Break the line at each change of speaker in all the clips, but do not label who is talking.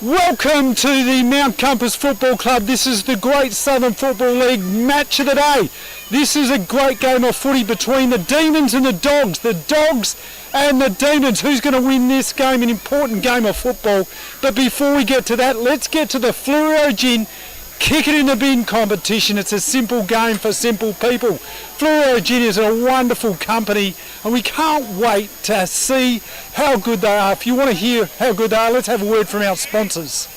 Welcome to the Mount Compass Football Club. This is the Great Southern Football League match of the day. This is a great game of footy between the Demons and the Dogs. The Dogs and the Demons. Who's going to win this game? An important game of football. But before we get to that, let's get to the Fluoro Gin Kick It in the Bin competition. It's a simple game for simple people. Fluoro Gin is a wonderful company and we can't wait to see how good they are. If you want to hear how good they are, let's have a word from our sponsors.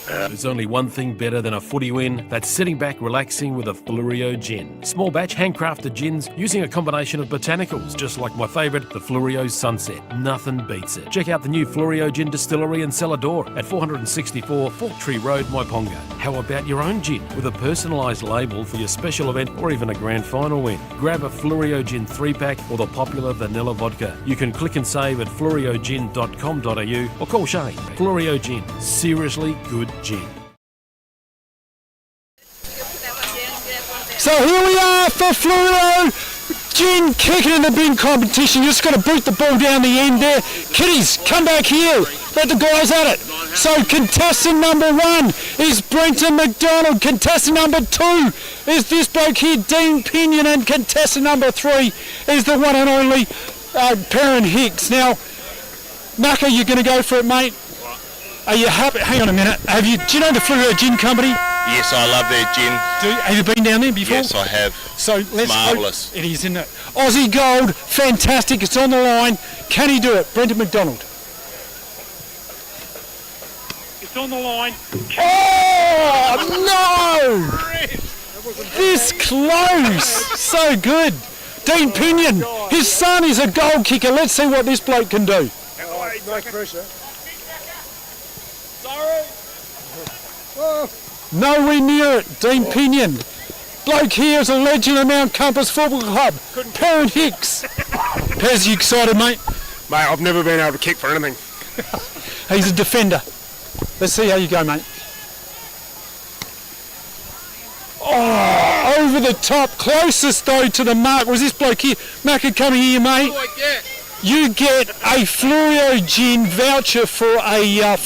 There's only one thing better than a footy win. That's sitting back relaxing with a Fluoro Gin. Small batch handcrafted gins using a combination of botanicals, just like my favourite, the Fluoro Sunset. Nothing beats it. Check out the new Fluoro Gin Distillery and Cellar Door at 464 Fork Tree Road, Myponga. How about your own gin with a personalised label for your special event or even a grand final win? Grab a Fluoro Gin 3-pack or the popular vanilla vodka. You can click and save at fluorogin.com.au or call Shane. Fluoro Gin, seriously good gin.
So here we are for Fluoro Gin Kick It in the Bin competition. You're just got to boot the ball down the end there. Kiddies, come back here. Let the guys at it. So contestant number 1 is Brenton McDonald. Contestant number 2 is this bloke here, Dean Pinion. And contestant number 3 is the one and only Perrin Hicks. Now, Macca, you're going to go for it, mate? Are you happy? Hang on a minute. Do you know the Fluoro Gin Company?
Yes, I love their gin.
Have you been down there before?
Yes, I have.
So let's
marvellous.
Hope it is, isn't it? Aussie Gold, fantastic. It's on the line. Can he do it? Brenton McDonald. It's on the line. Oh, no! This close. So good. Dean Pinion, his son is a goal kicker. Let's see what this bloke can do.
No pressure.
Nowhere near it, Dean Pinion. Bloke here is a legend of Mount Compass Football Club, Perrin Hicks. Pez, you excited, mate?
Mate, I've never been able to kick for anything.
He's a defender. Let's see how you go, mate. Oh, over the top, closest though to the mark was this bloke here. Macca, coming here, mate.
What do I get?
You get a Fluoro Gin voucher for a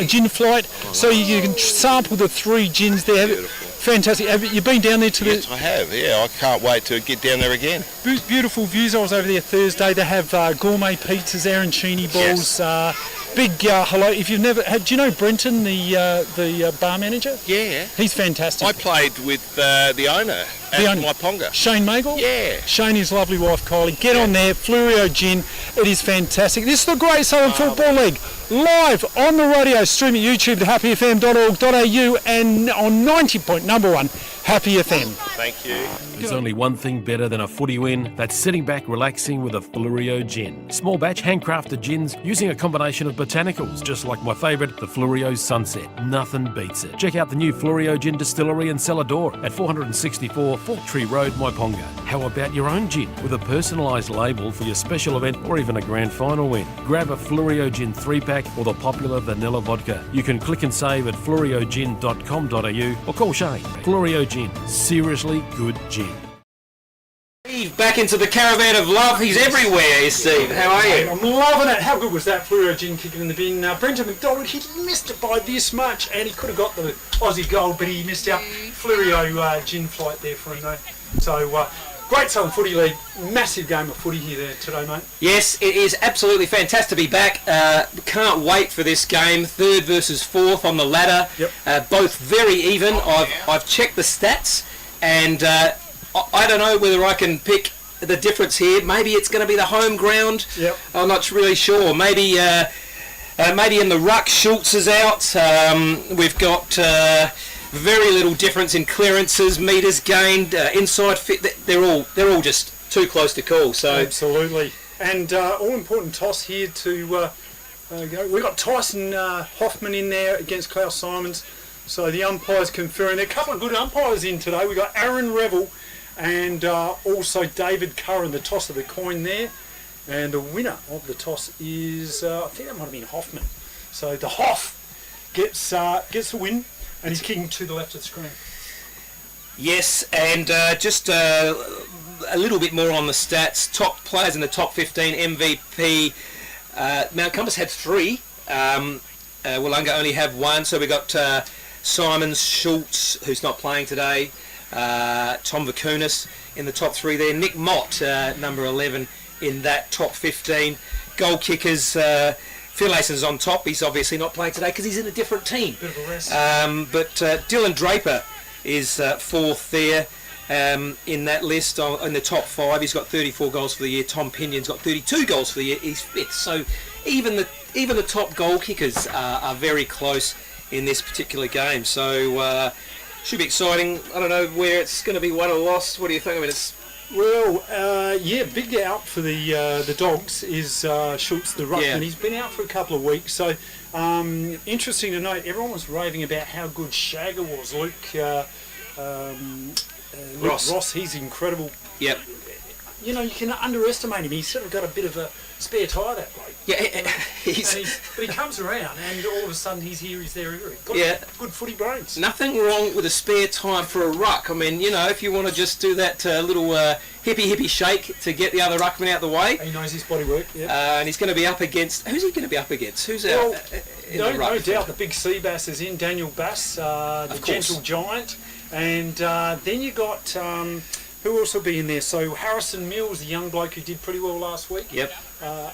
gin flight, so you can sample the 3 gins there.
Beautiful.
Fantastic. Have you been down there to the...
Yes, I have. Yeah, I can't wait to get down there again.
Beautiful views. I was over there Thursday. They have gourmet pizzas, arancini balls.
Yes.
Big hello. If you've never... do you know Brenton, the bar manager?
Yeah.
He's fantastic.
I played with the owner at Myponga.
Shane Magel?
Yeah.
Shane, his lovely wife Kylie. Get on there, Fluoro Gin. It is fantastic. This is the Great Southern Football League. Live on the radio, stream at YouTube, thehappyfm.org.au and on 90.1 Happy FM.
Thank you.
There's only one thing better than a footy win. That's sitting back relaxing with a Fluoro Gin. Small batch handcrafted gins using a combination of botanicals, just like my favourite, the Fluoro Sunset. Nothing beats it. Check out the new Fluoro Gin Distillery and Cellar Door at 464 Fork Tree Road, Myponga. How about your own gin with a personalised label for your special event or even a grand final win? Grab a Fluoro Gin 3-pack or the popular vanilla vodka. You can click and save at fluorogin.com.au or call Shane. Fluoro Gin, seriously good gin.
Steve, back into the caravan of love. He's everywhere, Steve. How are you?
I'm loving it. How good was that Fluoro Gin kicking in the bin? Brenton McDonald, he missed it by this much, and he could have got the Aussie Gold, but he missed out. Fluoro Gin flight there for him, though. So, Great Southern Footy League, massive game of footy here today, mate.
Yes, it is absolutely fantastic to be back. Can't wait for this game. 3rd versus 4th on the ladder.
Yep.
Both very even. I've checked the stats, and I don't know whether I can pick the difference here. Maybe it's going to be the home ground.
Yep.
I'm not really sure. Maybe in the ruck, Schultz is out. We've got very little difference in clearances, metres gained, inside fit. They're all just too close to call. So
absolutely. And all important toss here to go. We've got Tyson Hoffman in there against Klaus Simons. So the umpires conferring. There are a couple of good umpires in today. We've got Aaron Revel and also David Curran, the toss of the coin there. And the winner of the toss is, I think that might have been Hoffman. So the Hoff gets the win, and he's kicking to the left of the screen.
Yes, and just a little bit more on the stats. Top players in the top 15, MVP. Mount Compass had 3. Willunga only have one, so we got Simons, Schultz, who's not playing today, Tom Vakunas in the top 3 there, Nick Mott, number 11 in that top 15. Goal kickers, Phil Ason's on top. He's obviously not playing today because he's in a different team.
Bit of a rest.
But Dylan Draper is 4th there in that list. In the top 5, he's got 34 goals for the year. Tom Pinion's got 32 goals for the year. He's 5th. So even the top goal kickers are very close in this particular game. So should be exciting. I don't know where it's going to be won or lost. What do you think? I mean, it's
big out for the Dogs is Schultz, the ruckman.
Yeah.
He's been out for a couple of weeks, so interesting to note. Everyone was raving about how good Shagger was. Luke Ross, he's incredible.
Yep.
You know, you can underestimate him. He's sort of got a bit of a spare tyre, that bloke.
Yeah,
But he comes around, and all of a sudden he's here, he's there, he's got good footy brains.
nothing wrong with a spare time for a ruck. I mean, you know, if you want to just do that little hippy shake to get the other ruckman out the way.
He knows his body work, yeah.
And he's going to be up against... Who's he going to be up against? Who's out in the ruck?
No doubt the big sea bass is in. Daniel Bass, the gentle giant. And then you got... who else will be in there? So Harrison Mills, the young bloke who did pretty well last week.
Yep.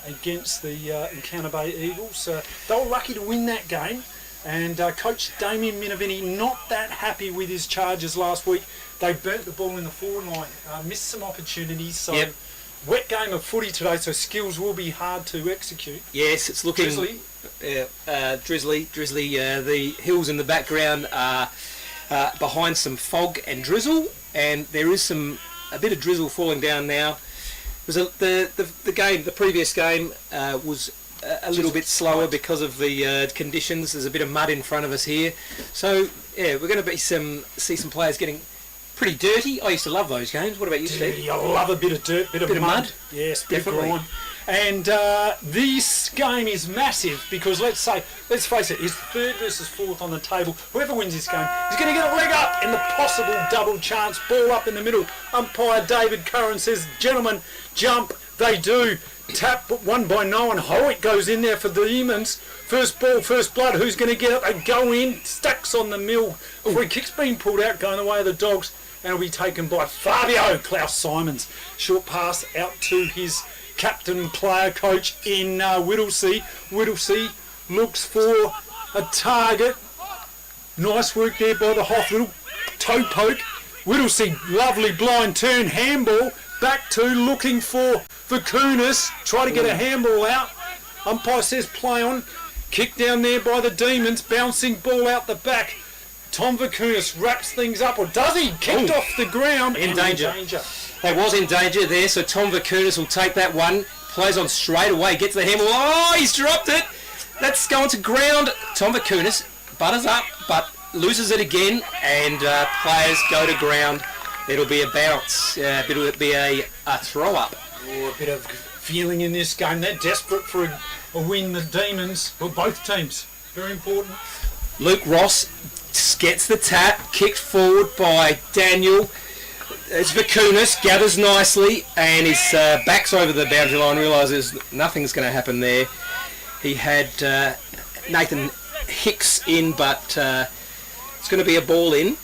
Against the Encounter Bay Eagles. They were lucky to win that game. And Coach Damien Minovini not that happy with his charges last week. They burnt the ball in the forward line, missed some opportunities. So wet game of footy today, so skills will be hard to execute.
Yes, it's looking...
Drizzly.
Drizzly. The hills in the background are behind some fog and drizzle. And there is a bit of drizzle falling down now. The previous game was a little bit slower because of the conditions. There's a bit of mud in front of us here, so yeah, we're going to see some players getting pretty dirty. I used to love those games. What about you, Steve?
I love a bit of dirt, bit of mud. Yes,
Definitely.
Bit of grime. And this game is massive because let's face it, it's 3rd versus 4th on the table. Whoever wins this game is going to get a leg up in the possible double chance. Ball up in the middle. Umpire David Curran says, "Gentlemen, jump." They do. Tap won by no one. Howitt goes in there for the Demons. First ball, first blood. Who's going to get it? They go in. Stacks on the mill. Free kick's being pulled out, going the way of the Dogs, and will be taken by Fabio Klaus Simons. Short pass out to his captain player coach in Whittlesea. Whittlesea looks for a target. Nice work there by the Hoff. Little toe poke. Whittlesea, lovely blind turn. Handball back to looking for Vakunas. Try to get a handball out. Umpire says play on. Kick down there by the Demons. Bouncing ball out the back. Tom Vakunas wraps things up, or does he? Kicked off the ground.
In danger. They was in danger there, so Tom Vakunas will take that one. Plays on straight away, gets the handball. Oh, he's dropped it. That's going to ground. Tom Vakunas butters up, but loses it again, and players go to ground. It'll be a bounce. It'll be a throw up.
Oh, a bit of feeling in this game. They're desperate for a win, the Demons. Well, both teams. Very important.
Luke Ross gets the tap, kicked forward by Daniel. It's Vakunas, gathers nicely, and his back's over the boundary line, realises nothing's going to happen there. He had Nathan Hicks in, but it's going to be a ball in.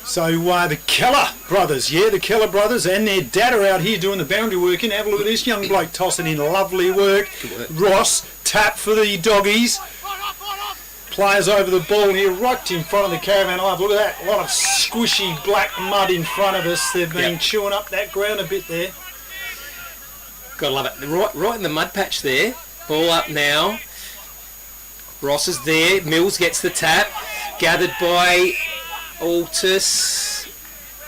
So the Keller brothers, the Keller brothers and their dad are out here doing the boundary work. And have a look at this young bloke tossing in lovely work. Ross, tap for the Doggies. Players over the ball here, right in front of the caravan. Look at that, a lot of squishy black mud in front of us. They've been chewing up that ground a bit there.
Gotta love it. Right in the mud patch there. Ball up now. Ross is there. Mills gets the tap. Gathered by Altus.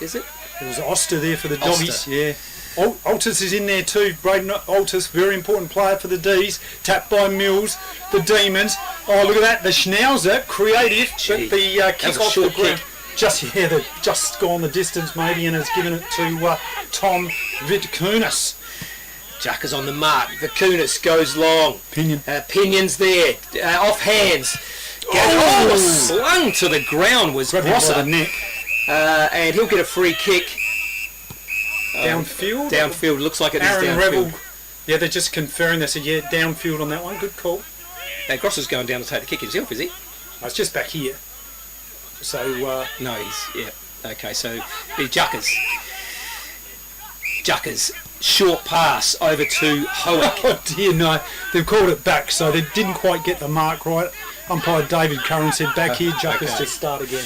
Is it?
There was Oster there for the Doggies. Yeah. Altus is in there too. Braden Altus, very important player for the D's. Tapped by Mills. The Demons. Oh, look at that. The Schnauzer, creative, but the kick off the ground. They've just gone the distance maybe and has given it to Tom Vakunas.
Jack is on the mark. Vakunas goes long. Pinion's there. Off hands. Slung to the ground was
Ross at the neck.
And he'll get a free kick.
Downfield?
Downfield. Looks like it is
Aaron
downfield.
Revel. Yeah, they're just conferring. They said, downfield on that one. Good call.
Grosser's going down to take the kick himself, is he?
It's just back here. So,
No, yeah. Okay, so the Juckers. Short pass over to Howick.
oh dear, no. They've called it back, so they didn't quite get the mark right. Umpire David Curran said back here, Juckers
Okay.
to start again.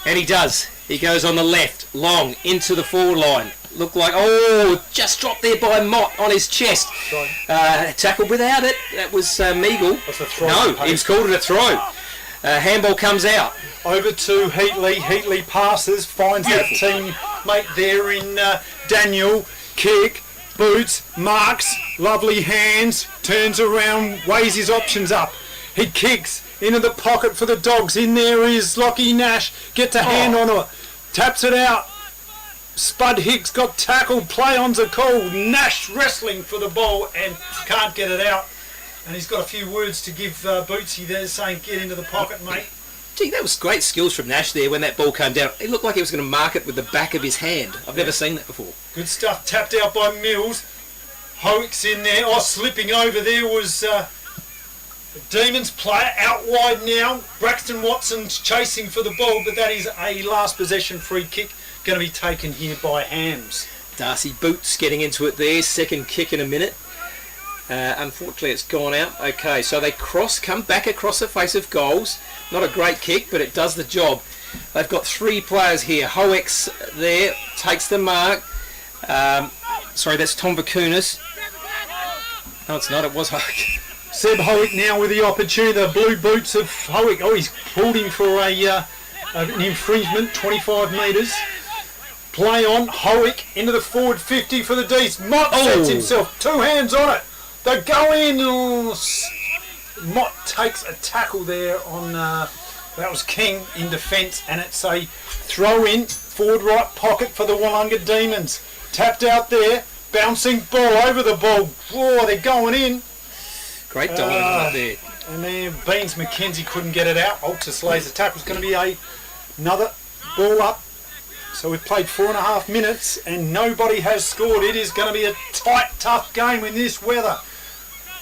And he does. He goes on the left, long, into the forward line. Looked like, just dropped there by Mott on his chest. Tackled without it. That was Meagle.
That's a throw.
No, he was called it a throw. Handball comes out.
Over to Heatley. Heatley passes, finds that teammate there in Daniel. Kick, boots, marks, lovely hands, turns around, weighs his options up. He kicks into the pocket for the Dogs. In there is Lockie Nash. Gets a hand on it. Taps it out. Spud Hicks got tackled. Play-ons are called. Nash wrestling for the ball and can't get it out. And he's got a few words to give Bootsy there, saying, get into the pocket, mate.
Gee, that was great skills from Nash there when that ball came down. It looked like he was going to mark it with the back of his hand. I've never seen that before.
Good stuff. Tapped out by Mills. Howick's in there. Slipping over there was Demons player out wide now. Braxton Watson's chasing for the ball, but that is a last possession free kick going to be taken here by Hams.
Darcy Boots getting into it there. Second kick in a minute. Unfortunately, it's gone out. Okay, so they come back across the face of goals. Not a great kick, but it does the job. They've got three players here. Howick's there, takes the mark. Sorry, that's Tom Vakunas. No, it's not. It was Howick.
Seb Howick now with the opportunity. The blue boots of Howick. He's pulled him for an infringement, 25 metres. Play on. Howick into the forward 50 for the D's. Mott sets himself. Two hands on it. They go in. Mott takes a tackle there on, that was King in defence, and it's a throw in, forward right pocket for the Willunga Demons. Tapped out there, bouncing ball over the ball. They're going in.
Great diving right there.
And there, Beans McKenzie couldn't get it out. Altus lays the tackle. It's going to be another ball up. So we've played 4.5 minutes and nobody has scored. It is going to be a tight, tough game in this weather.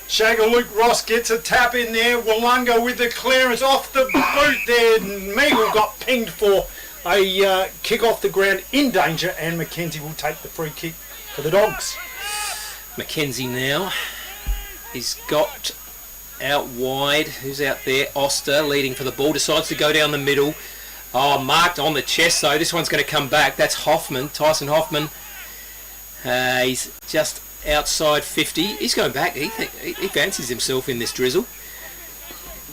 Shagger Luke Ross gets a tap in there. Willunga with the clearance off the boot there. Meagle got pinged for a kick off the ground in danger, and McKenzie will take the free kick for the Dogs.
McKenzie now. He's got out wide. Who's out there? Oster leading for the ball. Decides to go down the middle. Marked on the chest though. This one's going to come back. That's Hoffman, Tyson Hoffman. He's just outside 50. He's going back. He fancies himself in this drizzle.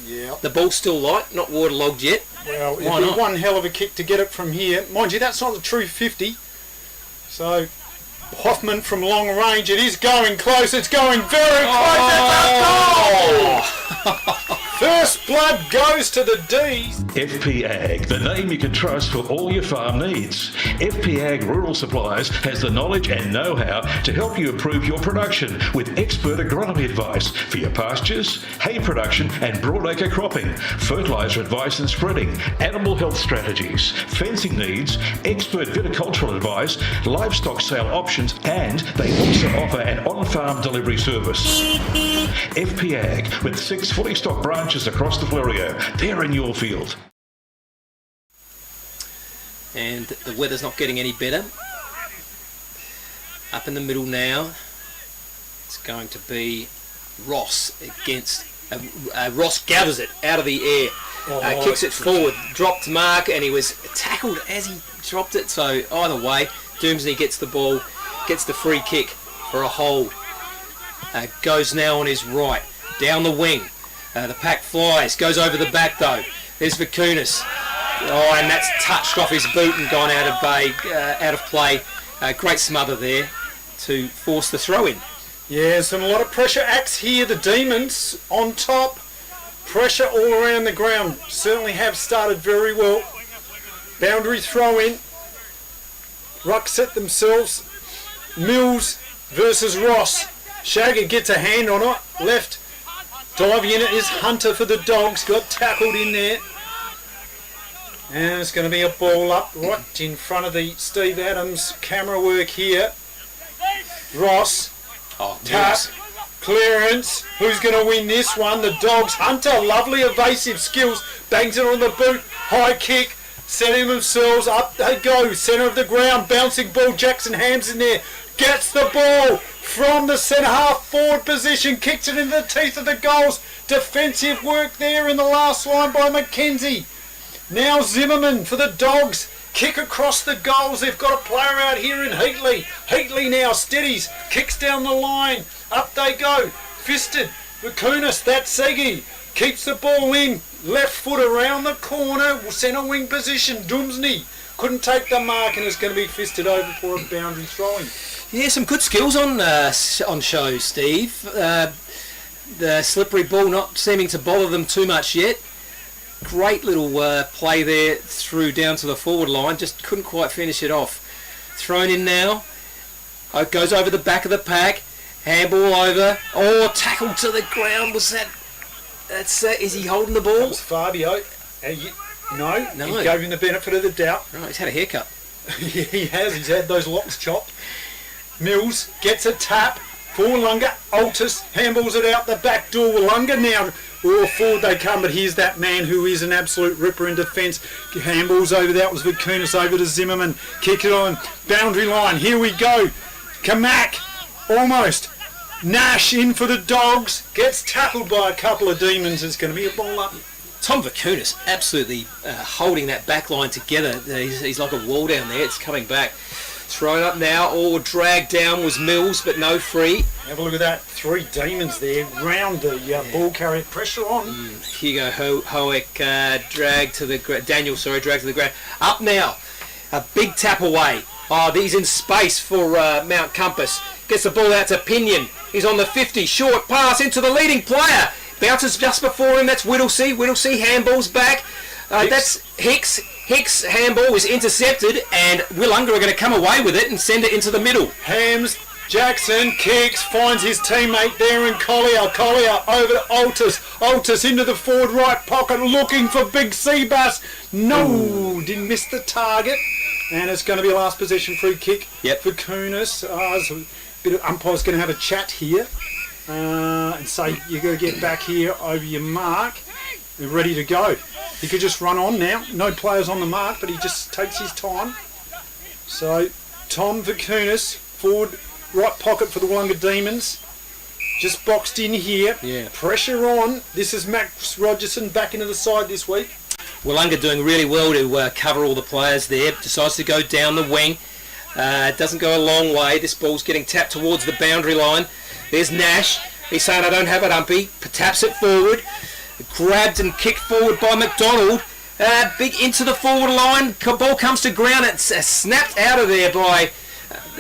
Yeah.
The ball's still light, not waterlogged yet.
Well,
Why
it'd
not?
be one hell of a kick to get it from here. Mind you, that's not the true 50. So Hoffman from long range. It is going close. It's going very close. It's a goal! First blood goes to the D's.
FP Ag, the name you can trust for all your farm needs. FP Ag Rural Supplies has the knowledge and know-how to help you improve your production with expert agronomy advice for your pastures, hay production and broadacre cropping, fertiliser advice and spreading, animal health strategies, fencing needs, expert viticultural advice, livestock sale options, and they also offer an on-farm delivery service. FP Ag, with 6 fully stocked branches across the Fleurieu. They're in your field.
And the weather's not getting any better. Up in the middle now, it's going to be Ross against... Ross gathers it out of the air, kicks it forward, dropped mark, and he was tackled as he dropped it. So either way, Doomsday gets the ball, gets the free kick for a hold. Goes now on his right, down the wing. The pack flies, goes over the back though. There's Vakunas. And that's touched off his boot and gone out of play. Great smother there to force the throw in.
Yeah, a lot of pressure acts here. The Demons on top. Pressure all around the ground. Certainly have started very well. Boundary throw in. Ruck set themselves. Mills versus Ross. Shagger gets a hand on it. Left. Diving in it is Hunter for the Dogs. Got tackled in there. And it's going to be a ball up right in front of the Steve Adams camera work here. Ross. Tap. Clearance. Who's going to win this one? The Dogs. Hunter, lovely evasive skills. Bangs it on the boot. High kick. Setting themselves up. They go. Centre of the ground. Bouncing ball. Jackson Ham's in there. Gets the ball from the centre half forward position. Kicks it into the teeth of the goals. Defensive work there in the last line by Mackenzie. Now Zimmerman for the Dogs. Kick across the goals. They've got a player out here in Heatley. Heatley now steadies. Kicks down the line. Up they go. Fisted. Vakunas. That's Segi. Keeps the ball in. Left foot around the corner. Centre wing position. Doomsney. Couldn't take the mark and it's going to be fisted over for a boundary throwing.
Yeah, some good skills on show, Steve. The slippery ball not seeming to bother them too much yet. Great little play there through down to the forward line. Just couldn't quite finish it off. Thrown in now. It goes over the back of the pack. Handball over. Oh, tackled to the ground. Was that... is he holding the ball?
That was Fabio. No, he gave him the benefit of the doubt.
Right, he's had a haircut.
Yeah, he has. He's had those locks chopped. Mills gets a tap for Willunga. Altus handballs it out the back door. Willunga now. Forward they come, but here's that man who is an absolute ripper in defence. Handballs over. That was Vakunas over to Zimmerman. Kick it on. Boundary line. Here we go. Kamak. Almost. Nash in for the Dogs. Gets tackled by a couple of demons. It's going to be a ball up.
Tom Vakunas absolutely holding that back line together. He's like a wall down there. It's coming back. Thrown up now, or dragged down was Mills, but no free.
Have a look at that. 3 demons there round the ball carrier. Pressure on.
Hugo Hoek dragged to the ground. Up now. A big tap away. Oh, he's in space for Mount Compass. Gets the ball out to Pinion. He's on the 50. Short pass into the leading player. Bounces just before him. That's Whittlesea. Whittlesea handballs back. That's Hicks. Hicks' handball was intercepted, and Willunga are going to come away with it and send it into the middle.
Hams, Jackson kicks, finds his teammate there in Collier. Collier over to Altus. Altus into the forward right pocket, looking for Big Seabass. No, didn't miss the target. And it's going to be a last possession free kick for Kunis. Umpire's going to have a chat here and say, you've got to get back here over your mark. They're ready to go. He could just run on now. No players on the mark, but he just takes his time. So, Tom Vakunas, forward right pocket for the Willunga Demons. Just boxed in here.
Yeah.
Pressure on. This is Max Rogerson back into the side this week.
Willunga doing really well to cover all the players there. Decides to go down the wing. Doesn't go a long way. This ball's getting tapped towards the boundary line. There's Nash. He's saying, I don't have it, Umpy. Taps it forward. Grabbed and kicked forward by McDonald. Big into the forward line. Ball comes to ground. It's snapped out of there by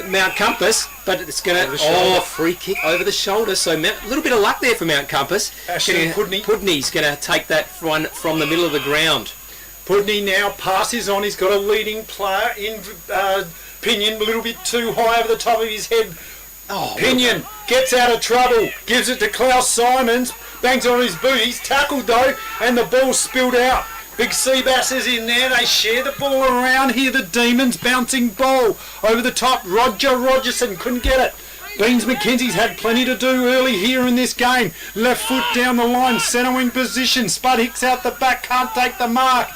Mount Compass, but it's going to... free kick over the shoulder. So a little bit of luck there for Mount Compass. Pudney's going to take that one from the middle of the ground.
Pudney now passes on. He's got a leading player in Pinion, a little bit too high over the top of his head. Pinion gets out of trouble. Gives it to Klaus Simons. Bangs on his boot. He's tackled though, and the ball's spilled out. Big Seabass is in there. They share the ball around here. The Demons bouncing ball over the top. Roger Rogerson couldn't get it. Beans McKenzie's had plenty to do early here in this game. Left foot down the line. Centre wing position. Spud Hicks out the back. Can't take the mark.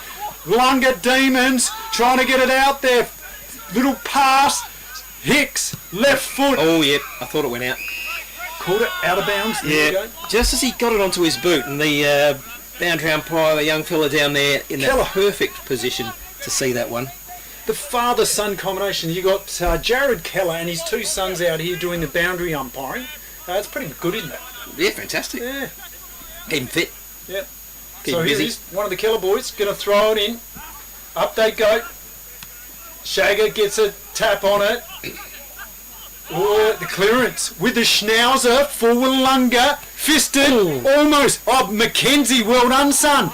Willunga Demons trying to get it out there. Little pass. Hicks left foot.
Oh yeah, I thought it went out.
Caught it out of bounds. There
just as he got it onto his boot, and the boundary umpire, the young fella down there in that perfect position to see that one.
The father-son combination. You got Jared Keller and his 2 sons out here doing the boundary umpiring. It's pretty good, isn't it?
Yeah, fantastic.
Yeah.
Keep him fit.
Yep.
Keep
so
him busy.
Here's one of the Keller boys going to throw it in. Up they go. Shagger gets a tap on it. The clearance with the schnauzer for Willunga. Fisted. Almost. Mackenzie, well done, son.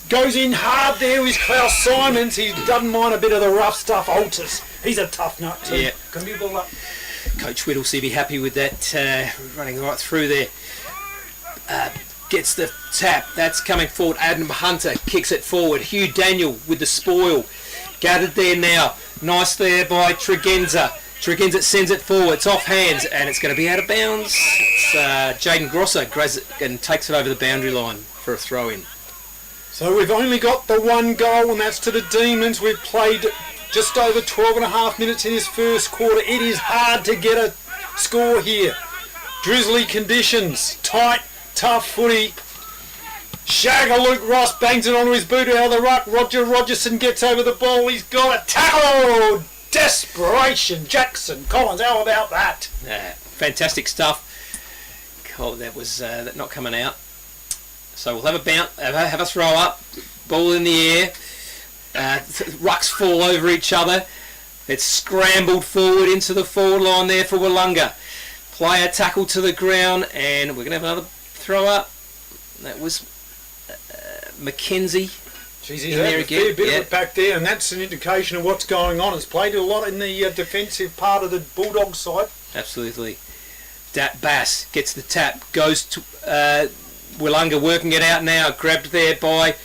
Goes in hard there with Klaus Simons. He doesn't mind a bit of the rough stuff. Altus. He's a tough nut too.
Yeah.
Can be a ball up.
Coach Whittlesea be happy with that running right through there. Gets the tap. That's coming forward. Adam Hunter kicks it forward. Hugh Daniel with the spoil. Gathered there now. Nice there by Tregenza. Trickins it, sends it forward. It's off hands, and it's going to be out of bounds. It's Jaden Grosser grabs it and takes it over the boundary line for a throw-in.
So we've only got the one goal, and that's to the Demons. We've played just over 12 and a half minutes in this first quarter. It is hard to get a score here. Drizzly conditions, tight, tough footy. Shagger Luke Ross bangs it onto his boot out of the ruck. Roger Rogerson gets over the ball. He's got a tackle. Desperation. Jackson Collins, how about that?
Fantastic stuff. Oh, that was not coming out. So we'll have a bounce, have a throw up, ball in the air. Rucks fall over each other. It's scrambled forward into the forward line there for Willunga. Player tackle to the ground, and we're going to have another throw up. That was Mackenzie.
Jeez, he's had a fair bit of it back there, and that's an indication of what's going on. It's played a lot in the defensive part of the Bulldogs side.
Absolutely. Bass gets the tap, goes to Willunga working it out now, grabbed there by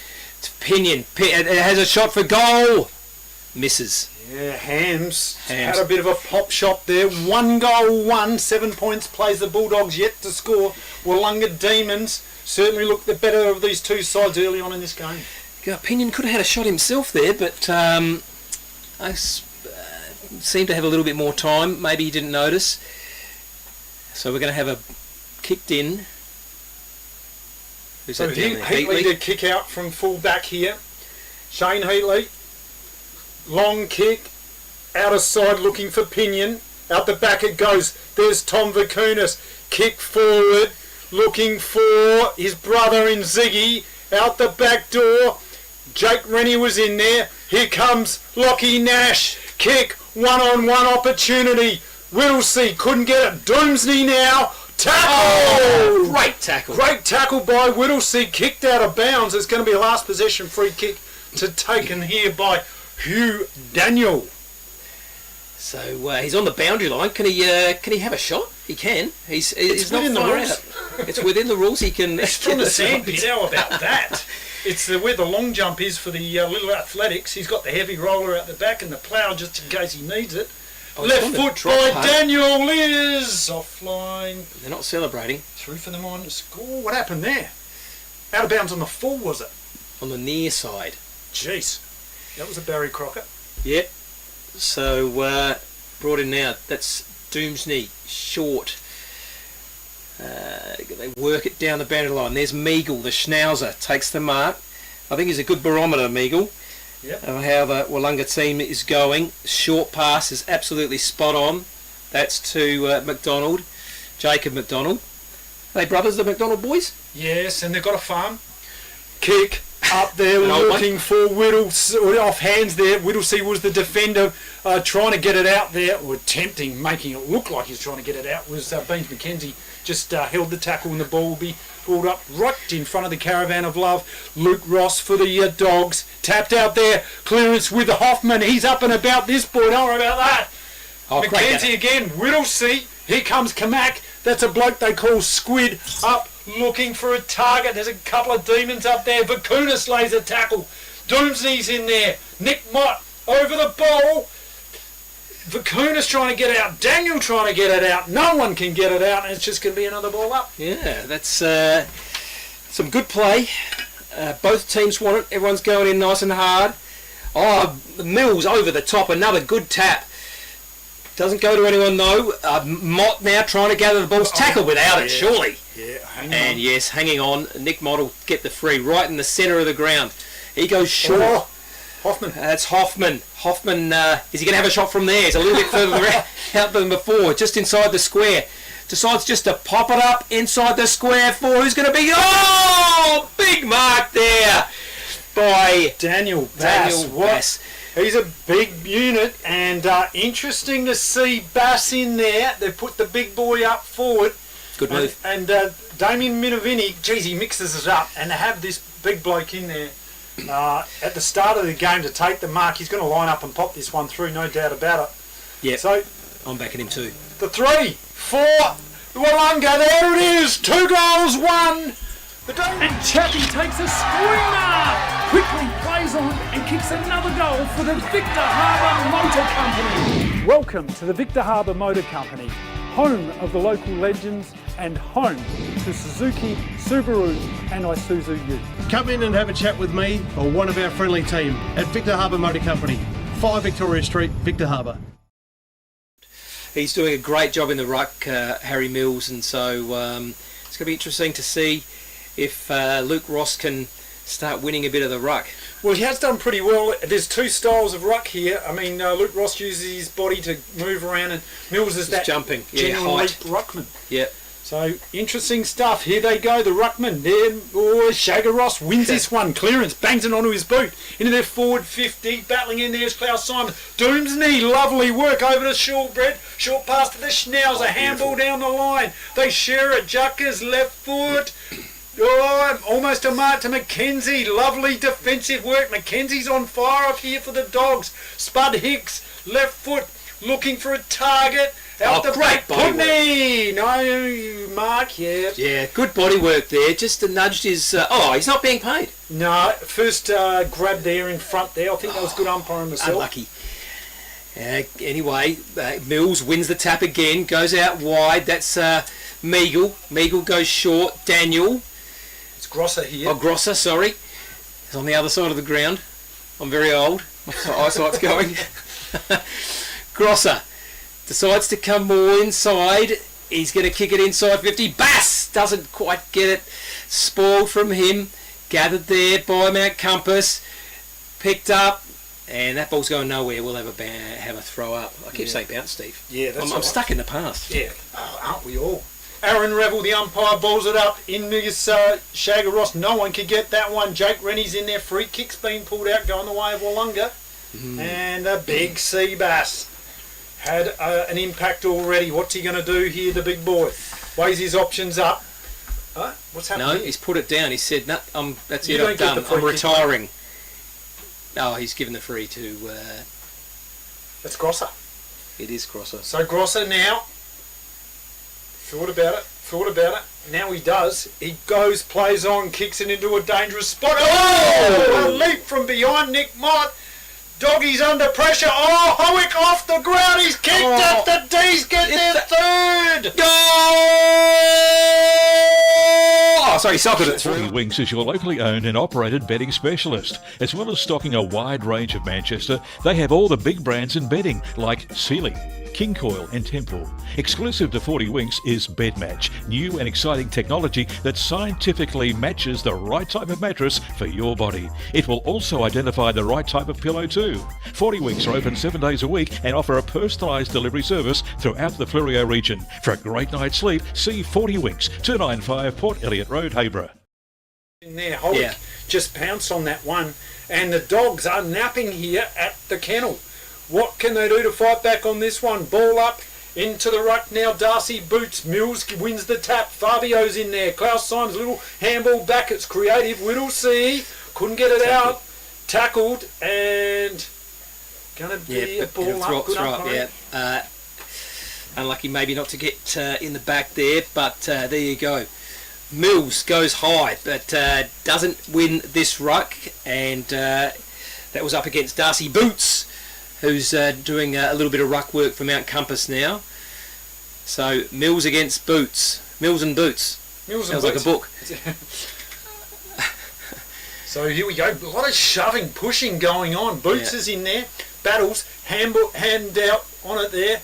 Pinion. It has a shot for goal. Misses.
Yeah, Hams had a bit of a pop shot there. 1 goal, 7 points, plays the Bulldogs yet to score. Willunga Demons certainly looked the better of these two sides early on in this game.
Pinion could have had a shot himself there, but I seemed to have a little bit more time. Maybe he didn't notice. So we're going to have a kicked in. Who's that down there?
Heatley to kick out from full back here. Shane Heatley. Long kick. Out of side looking for Pinion. Out the back it goes. There's Tom Vakunas. Kick forward. Looking for his brother in Ziggy. Out the back door. Jake Rennie was in there. Here comes Lockie Nash. Kick. One-on-one opportunity. Whittlesey couldn't get it. Doomsday now. Tackle!
Oh, great tackle.
Great tackle by Whittlesey. Kicked out of bounds. It's going to be a last possession free kick taken here by Hugh Daniel.
So he's on the boundary line. Can he have a shot? He can. He's not far out. It's within the rules. He can.
It's from the sandpit. How about that? It's where the long jump is for the Little Athletics. He's got the heavy roller out the back and the plough just in case he needs it. Left foot by Daniel is offline.
They're not celebrating.
Through for them on to score. What happened there? Out of bounds on the full, was it?
On the near side.
Jeez. That was a Barry Crocker.
Yep. So brought in now. That's Doomsday. Short. They work it down the boundary line. There's Meagle, the Schnauzer, takes the mark. I think he's a good barometer, Meagle. Yep. Of how the Willunga team is going. Short pass is absolutely spot on. That's to McDonald, Jacob McDonald. Are they brothers, the McDonald boys?
Yes, and they've got a farm. Kick up there, looking for Whittlesey, off hands there. Whittlesey was the defender trying to get it out there, or attempting, making it look like he's trying to get it out, was Beans McKenzie. Just held the tackle and the ball will be brought up right in front of the Caravan of Love. Luke Ross for the Dogs. Tapped out there. Clearance with Hoffman. He's up and about this boy. Don't worry about that. McKenzie again. Whittlesey. Here comes Kamak. That's a bloke they call Squid. Up looking for a target. There's a couple of demons up there. Vakunas lays a tackle. Doomsday's in there. Nick Mott over the ball. Vakunas trying to get it out. Daniel trying to get it out. No one can get it out, and it's just going to be another ball up.
Yeah, that's some good play. Both teams want it. Everyone's going in nice and hard. Oh, Mills over the top. Another good tap. Doesn't go to anyone though. Mott now trying to gather the balls. Tackle without it, surely.
Yeah,
yes, hanging on. Nick Mott will get the free right in the centre of the ground. He goes short.
Oh. Hoffman.
That's Hoffman. Hoffman, is he going to have a shot from there? He's a little bit further out than before, just inside the square. Decides just to pop it up inside the square for who's going to be... Oh! Big mark there by
Daniel Bass. He's a big unit, and interesting to see Bass in there. They've put the big boy up forward.
Good move.
And Damien Minovini, geez, he mixes it up, and to have this big bloke in there at the start of the game to take the mark, he's going to line up and pop this one through, no doubt about it.
Yeah,
so
I'm backing him too.
The 3 for Willunga, there it is, 2 goals, 1.
And Chappie takes a screamer, quickly plays on and kicks
It's another goal for the Victor Harbour Motor Company. Welcome to the Victor Harbour Motor Company, home of the local legends and home to Suzuki, Subaru and Isuzu Ute.
Come in and have a chat with me or one of our friendly team at Victor Harbour Motor Company, 5 Victoria Street, Victor Harbour.
He's doing a great job in the ruck, Harry Mills, and so it's going to be interesting to see if Luke Ross can start winning a bit of the ruck.
Well, he has done pretty well. There's two styles of ruck here. I mean, Luke Ross uses his body to move around, and Mills is that
jumping,
genuine
height.
leap ruckman.
Yeah.
So, interesting stuff. Here they go, the ruckman. There, Shagger Ross wins this one. Clearance, bangs it onto his boot. Into their forward 50, battling in there's Klaus Simon. Doomsney, lovely work over to Shortbread. Short pass to the Schnauzer, handball down the line. They share it, Juckers, left foot. Oh, almost a mark to Mackenzie. Lovely defensive work. Mackenzie's on fire up here for the Dogs. Spud Hicks, left foot, looking for a target. Out the
great
back,
body
Putney. No, Mark, yeah.
Yeah, good body work there. Just nudged his... he's not being paid.
No, first grab there in front there. I think that was good umpiring myself.
Unlucky. Anyway, Mills wins the tap again, goes out wide. That's Meagle. Meagle goes short. Daniel.
It's Grosser here.
Oh, Grosser, sorry. He's on the other side of the ground. I'm very old. My eyesight's going. Grosser decides to come more inside. He's going to kick it inside 50. Bass doesn't quite get it. Spoiled from him. Gathered there by Mount Compass. Picked up. And that ball's going nowhere. We'll have a throw up. I keep saying bounce, Steve.
Yeah, that's
I'm stuck in the past.
Yeah, aren't we all? Aaron Revel, the umpire, balls it up in this Shagger Ross. No one could get that one. Jake Rennie's in there. Free kick's been pulled out, going the way of Willunga. And a big sea bass. Had an impact already. What's he going to do here, the big boy? Weighs his options up. What's happening?
No,
here?
he's put it down. He said, "No, that's
You
it.
don't
I'm
get
done.
the free
I'm
kick,
retiring." No, he's given the free to.
That's Grosser.
It is Grosser.
So Grosser now. Thought about it. Now he does. He goes, plays on, kicks it into a dangerous spot. Oh! A leap from behind Nick Mott. Doggy's under pressure. Oh, Howick off the ground. He's kicked it. The D's get their third.
Oh, sorry, socketed it
40
through.
Winks is your locally owned and operated bedding specialist. As well as stocking a wide range of Manchester, they have all the big brands in bedding like Sealy, King Coil and Temple. Exclusive to 40 Winks is Bed Match, new and exciting technology that scientifically matches the right type of mattress for your body. It will also identify the right type of pillow too. 40 Winks are open 7 days a week and offer a personalised delivery service throughout the Fleurieu region. For a great night's sleep, see 40 Winks, 295 Port Elliot Road, Hayborough.
In there, Howick just pounced on that one, and the Dogs are napping here at the kennel. What can they do to fight back on this one? Ball up into the ruck now. Darcy Boots. Mills wins the tap. Fabio's in there. Klaus Simon's little handball back. It's creative. Whittlesea couldn't get it out. Tackled and going to be a ball up. Good umpiring.
Unlucky maybe not to get in the back there, but there you go. Mills goes high, but doesn't win this ruck, and that was up against Darcy Boots, who's doing a little bit of ruck work for Mount Compass now. So Mills against Boots. Mills and Boots. Sounds like a book.
So here we go. A lot of shoving, pushing going on. Boots is in there. Battles. Hand out on it there.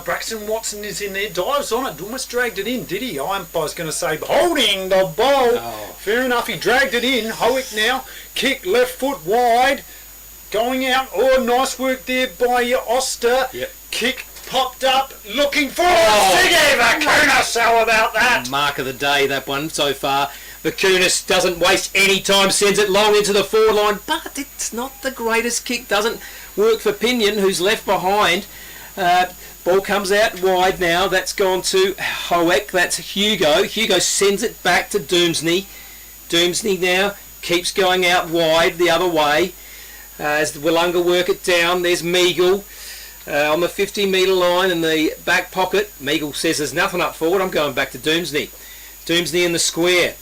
Braxton Watson is in there. Dives on it. Almost dragged it in, did he? Umpire's going to say holding the ball. Fair enough. He dragged it in. Howick now. Kick left foot wide. Going out. Oh, nice work there by Oster. Kick popped up. Looking for Siggy Vakunas. How about that?
Mark of the day, that one so far. Vakunas doesn't waste any time. Sends it long into the forward line. But it's not the greatest kick. Doesn't work for Pinion, who's left behind. Ball comes out wide now. That's gone to Howick. That's Hugo. Hugo sends it back to Doomsney. Doomsney now keeps going out wide the other way. As the Willunga work it down, there's Meagle on the 50-metre line in the back pocket. Meagle says there's nothing up forward. I'm going back to Doomsney. Doomsney in the square.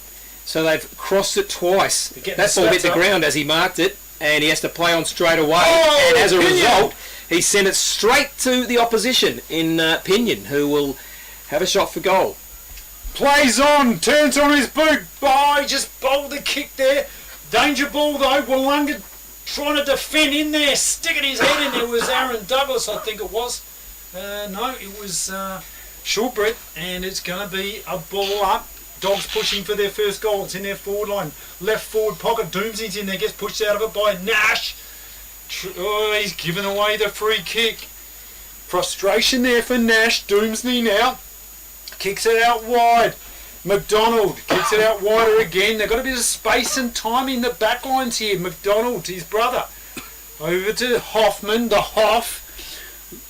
So they've crossed it twice.
getting
That
the
ball hit
stats
the
up.
ground as he marked it, and he has to play on straight away.
Oh,
and as a
Pinion!
result, he sent it straight to the opposition in Pinion, who will have a shot for goal.
Plays on, turns on his boot. Oh, he just bowled the kick there. Danger ball though. Willunga trying to defend in there, sticking his head in there. Was Aaron Douglas, I think it was. No, it was Shortbread, and it's going to be a ball up. Dogs pushing for their first goal. It's in their forward line. Left forward pocket. Doomsy's in there, gets pushed out of it by Nash. Oh, he's given away the free kick. Frustration there for Nash. Doomsney now. Kicks it out wide. McDonald kicks it out wider again. They've got a bit of space and time in the back lines here. McDonald, his brother. Over to Hoffman. The Hoff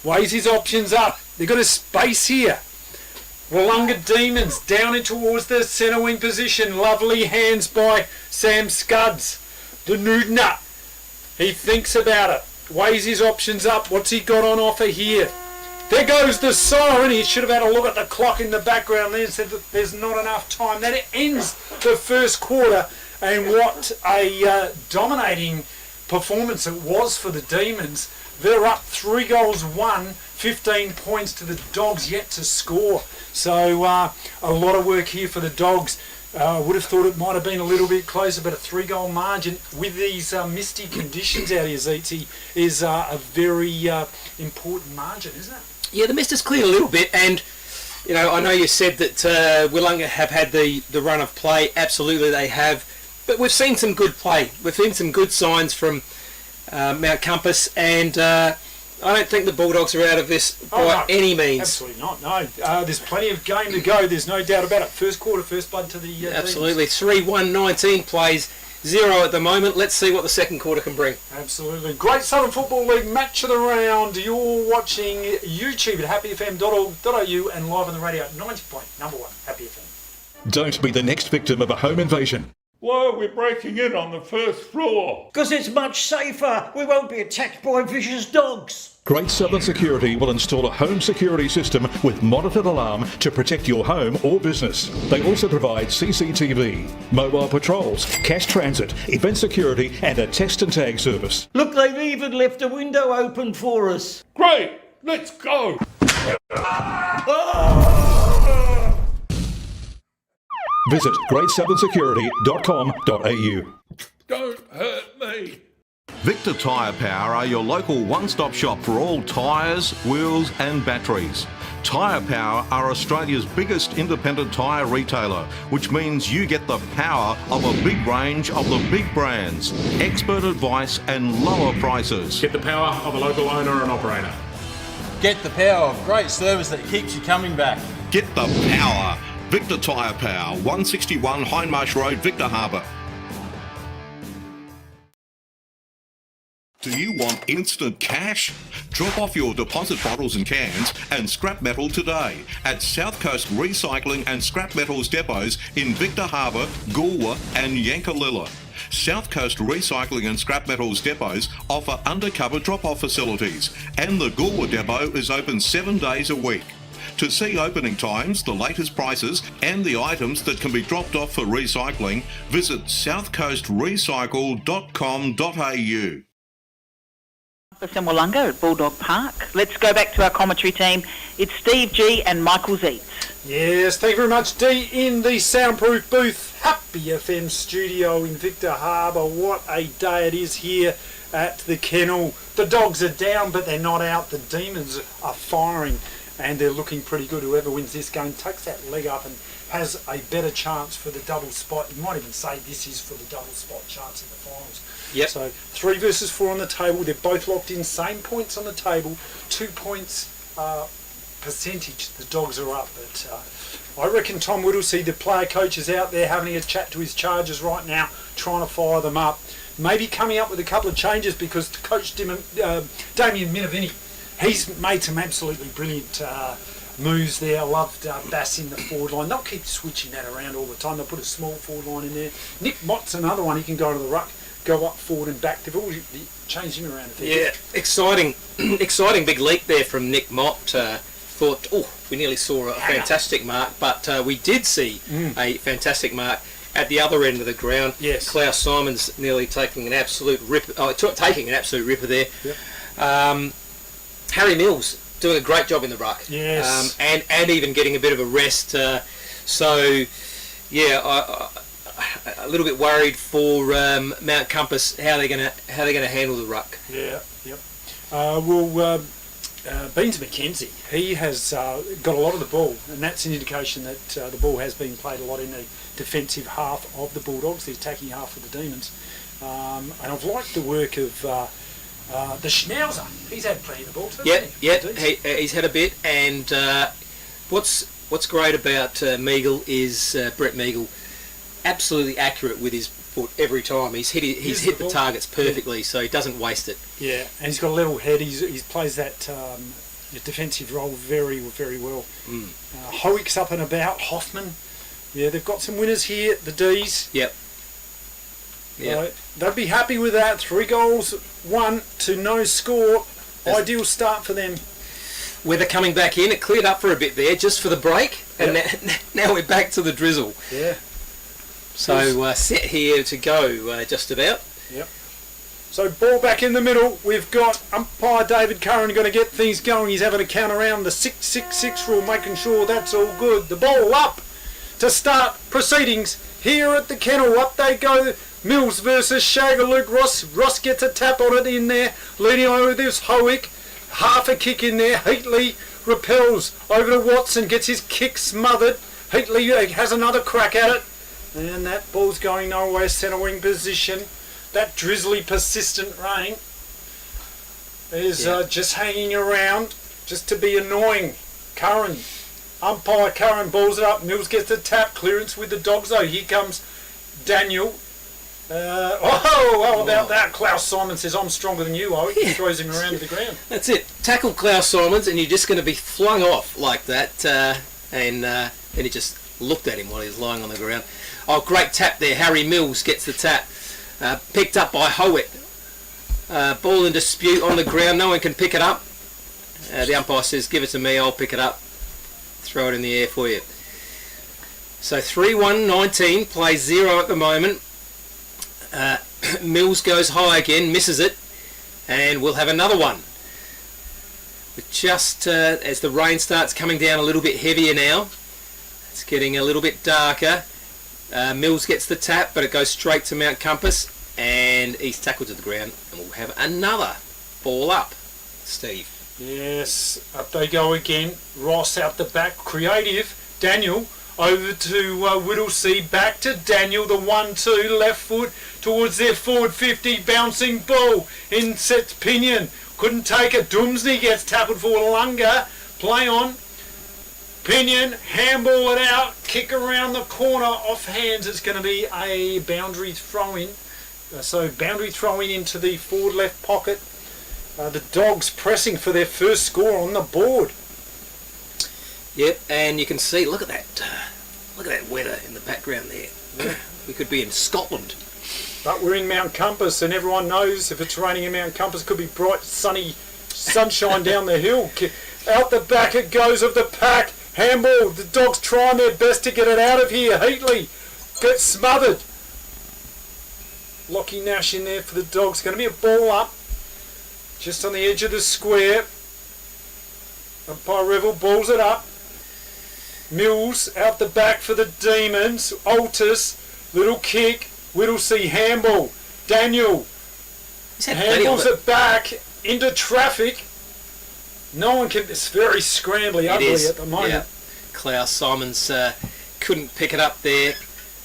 weighs his options up. They've got a space here. Willunga Demons down in towards the centre wing position. Lovely hands by Sam Scuds. The Nudna. He thinks about it. Weighs his options up. What's he got on offer here? There goes the siren. He should have had a look at the clock in the background there and said that there's not enough time. That ends the first quarter, and what a dominating performance it was for the Demons. They're up 3 goals, 15 points to the Dogs yet to score. So a lot of work here for the Dogs. I would have thought it might have been a little bit closer, but a 3-goal margin with these misty conditions out here, ZT, is a very important margin, isn't it?
Yeah, the mist has cleared a little bit, and you know, I know you said that Willunga have had the run of play. Absolutely, they have. But we've seen some good play. We've seen some good signs from Mount Compass, and I don't think the Bulldogs are out of this by any means.
Absolutely not, no. There's plenty of game to go. There's no doubt about it. First quarter, first blood to the
Absolutely. 3-1-19 plays, 0 at the moment. Let's see what the second quarter can bring.
Absolutely. Great Southern Football League match of the round. You're watching YouTube at happyfm.org.au and live on the radio at 90.1 Happy FM.
Don't be the next victim of a home invasion.
Why are we breaking in on the first floor?
Because it's much safer. We won't be attacked by vicious dogs.
Great Southern Security will install a home security system with monitored alarm to protect your home or business. They also provide CCTV, mobile patrols, cash transit, event security and a text and tag service.
Look, they've even left a window open for us.
Great, let's go.
Visit greatsouthernsecurity.com.au.
Don't hurt me.
Victor Tyre Power are your local one-stop shop for all tyres, wheels and batteries. Tyre Power are Australia's biggest independent tyre retailer, which means you get the power of a big range of the big brands, expert advice and lower prices.
Get the power of a local owner and operator.
Get the power of great service that keeps you coming back.
Get the power. Victor Tyre Power, 161 Hindmarsh Road, Victor Harbour. Do you want instant cash? Drop off your deposit bottles and cans and scrap metal today at South Coast Recycling and Scrap Metals depots in Victor Harbour, Goolwa and Yankalilla. South Coast Recycling and Scrap Metals depots offer undercover drop-off facilities, and the Goolwa depot is open 7 days a week. To see opening times, the latest prices and the items that can be dropped off for recycling, visit southcoastrecycle.com.au.
In Willunga at Bulldog Park. Let's go back to our commentary team. It's Steve G and Michael Zeitz.
Yes, thank you very much, Dee, in the soundproof booth. Happy FM studio in Victor Harbour. What a day it is here at the kennel. The Dogs are down, but they're not out. The Demons are firing, and they're looking pretty good. Whoever wins this game takes that leg up and has a better chance for the double spot. You might even say this is for the double spot chance in the finals.
Yep.
So 3 versus 4 on the table. They're both locked in. Same points on the table. 2 points percentage. The Dogs are up. But I reckon Tom Whittlesey, the player coach, is out there having a chat to his charges right now, trying to fire them up. Maybe coming up with a couple of changes because Coach Damien Minovini, he's made some absolutely brilliant moves there. I loved Bass in the forward line. They'll keep switching that around all the time. They'll put a small forward line in there. Nick Mott's another one. He can go to the ruck, go up, forward and back. They've always changed him around a bit.
Yeah, exciting big leap there from Nick Mott. Thought, we nearly saw a fantastic mark, but we did see a fantastic mark. at the other end of the ground.
Yes.
Klaus Simon's nearly taking an absolute ripper there.
Yep.
Harry Mills doing a great job in the ruck.
Yes.
And even getting a bit of a rest. So, yeah, a little bit worried for Mount Compass how they're going to handle the ruck.
Yeah. Yep. Beans McKenzie, he has got a lot of the ball, and that's an indication that the ball has been played a lot in the defensive half of the Bulldogs, the attacking half of the Demons. And I've liked the work of the Schnauzer. He's had plenty of the ball too.
He's had a bit. And what's great about Meagle is Brett Meagle, absolutely accurate with his foot every time. He's hit the targets perfectly, so he doesn't waste it.
Yeah, and he's got a level head. He plays that defensive role very, very well. Howick's up and about. Hoffman. Yeah, they've got some winners here. The D's.
Yep.
They'd be happy with that. 3 goals, 1 to no score. Ideal start for them.
Weather coming back in. It cleared up for a bit there just for the break, and now we're back to the drizzle.
Yeah.
So set here to go just about.
Yep. So ball back in the middle. We've got umpire David Curran going to get things going. He's having a count around the 6-6-6 rule, making sure that's all good. The ball up to start proceedings here at the kennel. Up they go. Mills versus Shager. Luke Ross. Ross gets a tap on it in there. Leading over this Howick. Half a kick in there. Heatley repels over to Watson. Gets his kick smothered. Heatley has another crack at it. And that ball's going nowhere, centre wing position. That drizzly, persistent rain is just hanging around, just to be annoying. Curran, umpire Curran balls it up. Mills gets the tap, clearance with the Dogs though. Here comes Daniel. How about that? Klaus Simon says, I'm stronger than you, He throws him around to the ground.
That's it. Tackle Klaus Simons and you're just going to be flung off like that. And then he just looked at him while he was lying on the ground. Oh, great tap there. Harry Mills gets the tap. Picked up by Howitt. Ball in dispute on the ground. No one can pick it up. The umpire says, give it to me. I'll pick it up. Throw it in the air for you. So 3-1-19. Plays 0 at the moment. Mills goes high again. Misses it. And we'll have another one. But just as the rain starts coming down a little bit heavier now. It's getting a little bit darker. Mills gets the tap, but it goes straight to Mount Compass, and he's tackled to the ground, and we'll have another ball up. Steve.
Yes, up they go again. Ross out the back, creative. Daniel over to Whittlesea, back to Daniel, the 1-2, left foot towards their forward 50, bouncing ball in sets Pinion. Couldn't take it. Doomsday gets tackled for Willunga. Play on. Pinion, handball it out, kick around the corner, off hands. It's going to be a boundary throw-in. So boundary throw-in into the forward left pocket. The Dogs pressing for their first score on the board.
Yep, and you can see, look at that weather in the background there. Yeah. We could be in Scotland.
But we're in Mount Compass, and everyone knows if it's raining in Mount Compass, it could be bright, sunny sunshine down the hill. Out the back it goes of the pack. Handball, the Dogs trying their best to get it out of here. Heatley gets smothered. Lockie Nash in there for the Dogs. Going to be a ball up. Just on the edge of the square. Umpire Revel balls it up. Mills out the back for the Demons. Altus, little kick. Whittlesea handball. Daniel handballs it back into traffic. No one can. It's very scrambly, ugly at the moment.
Yeah. Klaus Simons couldn't pick it up there.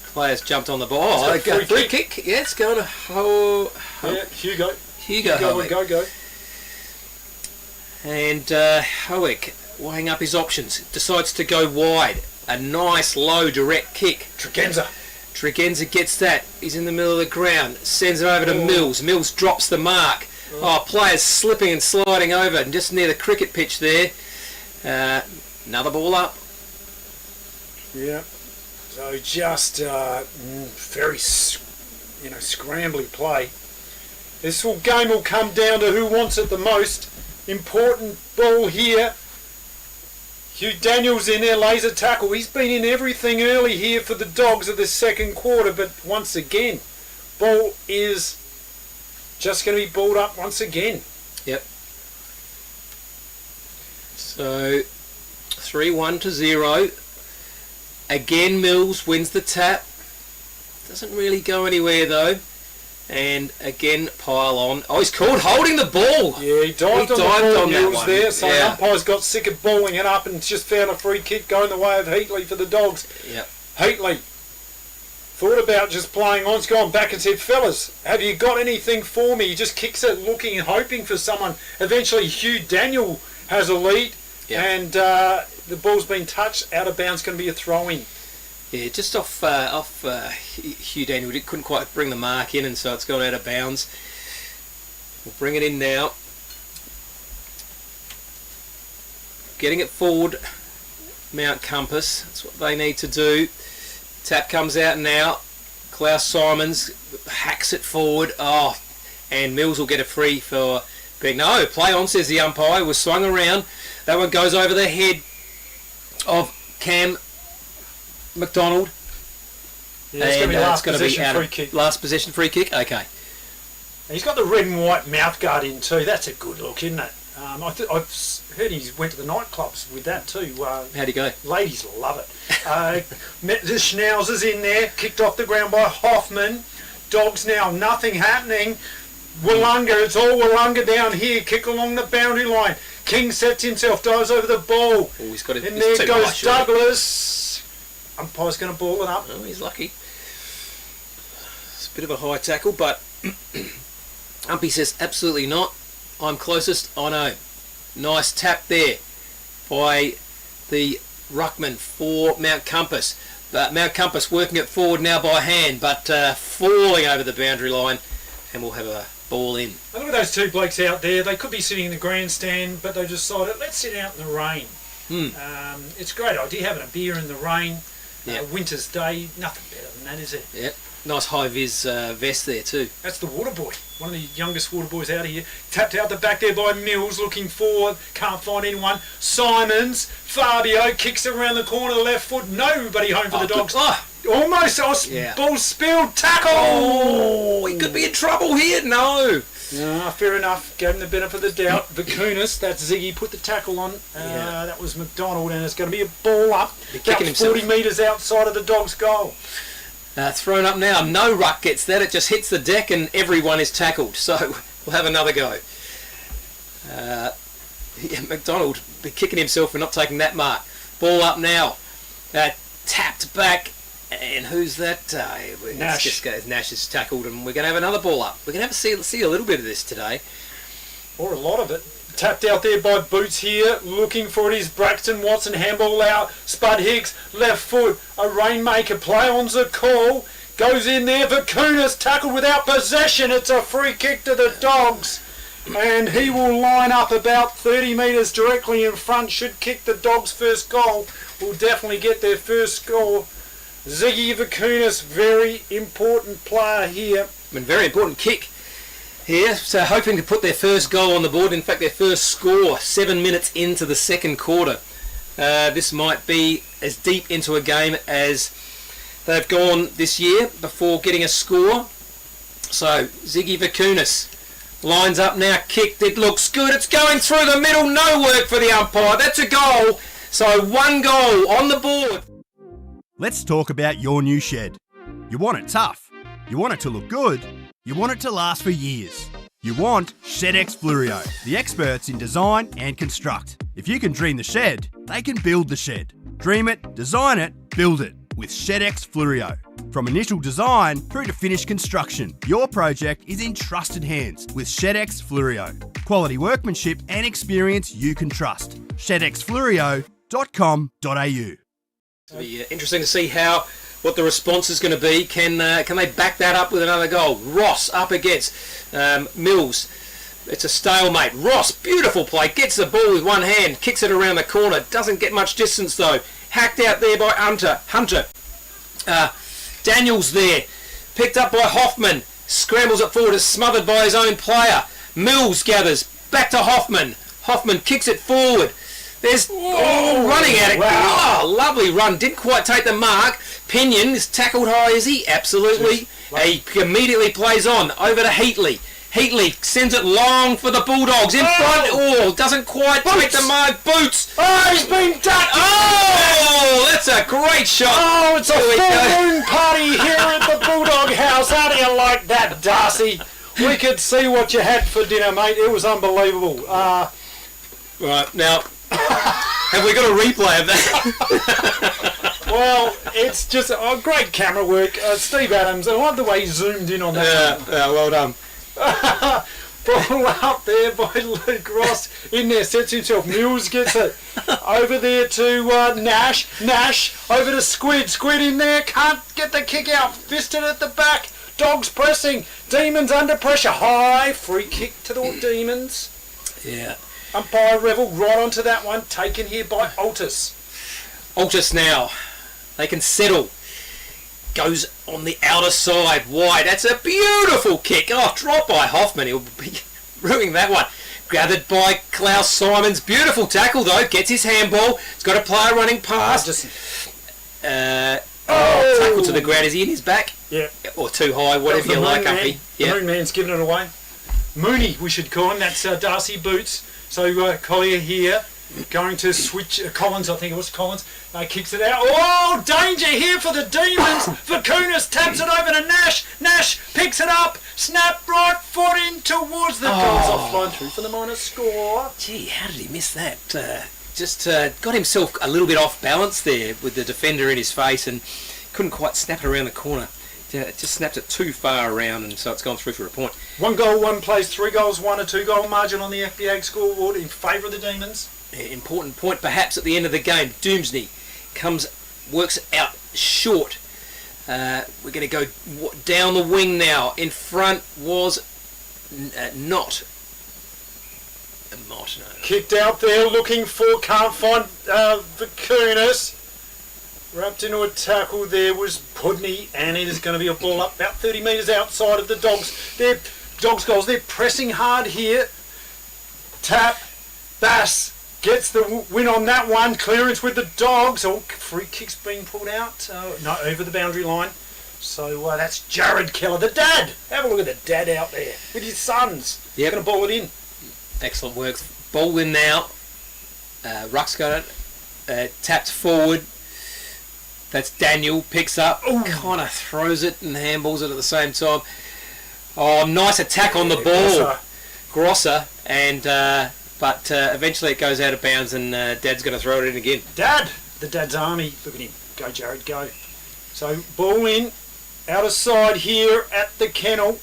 Players jumped on the ball. Oh, free kick. Yeah, it's going to
Hugo.
Go. And Howick, weighing up his options, decides to go wide. A nice low direct kick. Tregenza gets that. He's in the middle of the ground. Sends it over to Mills. Mills drops the mark. Players slipping and sliding over, and just near the cricket pitch there. Another ball up.
Yeah. So just very, scrambly play. This game will come down to who wants it the most. Important ball here. Hugh Daniels in there, laser tackle. He's been in everything early here for the Dogs of the second quarter, but once again, ball is just going to be balled up once again.
Yep. So 3-1-0. Again, Mills wins the tap. Doesn't really go anywhere though. And again, pile on. Oh, he's called holding the ball.
Yeah, he dived on
that
Mills
one.
there. So
yeah.
the umpire's got sick of balling it up and just found a free kick going the way of Heatley for the Dogs.
Yep.
Heatley thought about just playing on. He's gone back and said, fellas, have you got anything for me? He just kicks it looking and hoping for someone. Eventually, Hugh Daniel has a lead.
Yep.
And the ball's been touched. Out of bounds, going to be a throw-in.
Yeah, just off Hugh Daniel. Couldn't quite bring the mark in, and so it's gone out of bounds. We'll bring it in now. Getting it forward, Mount Compass. That's what they need to do. Tap comes out now. Klaus Simons hacks it forward. Oh, and Mills will get a free for being... No, play on, says the umpire. Was swung around. That one goes over the head of Cam McDonald.
Yeah, it's going to be last possession free kick.
Last possession free kick? Okay.
He's got the red and white mouth guard in too. That's a good look, isn't it? I've heard he went to the nightclubs with that too.
How'd he go?
Ladies love it. The Schnauzer's in there, kicked off the ground by Hoffman. Dogs now, nothing happening. Willunga, it's all Willunga down here, kick along the boundary line. King sets himself, dives over the ball.
Oh, he's got it.
And there goes Douglas. Umpire's going to ball it up.
Oh, he's lucky. It's a bit of a high tackle, but Umpy says absolutely not. I'm closest. I know. Nice tap there by the ruckman for Mount Compass. But Mount Compass working it forward now by hand, but falling over the boundary line, and we'll have a ball in.
Look at those two blokes out there. They could be sitting in the grandstand, but they decided, let's sit out in the rain. It's a great idea, having a beer in the rain.
Yep.
Winter's day, nothing better than that, is it?
Yep. Nice high-vis vest there too.
That's the water boy, one of the youngest water boys out here. Tapped out the back there by Mills, looking forward, can't find anyone. Simons, Fabio kicks it around the corner, left foot, nobody home for the Dogs. Almost, ball spilled, tackle!
Oh, he could be in trouble here, no.
No, fair enough, gave him the benefit of the doubt. Vakunas, that's Ziggy, put the tackle on. That was McDonald, and it's going to be a ball up, about 40 metres outside of the Dogs' goal.
Thrown up now. No ruck gets that. It just hits the deck and everyone is tackled. So we'll have another go. McDonald be kicking himself for not taking that mark. Ball up now. Tapped back. And who's that?
Nash.
Nash is tackled, and we're going to have another ball up. We're going to have to see a little bit of this today.
Or a lot of it. Tapped out there by Boots here, looking for it is Braxton Watson, handball out, Spud Hicks, left foot, a rainmaker, play on's a call, goes in there, Vakunas tackled without possession, it's a free kick to the Dogs, and he will line up about 30 metres directly in front, should kick the Dogs' first goal, will definitely get their first score. Ziggy Vakunas, very important player here.
Very important kick here, so hoping to put their first goal on the board, in fact their first score 7 minutes into the second quarter. This might be as deep into a game as they've gone this year before getting a score. So Ziggy Vakunas lines up now, kicked, it looks good, it's going through the middle, no work for the umpire, that's a goal. So one goal on the board.
Let's talk about your new shed. You want it tough, you want it to look good, you want it to last for years. You want ShedX Fluorio, the experts in design and construct. If you can dream the shed, they can build the shed. Dream it, design it, build it with ShedX Fluorio. From initial design through to finished construction, your project is in trusted hands with ShedX Fluorio. Quality workmanship and experience you can trust. ShedXFluorio.com.au.
It'll be interesting to see what the response is going to be. Can they back that up with another goal? Ross up against Mills. It's a stalemate. Ross, beautiful play, gets the ball with one hand, kicks it around the corner, doesn't get much distance though. Hacked out there by Hunter. Daniels there, picked up by Hoffman, scrambles it forward, is smothered by his own player. Mills gathers, back to Hoffman. Hoffman kicks it forward. There's running at it. Wow. Oh, lovely run. Didn't quite take the mark. Pinion is tackled high, is he? Absolutely. He immediately plays on. Over to Heatley. Heatley sends it long for the Bulldogs. In front. Oh, doesn't quite take the mark. Boots.
Oh, he's been ducked.
Oh, that's a great shot.
Oh, it's a full moon party here at the Bulldog House. How do you like that, Darcy? We could see what you had for dinner, mate. It was unbelievable.
Right, now, have we got a replay of that?
Well, it's just great camera work. Steve Adams, I love the way he zoomed in on that.
Yeah, well done.
Ball out there by Luke Ross. In there, sets himself. Mills gets it. Over there to Nash. Nash, over to Squid. Squid in there, can't get the kick out. Fisted at the back. Dogs pressing. Demons under pressure. High. Free kick to the Demons.
Yeah.
Umpire Revel right onto that one. Taken here by Altus.
Altus now. They can settle. Goes on the outer side. Wide. That's a beautiful kick. Oh, dropped by Hoffman. He'll be ruining that one. Gathered by Klaus Simons. Beautiful tackle though. Gets his handball. He's got a player running past. Tackle to the ground. Is he in his back?
Yeah.
Or too high, whatever you like, Umpy.
The Moon Man's giving it away. Mooney, we should call him. That's Darcy Boots. So Collier here. Going to switch. Collins, I think it was Collins. Kicks it out. Oh, danger here for the Demons. Vakunas taps it over to Nash. Nash picks it up. Snap right foot in towards the goals. Offline through for the minus score.
Gee, how did he miss that? Just got himself a little bit off balance there with the defender in his face and couldn't quite snap it around the corner. Just snapped it too far around, and so it's gone through for a point.
1 goal, 1 place, 3 goals, 1 or 2 goal margin on the FBA scoreboard in favour of the Demons.
Important point perhaps at the end of the game. Doomsney works out short. We're going to go down the wing now. In front was not a Mott. No.
Kicked out there, looking for, can't find Vakunas. Wrapped into a tackle there was Pudney, and it is going to be a ball up about 30 metres outside of the Dogs. They're Dogs goals. They're pressing hard here. Tap. Bass gets the win on that one. Clearance with the Dogs. Oh, free kick's being pulled out. No, over the boundary line. So that's Jared Keller, the dad. Have a look at the dad out there with his sons.
Yep.
Going to ball it in.
Excellent work. Ball in now. Ruck's got it. Tapped forward. That's Daniel. Picks up. Kind of throws it and handballs it at the same time. Oh, nice attack on the ball. Grosser. And but eventually it goes out of bounds and Dad's going to throw it in again.
Dad! The Dad's army. Look at him. Go, Jared, go. So, ball in. Outer side here at the kennel.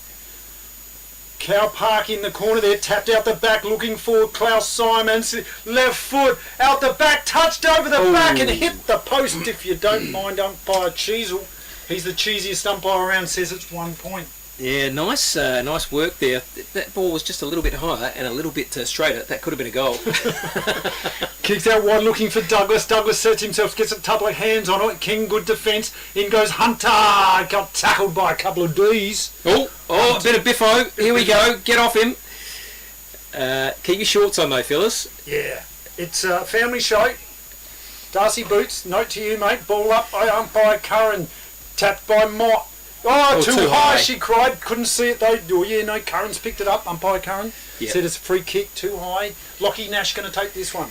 Cow Park in the corner there, tapped out the back, looking for Klaus Simons. Left foot out the back, touched over the back and hit the post. If you don't mind umpire Cheezel, he's the cheesiest umpire around, says it's 1 point.
Yeah, nice work there. That ball was just a little bit higher and a little bit straighter. That could have been a goal.
Kicks out wide, looking for Douglas. Douglas sets himself, gets a couple of hands on it. King, good defence. In goes Hunter. Got tackled by a couple of D's.
Oh, a bit of biffo. Here we go. Get off him. Keep your shorts on though, Phyllis.
Yeah, it's a family show. Darcy Boots, note to you, mate. Ball up by umpire Curran. Tapped by Mott. Oh, too high, she cried. Couldn't see it though. Oh, yeah, no, Curran's picked it up. Umpire Curran said it's a free kick, too high. Lockie Nash going to take this one.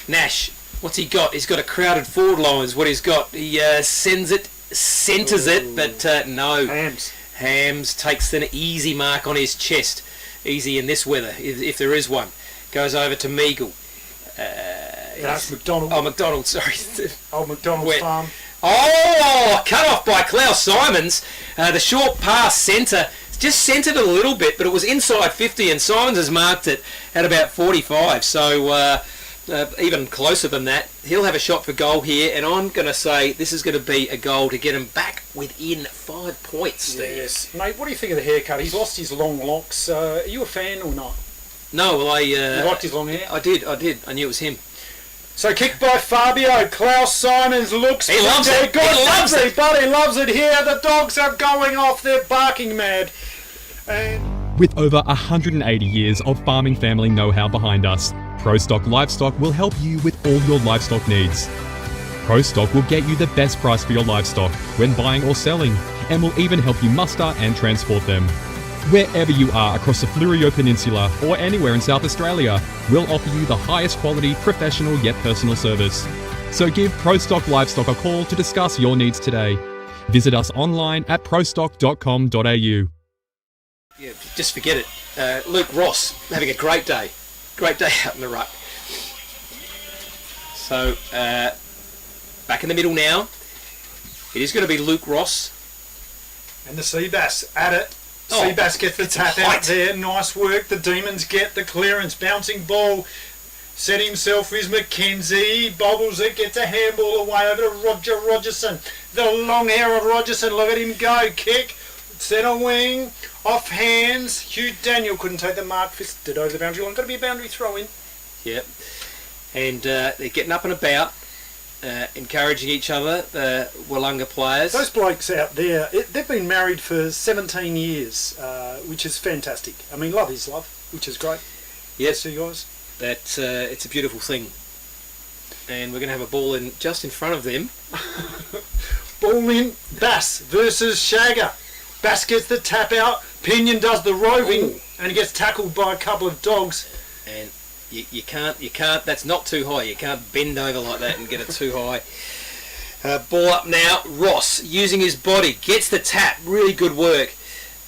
Nash, what's he got? He's got a crowded forward line is what he's got. He sends it, centres it, but no. Hams takes an easy mark on his chest. Easy in this weather, if there is one. Goes over to Meagle.
That's McDonald.
Oh, McDonald, sorry.
Old McDonald's farm.
Oh, cut off by Klaus Simons. The short pass centre, just centred a little bit, but it was inside 50 and Simons has marked it at about 45. So even closer than that. He'll have a shot for goal here, and I'm going to say this is going to be a goal to get him back within 5 points, Steve.
Yes. Mate, what do you think of the haircut? He's lost his long locks. Are you a fan or not?
No, well,
you liked his long hair?
I did. I knew it was him.
So kicked by Fabio. Klaus Simons looks...
He loves it.
He loves it. But he loves it here. The Dogs are going off. They're barking mad. And...
With over 180 years of farming family know-how behind us, ProStock Livestock will help you with all your livestock needs. ProStock will get you the best price for your livestock when buying or selling, and will even help you muster and transport them. Wherever you are across the Fleurieu Peninsula or anywhere in South Australia, we'll offer you the highest quality, professional yet personal service. So give ProStock Livestock a call to discuss your needs today. Visit us online at prostock.com.au.
Yeah, just forget it. Luke Ross having a great day out in the ruck. So back in the middle now. It is going to be Luke Ross.
And the sea bass at it.
Oh,
Sea bass gets the tap out there. Nice work. The Demons get the clearance. Bouncing ball. Set himself is Mackenzie. Bobbles it. Gets a handball away over to Roger Rogerson. The long hair of Rogerson. Look at him go. Kick. Centre wing. Off hands. Hugh Daniel couldn't take the mark. Fisted over the boundary line. Got to be a boundary throw in.
Yep. And they're getting up and about. Encouraging each other, the Willunga players.
Those blokes out there, they've been married for 17 years, which is fantastic. I mean, love is love, which is great.
Yes,
you guys.
That it's a beautiful thing. And we're going to have a ball in just in front of them.
Ball in, Bass versus Shagger. Bass gets the tap out, Pinion does the roving, and he gets tackled by a couple of dogs.
And you can't, that's not too high. You can't bend over like that and get it too high. Ball up now. Ross, using his body, gets the tap. Really good work.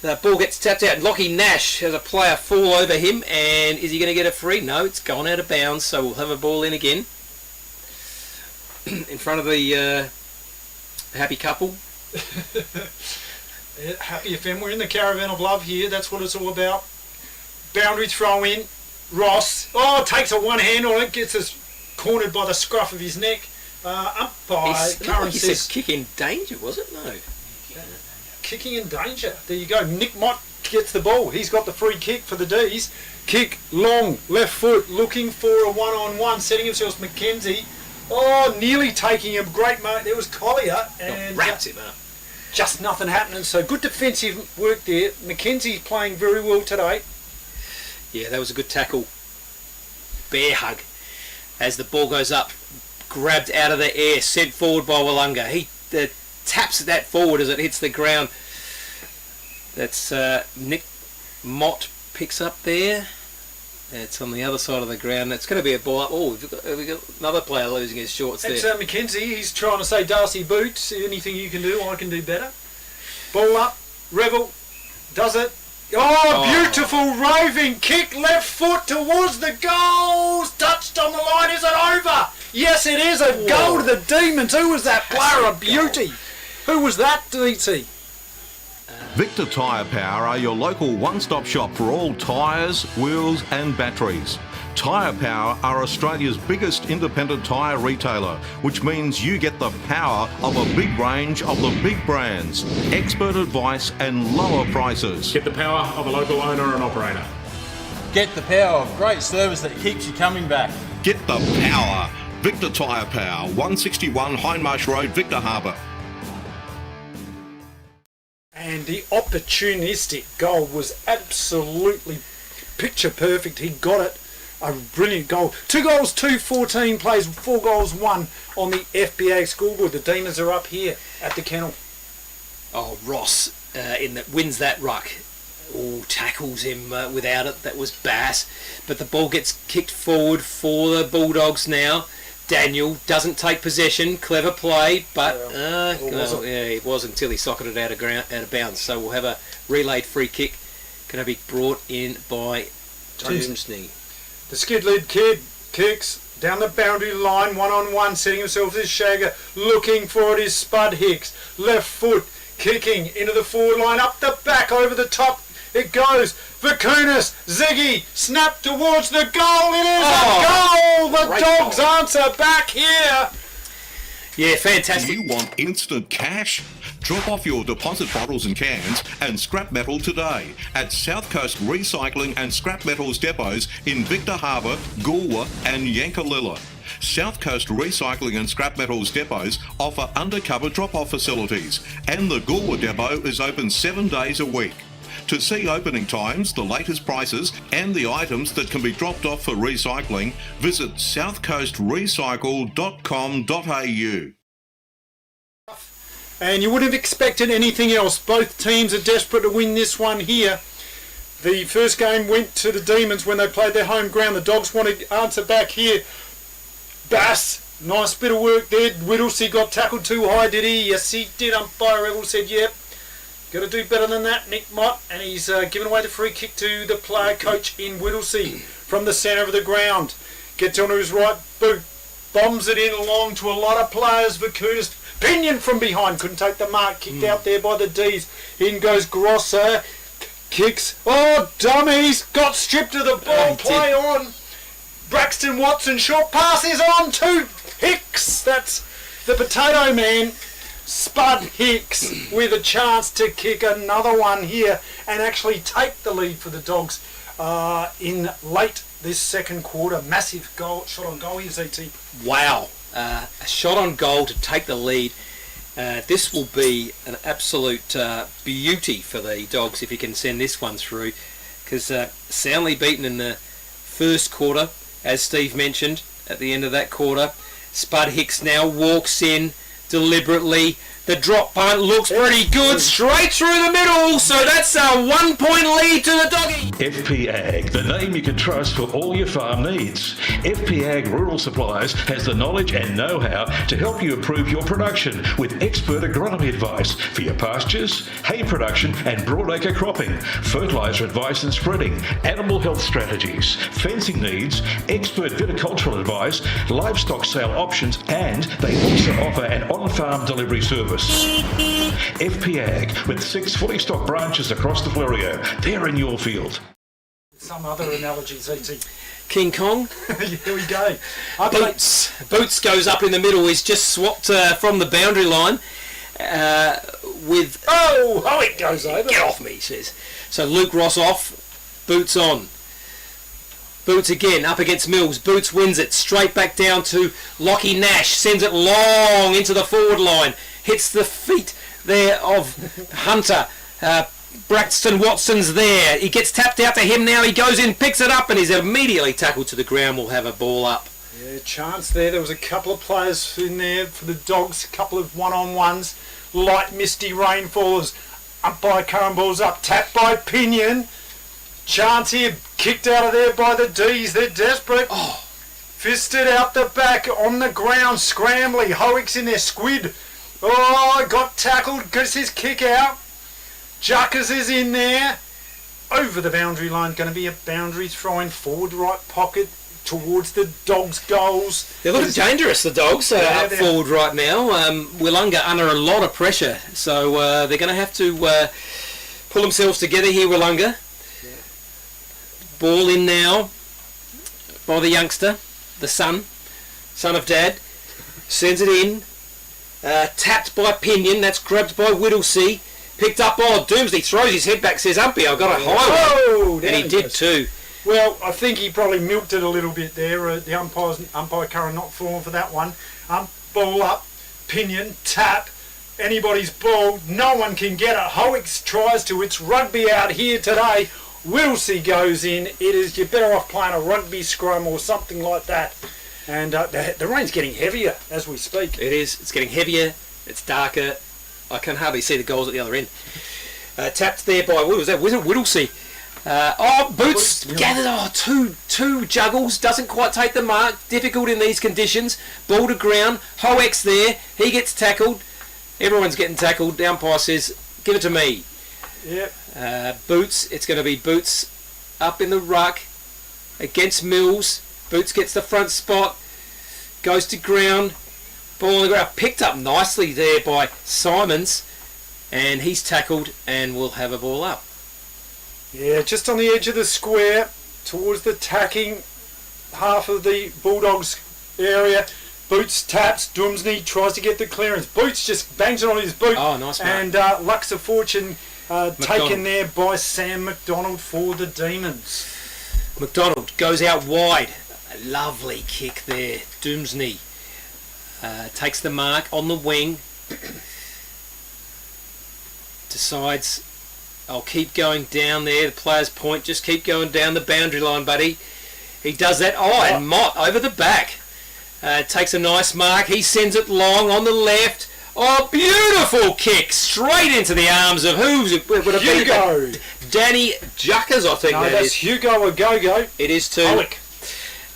The ball gets tapped out. Lockie Nash has a player fall over him. And is he going to get a free? No, it's gone out of bounds. So we'll have a ball in again. In front of the happy couple.
Happy FM. We're in the caravan of love here. That's what it's all about. Boundary throw in. Ross, takes a one hand on it, gets us cornered by the scruff of his neck. Up by Curran says,
kick in danger, was it? No.
Kicking in danger. There you go. Nick Mott gets the ball. He's got the free kick for the D's. Kick, long, left foot, looking for a one-on-one, setting himself Mackenzie. Nearly taking him. Great mate. There was Collier. And
wrapped him up.
Just nothing happening. So good defensive work there. Mackenzie's playing very well today.
Yeah, that was a good tackle. Bear hug. As the ball goes up, grabbed out of the air, sent forward by Willunga. He taps that forward as it hits the ground. That's Nick Mott picks up there. It's on the other side of the ground. It's going to be a ball up. We've got another player losing his shorts there.
That's Mackenzie. He's trying to say, Darcy Boots, anything you can do, I can do better. Ball up. Revel does it. Beautiful roving kick, left foot towards the goals. Touched on the line. Is it over? Yes, it is. A goal to the Demons. Who was that player? A beauty. Who was that, DT?
Victor Tyre Power are your local one-stop shop for all tyres, wheels and batteries. Tyre Power are Australia's biggest independent tyre retailer, which means you get the power of a big range of the big brands, expert advice and lower prices.
Get the power of a local owner and operator.
Get the power of great service that keeps you coming back.
Get the power. Victor Tyre Power, 161 Hindmarsh Road, Victor Harbour.
And the opportunistic goal was absolutely picture perfect. He got it. A brilliant goal. 2 goals, 2-14 plays, 4 goals, 1 on the FBA scoreboard. The Demons are up here at the kennel.
Ross wins that ruck. Tackles him without it. That was Bass. But the ball gets kicked forward for the Bulldogs now. Daniel doesn't take possession. Clever play, but it was until he socketed out of bounds. So we'll have a relayed free kick. Going to be brought in by Tomsney.
The skid-lid kid kicks down the boundary line, one-on-one, setting himself as Shagger. Looking for it is Spud Hicks. Left foot, kicking into the forward line, up the back, over the top. It goes. Vakunas, Ziggy, snap towards the goal. It is a goal. The Dogs answer back here.
Yeah, fantastic.
Do you want instant cash? Drop off your deposit bottles and cans and scrap metal today at South Coast Recycling and Scrap Metals depots in Victor Harbour, Goolwa and Yankalilla. South Coast Recycling and Scrap Metals depots offer undercover drop-off facilities, and the Goolwa depot is open 7 days a week. To see opening times, the latest prices and the items that can be dropped off for recycling, visit southcoastrecycle.com.au.
And you wouldn't have expected anything else. Both teams are desperate to win this one here. The first game went to the Demons when they played their home ground. The Dogs wanted to answer back here. Bass, nice bit of work there. Whittlesey got tackled too high, did he? Yes, he did. Umpire Revel said, yep. Got to do better than that, Nick Mott. And he's given away the free kick to the player coach in Whittlesey from the centre of the ground. Gets onto his right boot. Bombs it in along to a lot of players. Vakunas. Pinion from behind. Couldn't take the mark. Kicked out there by the D's. In goes Grosser. Kicks. Oh, dummies. Got stripped of the ball. Play on. Braxton Watson. Short pass is on to Hicks. That's the potato man. Spud Hicks with a chance to kick another one here and actually take the lead for the Dogs in late this second quarter. Massive goal, shot on goal here, ZT.
Wow. A shot on goal to take the lead. This will be an absolute beauty for the Dogs if you can send this one through, because soundly beaten in the first quarter, as Steve mentioned at the end of that quarter. Spud Hicks now walks in deliberately. The drop punt looks pretty good, straight through the middle, so that's a 1 point lead to the Doggy.
FP Ag, the name you can trust for all your farm needs. FP Ag Rural Supplies has the knowledge and know-how to help you improve your production with expert agronomy advice for your pastures, hay production and broadacre cropping, fertiliser advice and spreading, animal health strategies, fencing needs, expert viticultural advice, livestock sale options, and they also offer an on-farm delivery service. FP Ag, with 6 fully stocked branches across the Fleurieu. They're in your field.
Some other analogies, ET.
King Kong.
Here we go.
Boots goes up in the middle. He's just swapped from the boundary line with...
Oh, it goes over.
Get off me, he says. So Luke Ross off, Boots on. Boots again, up against Mills. Boots wins it, straight back down to Lockie Nash. Sends it long into the forward line. Hits the feet there of Hunter. Braxton Watson's there. He gets tapped out to him now. He goes in, picks it up, and he's immediately tackled to the ground. Will have a ball up.
Yeah, chance there. There was a couple of players in there for the Dogs. A couple of one-on-ones. Light, misty rainfalls. Umpire current balls up. Tapped by Pinion. Chance here. Kicked out of there by the D's. They're desperate.
Oh.
Fisted out the back on the ground. Scrambly. Howick's in there. Squid. Oh, got tackled. Gets his kick out. Juckers is in there. Over the boundary line. Going to be a boundary throw-in forward right pocket towards the Dogs' goals.
They're looking dangerous, the Dogs, up forward right now. Willunga under a lot of pressure. So they're going to have to pull themselves together here, Willunga. Yeah. Ball in now by the youngster, the son of Dad. Sends it in. Tapped by Pinion, that's grabbed by Whittlesey, picked up by Doomsday, throws his head back, says Umpy, I've got a highway, and he did too.
Well, I think he probably milked it a little bit there. The umpire current not falling for that one. Ball up, Pinion, tap, anybody's ball, no one can get it. Howick tries to, it's rugby out here today. Whittlesey goes in, you're better off playing a rugby scrum or something like that. And the rain's getting heavier as we speak.
It is. It's getting heavier. It's darker. I can hardly see the goals at the other end. Tapped there by, what was that? Was it Whittlesey? Boots gathered. Two juggles. Doesn't quite take the mark. Difficult in these conditions. Ball to ground. Hoek's there. He gets tackled. Everyone's getting tackled. The umpire says, give it to me.
Yep.
Boots. It's going to be Boots up in the ruck against Mills. Boots gets the front spot, goes to ground, ball on the ground, picked up nicely there by Simons, and he's tackled and will have a ball up.
Yeah, just on the edge of the square, towards the tacking half of the Bulldogs area. Boots taps, Doomsday tries to get the clearance. Boots just bangs it on his boot.
Oh, nice.
And Lux of Fortune taken there by Sam McDonald for the Demons.
McDonald goes out wide. A lovely kick there. Doomsday takes the mark on the wing. Decides, I'll keep going down there. The player's point, just keep going down the boundary line, buddy. He does that. Oh, and Mott over the back. Takes a nice mark. He sends it long on the left. Oh, beautiful kick straight into the arms of who's it? Would it
Hugo.
be Danny Juckers, I think that
that's
is.
Hugo a go-go.
It is too.
Howick.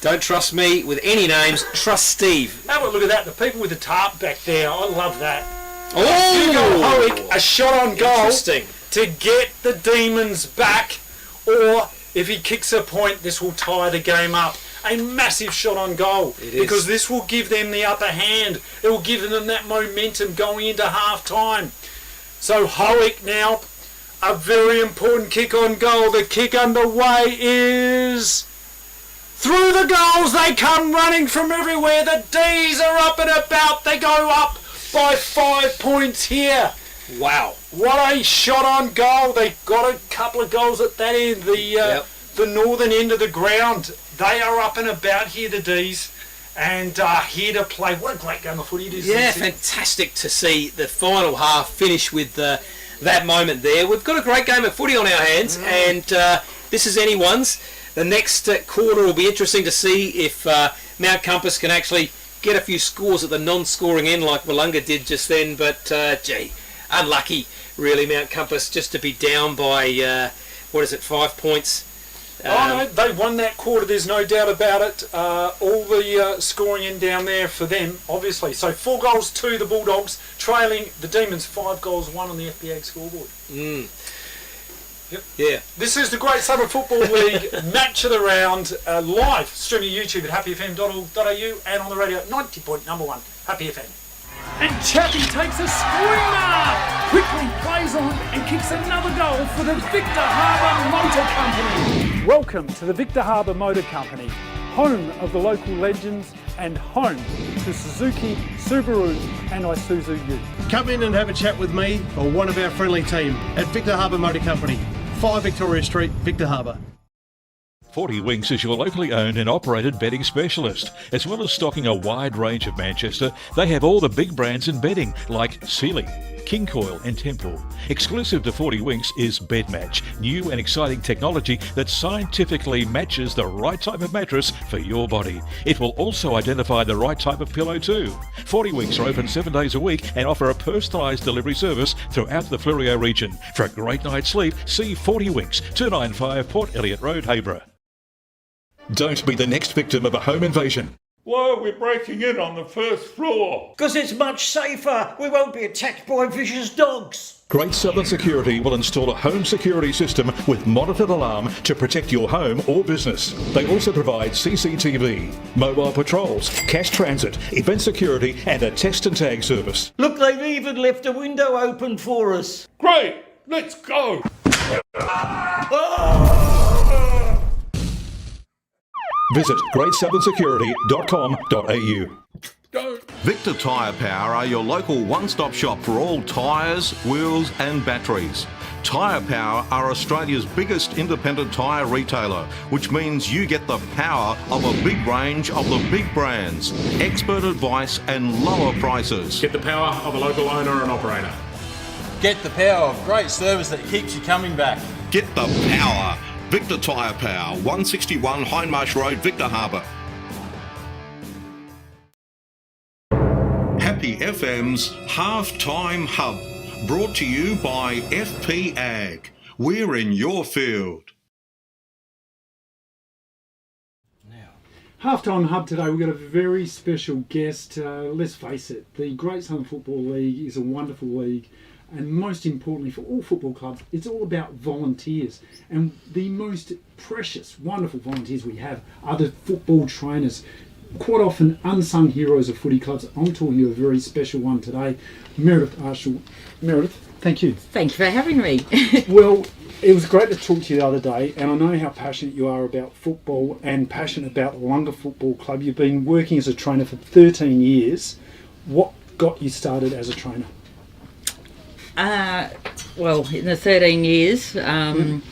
Don't trust me with any names. Trust Steve.
Have a look at that. The people with the tarp back there. I love that.
Oh,
Hugo Howick, a shot on goal
interesting.
to get the Demons back, or if he kicks a point, this will tie the game up. A massive shot on goal,
It is.
because this will give them the upper hand. It will give them that momentum going into half time. So Howick now, a very important kick on goal. The kick underway is through the goals. They come running from everywhere. The D's are up and about. They go up by 5 points here.
Wow.
What a shot on goal. They got a couple of goals at that end, the northern end of the ground. They are up and about here, the D's, and here to play. What a great game of footy it is.
Yeah, fantastic to see the final half finish with that moment there. We've got a great game of footy on our hands, and this is anyone's. The next quarter will be interesting to see if Mount Compass can actually get a few scores at the non-scoring end like Willunga did just then, but gee, unlucky really Mount Compass just to be down by 5 points.
No, they won that quarter, there's no doubt about it. All the scoring in down there for them, obviously. So 4 goals to the Bulldogs, trailing the Demons 5 goals 1 on the FBA scoreboard. Yep.
Yeah.
This is the Great Southern Football League match of the round, live streaming YouTube at happyfm.org.au and on the radio at 90.1 Happy FM. And Chappie takes a screamer, quickly plays on and kicks another goal for the Victor Harbour Motor Company. Welcome to the Victor Harbour Motor Company, home of the local legends and home to Suzuki, Subaru and Isuzu U.
Come in and have a chat with me or one of our friendly team at Victor Harbour Motor Company, 5 Victoria Street, Victor Harbour.
40 Winks is your locally owned and operated bedding specialist. As well as stocking a wide range of Manchester, they have all the big brands in bedding like Sealy, King Coil and Temple. Exclusive to 40 Winks is Bed Match, new and exciting technology that scientifically matches the right type of mattress for your body. It will also identify the right type of pillow too. 40 Winks are open 7 days a week and offer a personalised delivery service throughout the Fleurieu region. For a great night's sleep, see 40 Winks, 295 Port Elliot Road, Hayborough. Don't be the next victim of a home invasion.
Why are we breaking in on the first floor?
Because it's much safer. We won't be attacked by vicious dogs.
Great Southern Security will install a home security system with monitored alarm to protect your home or business. They also provide CCTV, mobile patrols, cash transit, event security and a test and tag service.
Look, they've even left a window open for us.
Great, let's go.
Visit greatsouthern.security.com.au.
Victor Tyre Power are your local one-stop shop for all tyres, wheels and batteries. Tyre Power are Australia's biggest independent tyre retailer, which means you get the power of a big range of the big brands, expert advice and lower prices.
Get the power of a local owner and operator.
Get the power of great service that keeps you coming back.
Get the power. Victor Tyre Power, 161 Hindmarsh Road, Victor Harbour. Happy FM's Halftime Hub, brought to you by FP Ag. We're in your field.
Halftime Hub today, we've got a very special guest. Let's face it, the Great Southern Football League is a wonderful league. And most importantly, for all football clubs, it's all about volunteers. And the most precious, wonderful volunteers we have are the football trainers. Quite often unsung heroes of footy clubs. I'm talking to a very special one today, Meredith Arshall. Meredith, thank you.
Thank you for having me.
Well, it was great to talk to you the other day, and I know how passionate you are about football and passionate about Willunga Football Club. You've been working as a trainer for 13 years. What got you started as a trainer?
Well, in the 13 years, I'm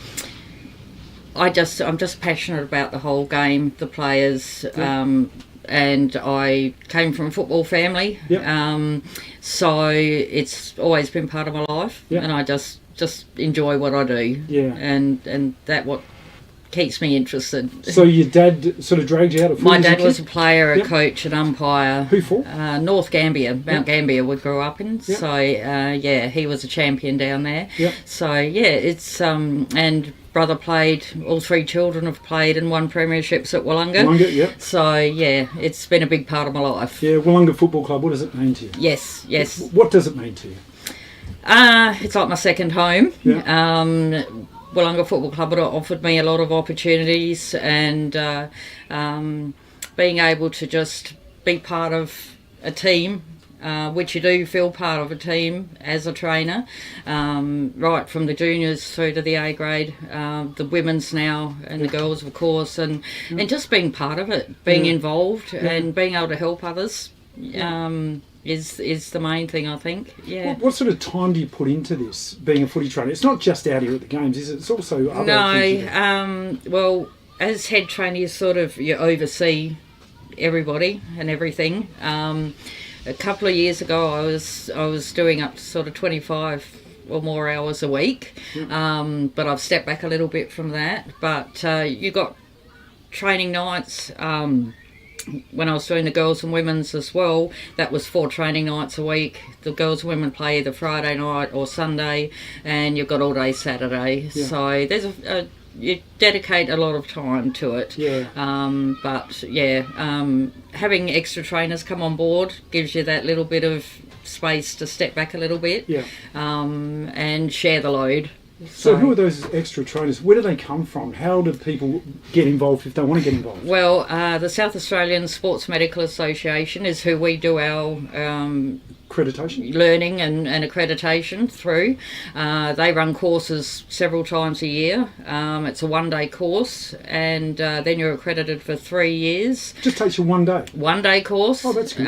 just passionate about the whole game, the players, and I came from a football family, so it's always been part of my life, and I just just enjoy what I do.
Yeah.
And that what keeps me interested.
So your dad sort of dragged you out of footy?
My dad was a player, a coach, an umpire.
Who for?
North Gambier, Mount Gambier we grew up in.
Yep.
So, he was a champion down there.
Yep.
So, it's... and brother played, all 3 children have played and won premierships at Willunga.
Willunga, yep.
So, it's been a big part of my life.
Yeah, Willunga Football Club, what does it mean to you?
Yes.
What does it mean to you?
It's like my second home.
Yeah.
Willunga Football Club offered me a lot of opportunities, and being able to just be part of a team, which you do feel part of a team as a trainer, right from the juniors through to the A grade, the women's now and the girls of course, and just being part of it, being involved and being able to help others. Is the main thing, I think. Yeah.
What sort of time do you put into this, being a footy trainer? It's not just out here at the games, is it? It's also other things.
No, well, as head trainer, you oversee everybody and everything. A couple of years ago, I was doing up to sort of 25 or more hours a week, but I've stepped back a little bit from that. But you got training nights. When I was doing the girls and women's as well, that was 4 training nights a week. The girls and women play either Friday night or Sunday, and you've got all day Saturday.
Yeah.
So there's you dedicate a lot of time to it.
Yeah.
Having extra trainers come on board gives you that little bit of space to step back a little bit.
Yeah.
And share the load.
So who are those extra trainers? Where do they come from? How do people get involved if they want to get involved?
Well, the South Australian Sports Medical Association is who we do our
accreditation,
learning and accreditation through. They run courses several times a year. It's a 1-day course, and then you're accredited for 3 years.
Just takes you 1 day.
1-day course.
Oh, that's good.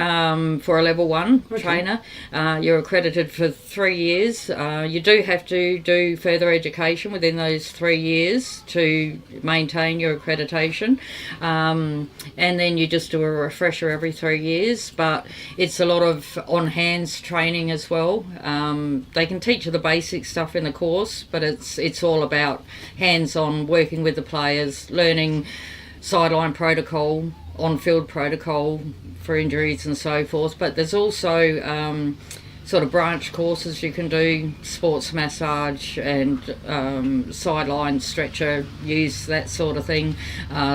For a level 1 trainer. You're accredited for 3 years. You do have to do further education within those 3 years to maintain your accreditation, and then you just do a refresher every 3 years. But it's a lot of on-hand training as well. They can teach you the basic stuff in the course, but it's all about hands-on, working with the players, learning sideline protocol, on-field protocol for injuries and so forth. But there's also sort of branch courses you can do, sports massage and sideline stretcher use, that sort of thing.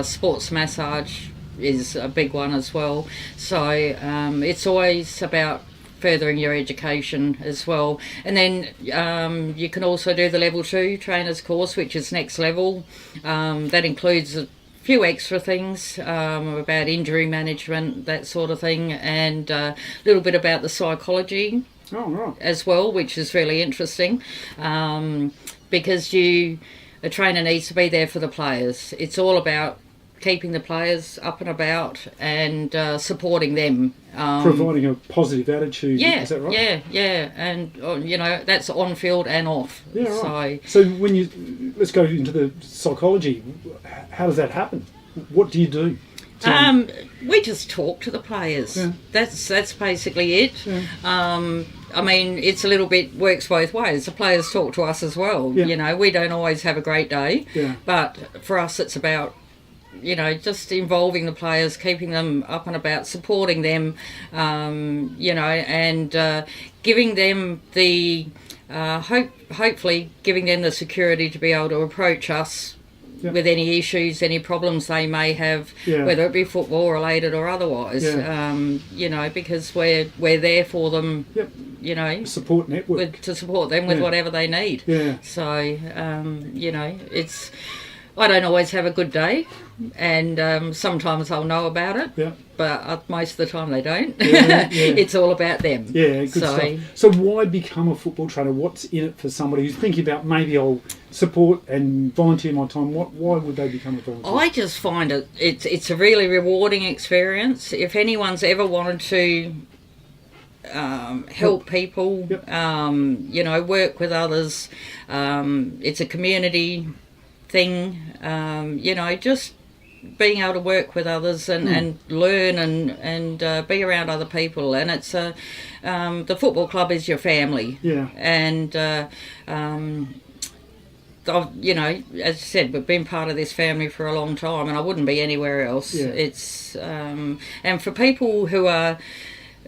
Sports massage is a big one as well. So it's always about furthering your education as well. And then you can also do the level 2 trainers course, which is next level. That includes a few extra things about injury management, that sort of thing, and a little bit about the psychology as well, which is really interesting, because a trainer needs to be there for the players. It's all about keeping the players up and about and supporting them.
Providing a positive attitude, is that right?
Yeah, and that's on field and off.
Yeah, right. So when let's go into the psychology. How does that happen? What do you do?
We just talk to the players. Yeah. That's basically it. Yeah. I mean, it's a little bit works both ways. The players talk to us as well. Yeah. We don't always have a great day, but for us it's about just involving the players, keeping them up and about, supporting them, and giving them the hopefully giving them the security to be able to approach us with any issues, any problems they may have, whether it be football related or otherwise. Because we're there for them.
Support network
to support them with whatever they need. So it's. I don't always have a good day, and sometimes I'll know about it, but most of the time they don't. It's all about them.
Yeah, good stuff. So why become a football trainer? What's in it for somebody who's thinking about maybe I'll support and volunteer my time? Why would they become a volunteer?
I just find it's a really rewarding experience. If anyone's ever wanted to help people, work with others, it's a community thing, just being able to work with others and learn and be around other people. And it's the football club is your family.
Yeah.
And you know, as I said, we've been part of this family for a long time, and I wouldn't be anywhere else.
Yeah.
It's and for people who are,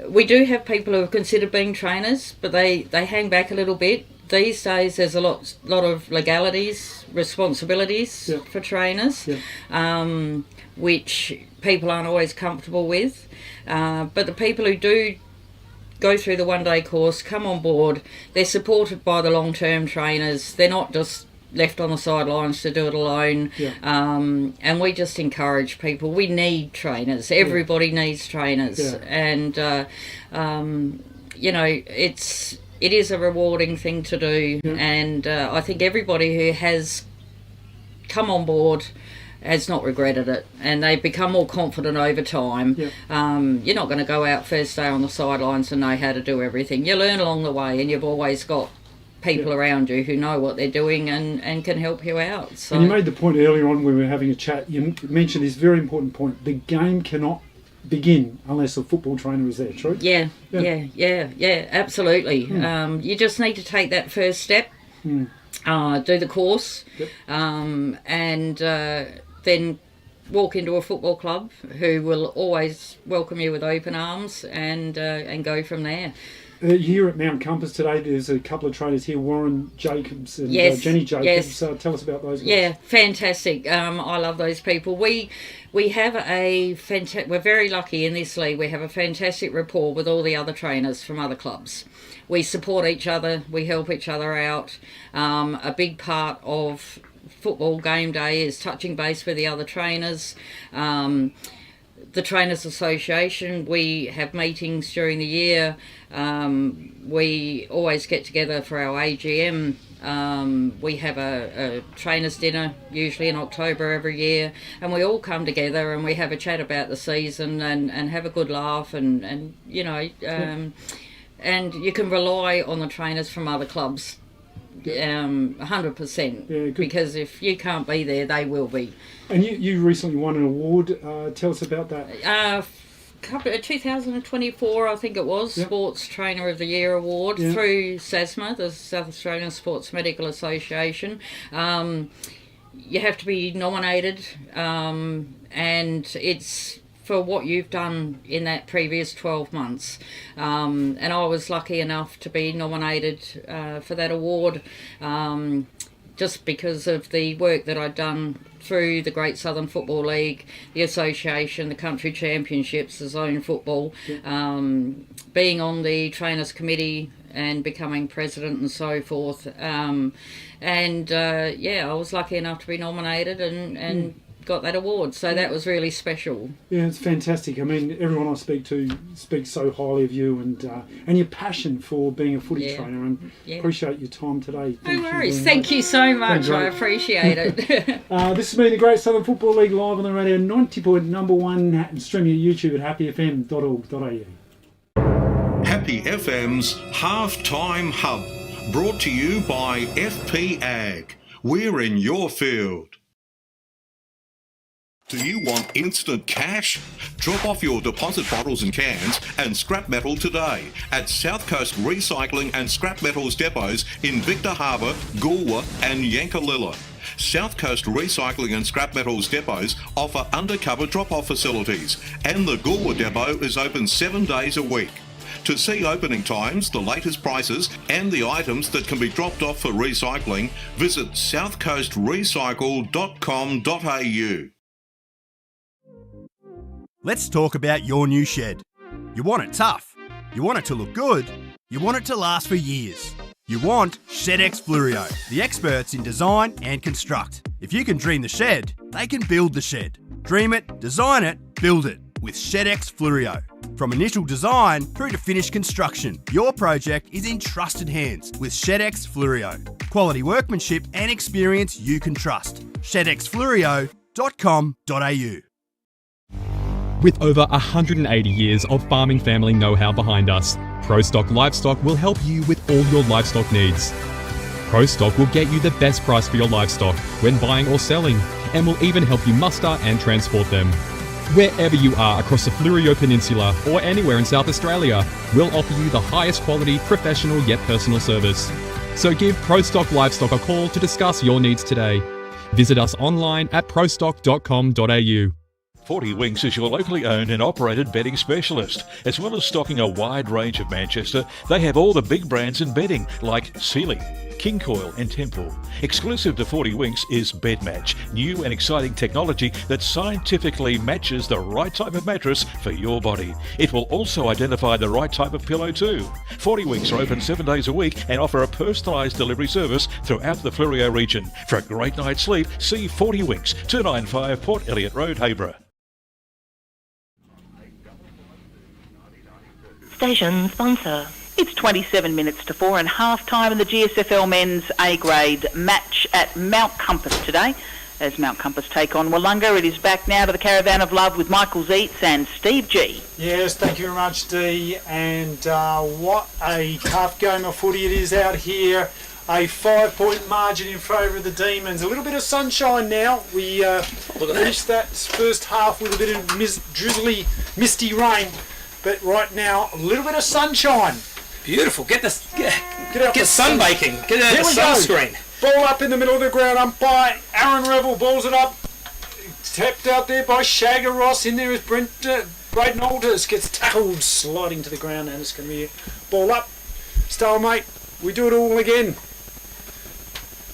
we do have people who have considered being trainers, but they hang back a little bit. These days, there's a lot of legalities, responsibilities for trainers, which people aren't always comfortable with. But the people who do go through the one-day course, come on board, they're supported by the long-term trainers. They're not just left on the sidelines to do it alone. And we just encourage people. We need trainers. Everybody needs trainers. And you know, it is a rewarding thing to do. And I think everybody who has come on board has not regretted it, and they've become more confident over time. You're not going to go out first day on the sidelines and know how to do everything. You learn along the way, and you've always got people around you who know what they're doing and can help you out. So.
And you made the point earlier on when we were having a chat, you mentioned this very important point: the game cannot begin unless a football trainer is there. True? Yeah, absolutely. You just need to take that first step, do the course, and then walk into a football club who will always welcome you with open arms, and go from there. Here at Mount Compass today, there's a couple of trainers here, Warren Jacobs and Jenny Jacobs. Tell us about those guys.
Yeah, fantastic. I love those people. We have we're very lucky in this league. We have a fantastic rapport with all the other trainers from other clubs. We support each other. We help each other out. A big part of football game day is touching base with the other trainers. The Trainers Association, we have meetings during the year. We always get together for our AGM. We have a trainers dinner usually in October every year, and we all come together and we have a chat about the season and have a good laugh and you know, and you can rely on the trainers from other clubs 100%, because if you can't be there, they will be.
And you recently won an award. Tell us about that.
2024, I think it was, Sports Trainer of the Year Award through SASMA, the South Australian Sports Medical Association. You have to be nominated, and it's for what you've done in that previous 12 months. And I was lucky enough to be nominated for that award just because of the work that I'd done through the Great Southern Football League, the association, the country championships, the zone football, being on the trainers committee and becoming president and so forth. I was lucky enough to be nominated and got that award, so that was really special. Yeah,
it's fantastic. I mean, everyone I speak to speaks so highly of you and your passion for being a footy trainer, and appreciate your time today.
No worries. Thank you so much. I appreciate it.
This has been the Great Southern Football League live on the radio 90.1 and streaming at YouTube at happyfm.org.au.
Happy FM's Halftime Hub, brought to you by FP Ag. We're in your field. Do you want instant cash? Drop off your deposit bottles and cans and scrap metal today at South Coast Recycling and Scrap Metals depots in Victor Harbor, Goolwa and Yankalilla. South Coast Recycling and Scrap Metals depots offer undercover drop-off facilities, and the Goolwa depot is open 7 days a week. To see opening times, the latest prices and the items that can be dropped off for recycling, visit southcoastrecycle.com.au.
Let's talk about your new shed. You want it tough. You want it to look good. You want it to last for years. You want ShedX Fluorio, the experts in design and construct. If you can dream the shed, they can build the shed. Dream it, design it, build it with ShedX Fluorio. From initial design through to finished construction, your project is in trusted hands with ShedX Fluorio. Quality workmanship and experience you can trust. ShedXFluorio.com.au.
With over 180 years of farming family know-how behind us, ProStock Livestock will help you with all your livestock needs. ProStock will get you the best price for your livestock when buying or selling, and will even help you muster and transport them. Wherever you are across the Fleurieu Peninsula or anywhere in South Australia, we'll offer you the highest quality, professional yet personal service. So give ProStock Livestock a call to discuss your needs today. Visit us online at prostock.com.au.
40 Winks is your locally owned and operated bedding specialist. As well as stocking a wide range of Manchester, they have all the big brands in bedding like Sealy, King Coil and Temple. Exclusive to 40 Winks is Bed Match, new and exciting technology that scientifically matches the right type of mattress for your body. It will also identify the right type of pillow too. 40 Winks are open 7 days a week and offer a personalised delivery service throughout the Fleurieu region. For a great night's sleep, see 40 Winks, 295 Port Elliot Road, Hayborough.
Station sponsor. It's 27 minutes to 4 and half time in the GSFL men's A grade match at Mount Compass today. As Mount Compass take on Willunga, it is back now to the Caravan of Love with Michael Zeitz and Steve G.
Yes, thank you very much, Dee. And what a tough game of footy it is out here. A 5-point margin in favour of the Demons. A little bit of sunshine now. We finished that first half with a bit of drizzly, misty rain. But right now, a little bit of sunshine.
Beautiful. Get sunbaking. Get out the sunscreen.
Ball up in the middle of the ground. Umpire Aaron Revel balls it up. Tapped out there by Shagger Ross. In there is Braden Alders. Gets tackled, sliding to the ground, and it's going to be ball up. Stalemate. We do it all again.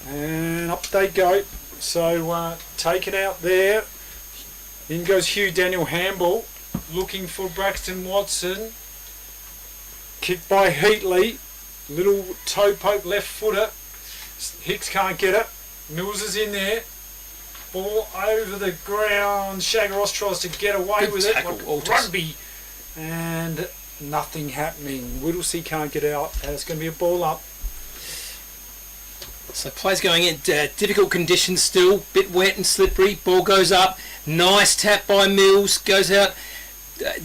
And up they go. So taken out there. In goes Hugh Daniel Handball. Looking for Braxton Watson. Kicked by Heatley. Little toe poke left footer. Hicks can't get it. Mills is in there. Ball over the ground. Shagger Ross tries to get away
Good
with
tackle,
it.
Walters.
Rugby. And nothing happening. Whittlesey can't get out. And it's going to be a ball up.
So play's going in difficult conditions still. Bit wet and slippery. Ball goes up. Nice tap by Mills. Goes out.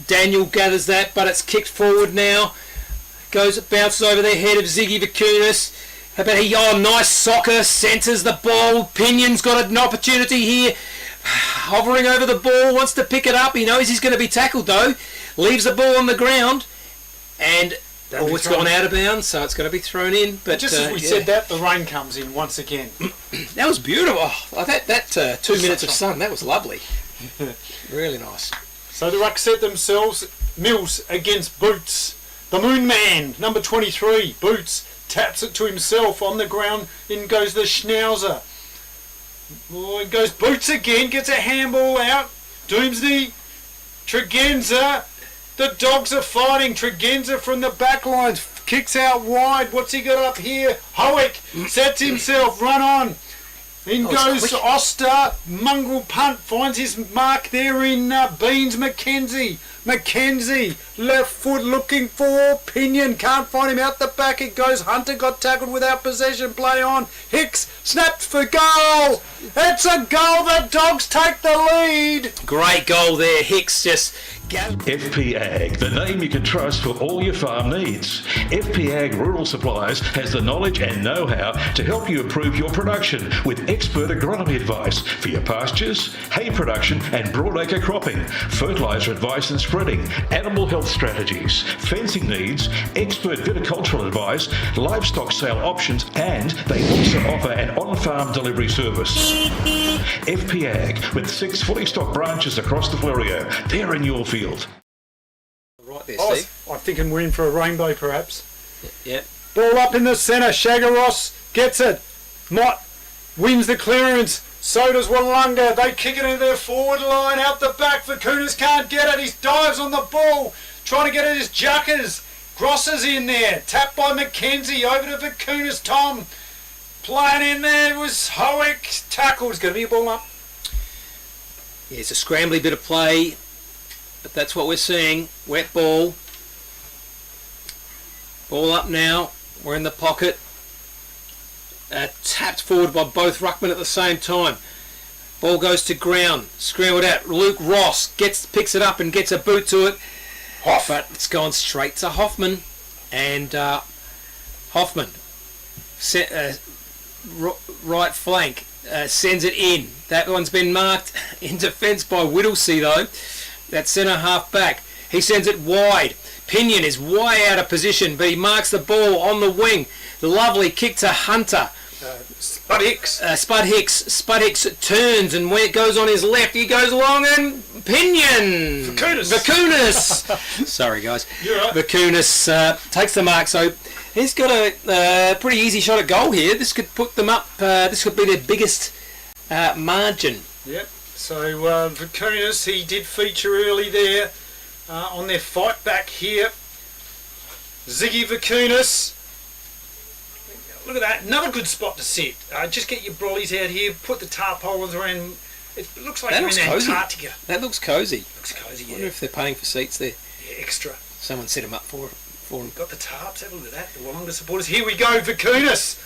Daniel gathers that, but it's kicked forward now. Bounces over the head of Ziggy Vakunas. How about he? Oh, nice soccer. Centres the ball. Pinion's got an opportunity here. Hovering over the ball. Wants to pick it up. He knows he's going to be tackled though. Leaves the ball on the ground. And it's gone out of bounds, so it's going to be thrown in. But
just as we said that, the rain comes in once again.
That was beautiful. Oh, that 2 minutes of sun, that was lovely. Really nice.
So the Rucks set themselves. Mills against Boots. The Moon Man, number 23. Boots taps it to himself on the ground. In goes the Schnauzer. Oh, in goes Boots again. Gets a handball out. Doomsday. Tregenza. The Dogs are fighting. Tregenza from the back lines. Kicks out wide. What's he got up here? Howick sets himself. Run on. In goes Oster. Mongrel punt. Finds his mark there in Beans McKenzie. McKenzie. Left foot looking for Pinion. Can't find him out the back. It goes. Hunter got tackled without possession. Play on. Hicks snapped for goal. It's a goal. The Dogs take the lead.
Great goal there. Hicks just...
FP Ag, the name you can trust for all your farm needs. FP Ag Rural Supplies has the knowledge and know-how to help you improve your production with expert agronomy advice for your pastures, hay production and broadacre cropping, fertiliser advice and spreading, animal health strategies, fencing needs, expert viticultural advice, livestock sale options, and they also offer an on-farm delivery service. FP Ag, with 6 fully stocked branches across the Fleurieu. They're in your field.
Right there, Steve.
I'm thinking we're in for a rainbow, perhaps.
Yep.
Ball up in the centre. Shagger Ross gets it. Mott wins the clearance. So does Willunga. They kick it into their forward line. Out the back. Vakunas can't get it. He dives on the ball. Trying to get it his Juckers. Grosser's in there. Tapped by McKenzie. Over to Vakunas. Tom. Playing in there was Howick. Tackle. It's going to be a ball up.
Yeah, it's a scrambly bit of play. But that's what we're seeing. Wet ball. Ball up now. We're in the pocket. Tapped forward by both ruckmen at the same time. Ball goes to ground. Scrambled out. Luke Ross picks it up and gets a boot to it. But it's gone straight to Hoffman. And Hoffman. Right flank. sends it in. That one's been marked in defence by Whittlesey though. That centre half back. He sends it wide. Pinion is way out of position, but he marks the ball on the wing. The lovely kick to Hunter.
Spud Hicks.
Spud Hicks turns, and when it goes on his left, he goes along and Pinion. Vakunas. Sorry, guys.
You're right.
Vakunas takes the mark, so he's got a pretty easy shot at goal here. This could put them up. This could be their biggest margin.
Yep. So Vakunas, he did feature early there on their fight back here. Ziggy Vakunas. Look at that, another good spot to sit. Just get your brollies out here, put the tarpaulins around. It looks like you're in Antarctica.
That looks cosy.
Looks cosy,
I
yeah.
wonder if they're paying for seats there.
Yeah, extra.
Someone set them up for them.
Got the tarps, have a look at that. The Willunga supporters. Here we go, Vakunas.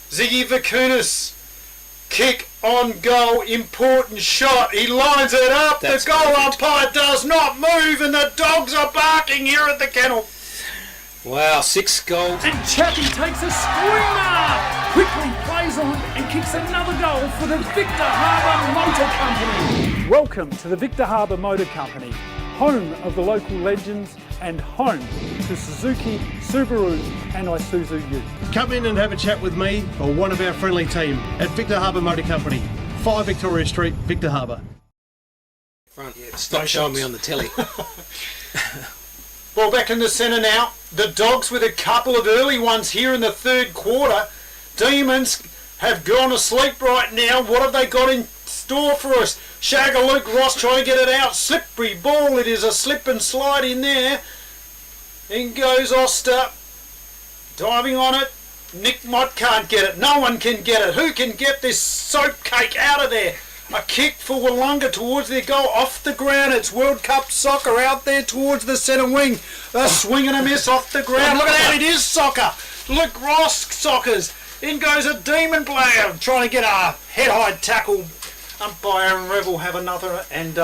Ziggy Vakunas. Kick on goal, important shot. He lines it up.
That's
the goal
perfect.
umpire does not move, and the dogs are barking here at the kennel.
Wow, 6 goals.
And Chappie takes a screamer! Quickly plays on and kicks another goal for the Victor Harbour Motor Company. Welcome to the Victor Harbour Motor Company, home of the local legends and home to Suzuki, Subaru and Isuzu Ute.
Come in and have a chat with me or one of our friendly team at Victor Harbour Motor Company, 5 Victoria Street, Victor Harbour.
Front. Yeah, stop showing me on the telly.
Ball back in the centre now. The Dogs with a couple of early ones here in the third quarter. Demons have gone to sleep right now. What have they got in store for us? Shagger Luke Ross trying to get it out. Slippery ball. It is a slip and slide in there. In goes Oster. Diving on it. Nick Mott can't get it. No one can get it. Who can get this soap cake out of there? A kick for Willunga towards their goal, off the ground. It's World Cup soccer out there towards the centre wing. A swing and a miss off the ground. Look at that, it is soccer. Luke Ross soccers. In goes a Demon player trying to get a head-high tackle. Umpire and Revel have another, and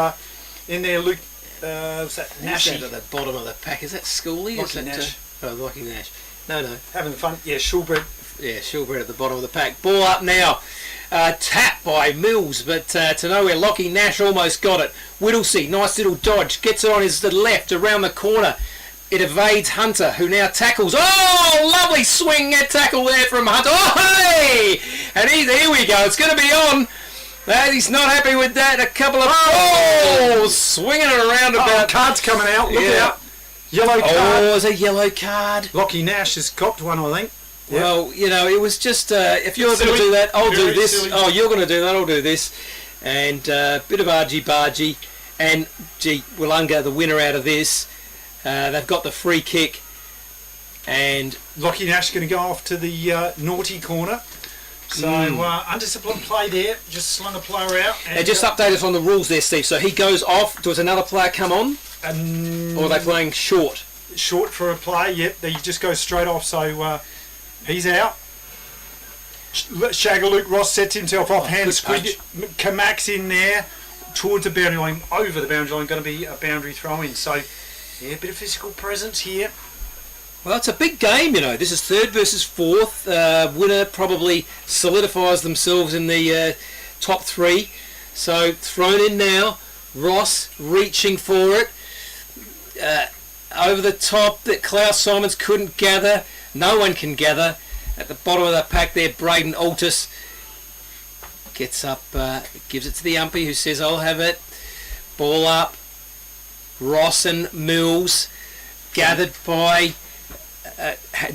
in there Luke, what's that, Nash?
At the bottom of the pack. Is that Schoolie?
Lockie Nash.
Lockie Nash. No.
Having fun. Yeah, Shulbred.
Yeah, Shulbred at the bottom of the pack. Ball up now. Tap by Mills, but to nowhere. Lockie Nash almost got it. Whittlesey, nice little dodge. Gets it on his left around the corner. It evades Hunter, who now tackles. Oh, lovely swing and tackle there from Hunter. Oh, hey! And here we go. It's going to be on. He's not happy with that. A couple of swinging it around about.
Cards coming out. Look out. Yellow card.
Oh, it's a yellow card.
Lockie Nash has copped one, I think. Yep.
Well, you know, it was just, if you're going to do that, I'll do this. Silly. Oh, you're going to do that, I'll do this. And bit of argy-bargy. And, gee, Willunga, the winner out of this. They've got the free kick. And
Lockie Nash going to go off to the naughty corner. So, undisciplined play there. Just slung a player out. And
just update us on the rules there, Steve. So he goes off. Does another player come on? Or are they playing short?
Short for a play, yep. He just goes straight off. So, he's out. Shagger Luke Ross sets himself off. Hand squid. Kamak's in there towards the boundary line. Over the boundary line. Going to be a boundary throw in. So, yeah, a bit of physical presence here.
Well, it's a big game, you know. This is third versus fourth. Winner probably solidifies themselves in the top 3. So, thrown in now. Ross reaching for it. Over the top that Klaus Simons couldn't gather. No one can gather. At the bottom of the pack there, Braden Altus gets up, gives it to the umpy, who says, I'll have it. Ball up. Ross and Mills gathered by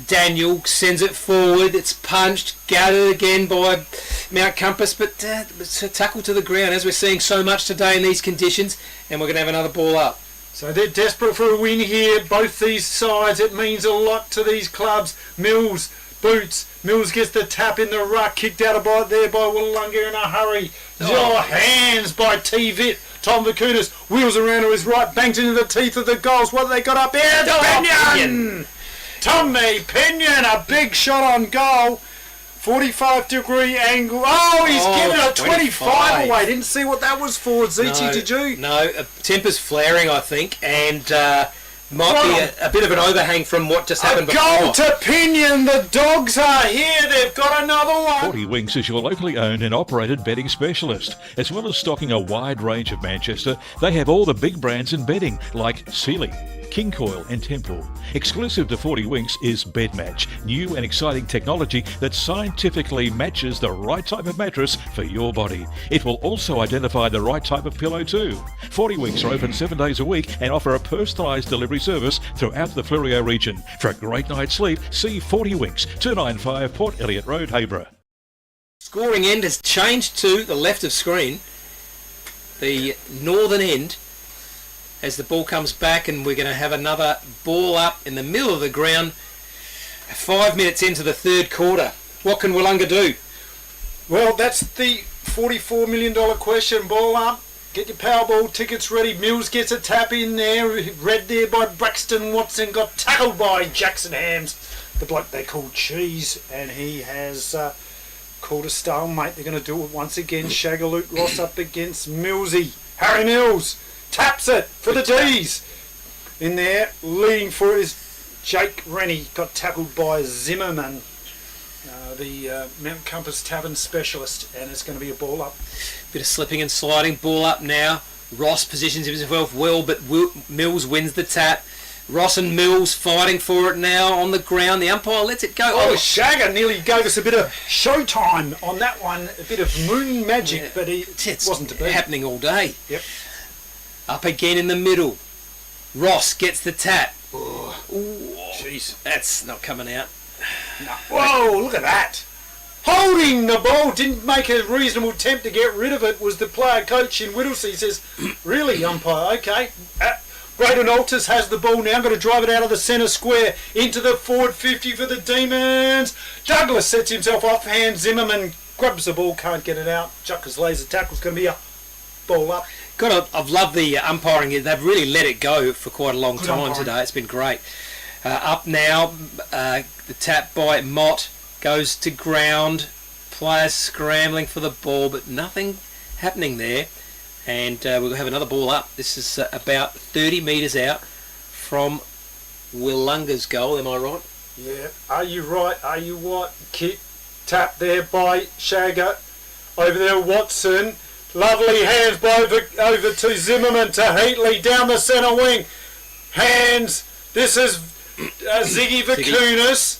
Daniel, sends it forward. It's punched, gathered again by Mount Compass, but it's a tackle to the ground, as we're seeing so much today in these conditions, and we're going to have another ball up.
So they're desperate for a win here, both these sides. It means a lot to these clubs. Mills, boots. Mills gets the tap in the ruck, kicked out about there by Willunga in a hurry. Hands by T-Vit. Tom Vakunas wheels around to his right, bangs into the teeth of the goals. What have they got up here? Pinion! Tommy Pinion, a big shot on goal. 45-degree angle. Oh, he's given a 25 away. Didn't see what that was for, Zichi, did you?
No, temper's flaring, I think, and Might be a bit of an overhang from what just happened before.
Goal to Pinion. The Dogs are here. They've got another one.
40 Winks is your locally owned and operated bedding specialist. As well as stocking a wide range of Manchester, they have all the big brands in bedding like Sealy, King Coil and Temple. Exclusive to 40 Winks is Bed Match, new and exciting technology that scientifically matches the right type of mattress for your body. It will also identify the right type of pillow too. 40 Winks are open 7 days a week and offer a personalised delivery service throughout the Fleurieu region. For a great night's sleep, see 40 Winks, 295 Port Elliot Road, Hayborough.
Scoring end has changed to the left of screen, the northern end, as the ball comes back, and we're going to have another ball up in the middle of the ground 5 minutes into the third quarter. What can Willunga do?
Well, that's the $44 million question. Ball up. Get your Powerball tickets ready. Mills gets a tap in there. Read there by Braxton Watson. Got tackled by Jackson Hams, the bloke they called Cheese. And he has called a stalemate. They're going to do it once again. Shagaloot Ross up against Millsy. Harry Mills taps it for the D's. In there, leading for his Jake Rennie. Got tackled by Zimmerman, the Mount Compass Tavern specialist, and it's going to be a ball up.
Bit of slipping and sliding, ball up now. Ross positions himself well, but Mills wins the tap. Ross and Mills fighting for it now on the ground. The umpire lets it go.
Oh, Shagger nearly gave us a bit of showtime on that one. A bit of moon magic, but it wasn't to be.
Happening all day.
Yep.
Up again in the middle. Ross gets the tap.
Jeez.
That's not coming out.
No. Whoa, look at that. Holding the ball, didn't make a reasonable attempt to get rid of it, was the player coach in Whittlesea. He says, really, umpire, okay. Braden Alters has the ball now, got to drive it out of the centre square into the forward 50 for the Demons. Douglas sets himself off hand. Zimmerman grabs the ball, can't get it out. Chuckers laser tackle's going to be a ball up.
I've loved the umpiring. They've really let it go for quite a long time today. It's been great. Up now, the tap by Mott goes to ground. Players scrambling for the ball, but nothing happening there. And we'll have another ball up. This is about 30 metres out from Willunga's goal. Am I right?
Yeah. Are you right? Are you what? Kick tap there by Shagger. Over there, Watson. Lovely hands by over to Zimmerman to Heatley down the centre wing. Hands. This is Ziggy Vakunas.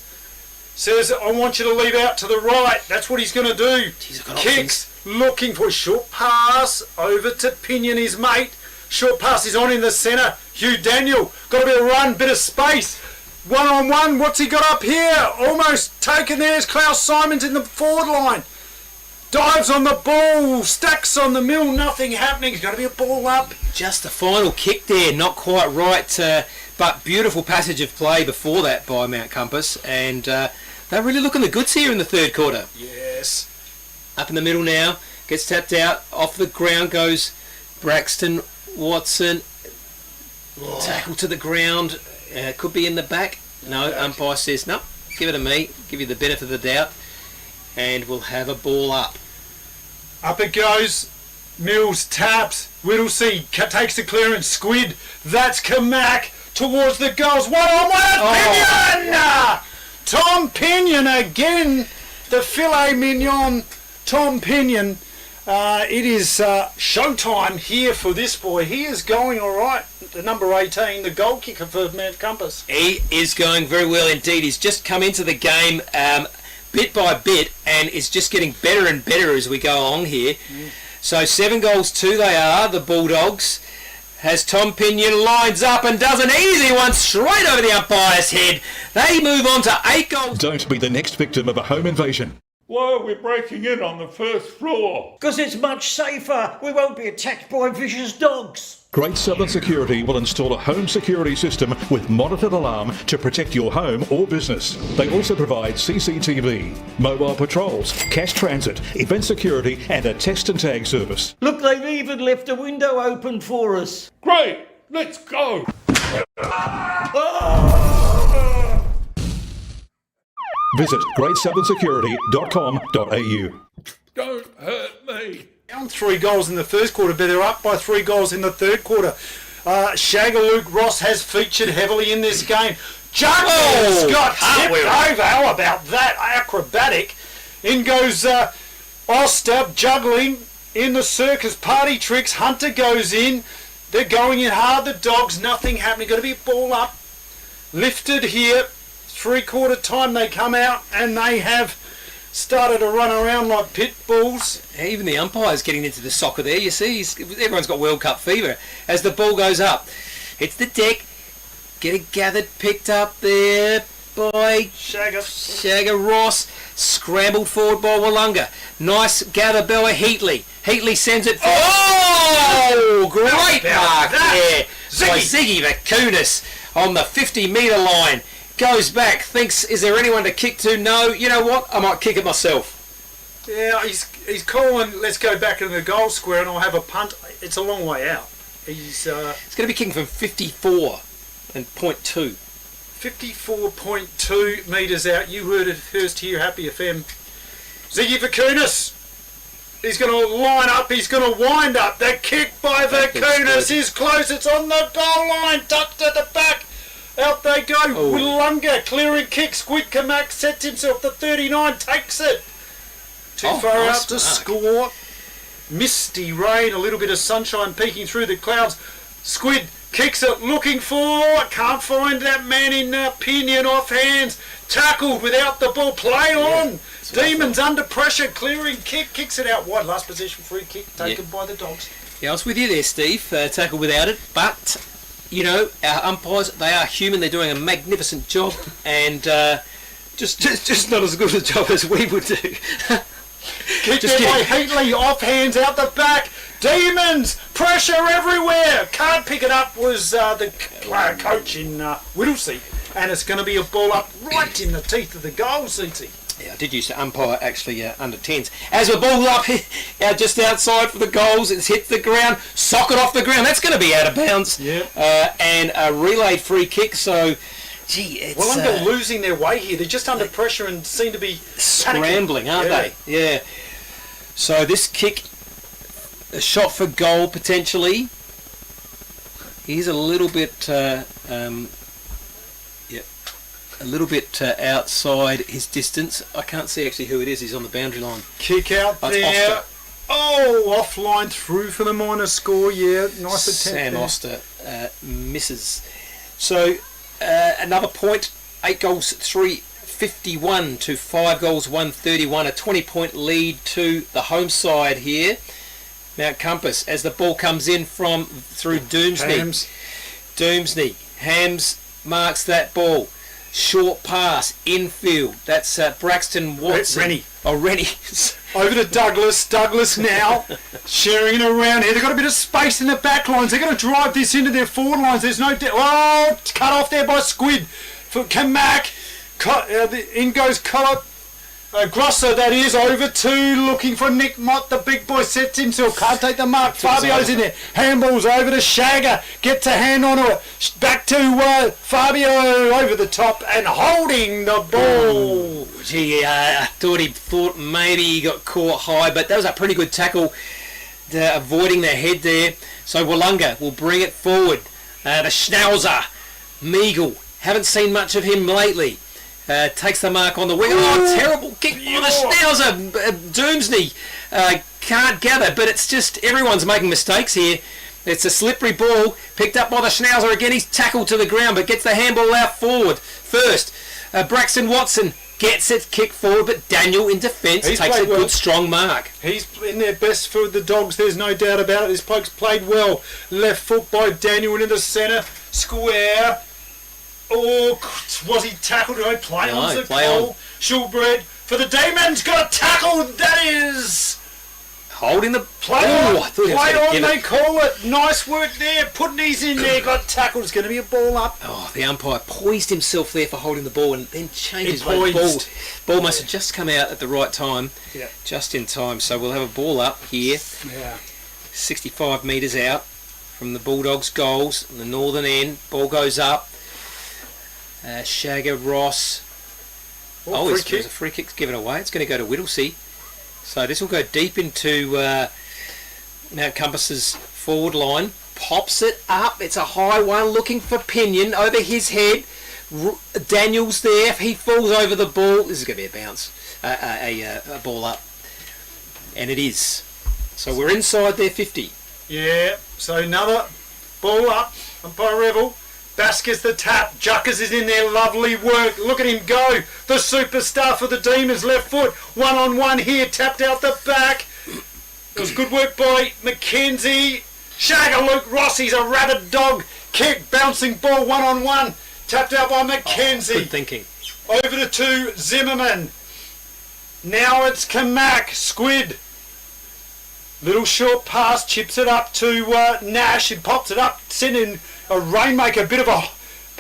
Says, I want you to leave out to the right. That's what he's going to do. Kicks. Looking for a short pass over to Pinion, his mate. Short pass is on in the centre. Hugh Daniel. Got a bit of run, bit of space. One on one. What's he got up here? Almost taken there is Klaus Simons in the forward line. Dives on the ball. Stacks on the mill. Nothing happening. It's going to be a ball up.
Just the final kick there. Not quite right. But beautiful passage of play before that by Mount Compass. And they're really looking the goods here in the third quarter.
Yes.
Up in the middle now, gets tapped out, off the ground goes Braxton Watson. Tackle to the ground, could be in the back. No, umpire says no, give it to me, give you the benefit of the doubt, and we'll have a ball up.
Up it goes, Mills taps, Whittlesea takes the clearance, Squid, that's Kamak towards the goals, Pinion! Tom Pinion again, the filet mignon. Tom Pinion, it is showtime here for this boy. He is going all right. The number 18, the goal kicker for Mount Compass.
He is going very well indeed. He's just come into the game bit by bit and is just getting better and better as we go along here. So 7 goals 2 they are, the Bulldogs. As Tom Pinion lines up and does an easy one straight over the umpire's head. They move on to 8 goals.
Don't be the next victim of a home invasion.
Why are we breaking in on the first floor?
Because it's much safer. We won't be attacked by vicious dogs.
Great Southern Security will install a home security system with monitored alarm to protect your home or business. They also provide CCTV, mobile patrols, cash transit, event security and a test and tag service.
Look, they've even left a window open for us.
Great, let's go.
Visit greatsouthern.security.com.au.
Don't hurt me.
Down 3 goals in the first quarter, but they're up by 3 goals in the third quarter. Shagger Luke Ross has featured heavily in this game. Juggles got tipped over. How about that? Acrobatic. In goes Oster juggling in the circus party tricks. Hunter goes in. They're going in hard. The dogs, nothing happening. Got to be a ball up. Lifted here. 3/4 time they come out and they have started to run around like pit bulls.
Even the umpire's getting into the soccer there. You see, everyone's got World Cup fever as the ball goes up. Hits the deck. Get it gathered, picked up there by Shagger Ross. Scrambled forward by Willunga. Nice gather by Heatley. Heatley sends it forward. Oh, great mark there by Ziggy Vakunas on the 50-metre line. Goes back, thinks, is there anyone to kick to? No, you know what? I might kick it myself.
Yeah, he's calling, let's go back into the goal square and I'll have a punt. It's a long way out. He's going
to be kicking from 54 and 0.2.
54.2 metres out. You heard it first here, Happy FM. Ziggy Vakunas. He's going to line up. He's going to wind up. The kick by Vakunas is close. It's on the goal line. Tucked at the back. Out they go. Willunga clearing kick. Squid Kamak sets himself. The 39 takes it. Too far out to score. Misty rain. A little bit of sunshine peeking through the clouds. Squid kicks it, looking for, can't find that man in Pinion, off hands, tackled without the ball, play on. Demons under pressure, clearing kick, kicks it out wide, last possession free kick taken by the Dogs.
Yeah, I was with you there, Steve, tackled without it, but, you know, our umpires, they are human, they're doing a magnificent job, and just not as good a job as we would do.
Kicked there by Heatley, off hands, out the back. Demons! Pressure everywhere! Can't pick it up was the coach in Whittlesea. And it's going to be a ball up right in the teeth of the goal, CT.
Yeah, I did used to umpire actually under 10s. As the ball up just outside for the goals, it's hit the ground, socket off the ground. That's going to be out of bounds.
Yeah.
And a relayed free kick, so... Gee, it's...
Well, they're losing their way here. They're just under pressure and seem to be
scrambling, aren't they? Yeah. So this kick, a shot for goal potentially. He's a little bit, outside his distance. I can't see actually who it is. He's on the boundary line.
Kick out there.
Oster.
Oh, offline through for the minor score. Yeah, nice attempt.
Sam Oster misses. So. Another point, 8 goals 351 to 5 goals 131, a 20-point lead to the home side here. Mount Compass as the ball comes in through Doomsney. Hams marks that ball. Short pass, infield. That's Braxton Watson.
Rennie.
Oh, Rennie.
Over to Douglas. Douglas now sharing it around here. They've got a bit of space in the back lines. They're going to drive this into their forward lines. There's no... cut off there by Squid. For Kamak. In goes Collop. Grosser, that is, over to, looking for Nick Mott. The big boy sets himself, can't take the mark. Fabio's in there. Handball's over to Shagger. Gets a hand onto it. Back to Fabio over the top and holding the ball.
Gee, I thought maybe he got caught high, but that was a pretty good tackle, avoiding the head there. So Willunga will bring it forward. The Schnauzer, Meagle, haven't seen much of him lately. Takes the mark on the wing. Oh, terrible kick by the Schnauzer. Doomsney can't gather, but it's just everyone's making mistakes here. It's a slippery ball picked up by the Schnauzer again. He's tackled to the ground, but gets the handball out forward first. Braxton Watson gets it kicked forward, but Daniel in defence takes a good strong mark.
He's in their best for the Dogs, there's no doubt about it. This bloke's played well. Left foot by Daniel into the centre square. Oh, was he tackled? Did I play on the goal? Shulbred for the Demons, got a tackle. That is
holding the
play on. Play on, they call it. Nice work there. Putting these in there, got tackled. It's going to be a ball up.
Oh, the umpire poised himself there for holding the ball and then changed his way. Ball must have just come out at the right time, just in time. So we'll have a ball up here.
Yeah.
65 metres out from the Bulldogs' goals, the northern end. Ball goes up. Shagger Ross. There's a free kick given away. It's going to go to Whittlesea. So this will go deep into Mount Compass's forward line. pops it up. It's a high one, looking for Pinion over his head. Daniel's there. He falls over the ball. This is going to be a bounce, a ball up, and it is. So we're inside their 50.
Yeah, so another ball up by Rebel. Bass gets the tap. Juckers is in there. Lovely work. Look at him go. The superstar for the Demons. Left foot. 1-on-1 here. Tapped out the back. It was good work by Mackenzie. Shagger Luke Ross. He's a rabid dog. Kick. Bouncing ball. 1-on-1. Tapped out by Mackenzie.
Good thinking.
Over to 2. Zimmerman. Now it's Kamak. Squid. Little short pass. Chips it up to Nash. He pops it up. Sending a rainmaker, a bit of a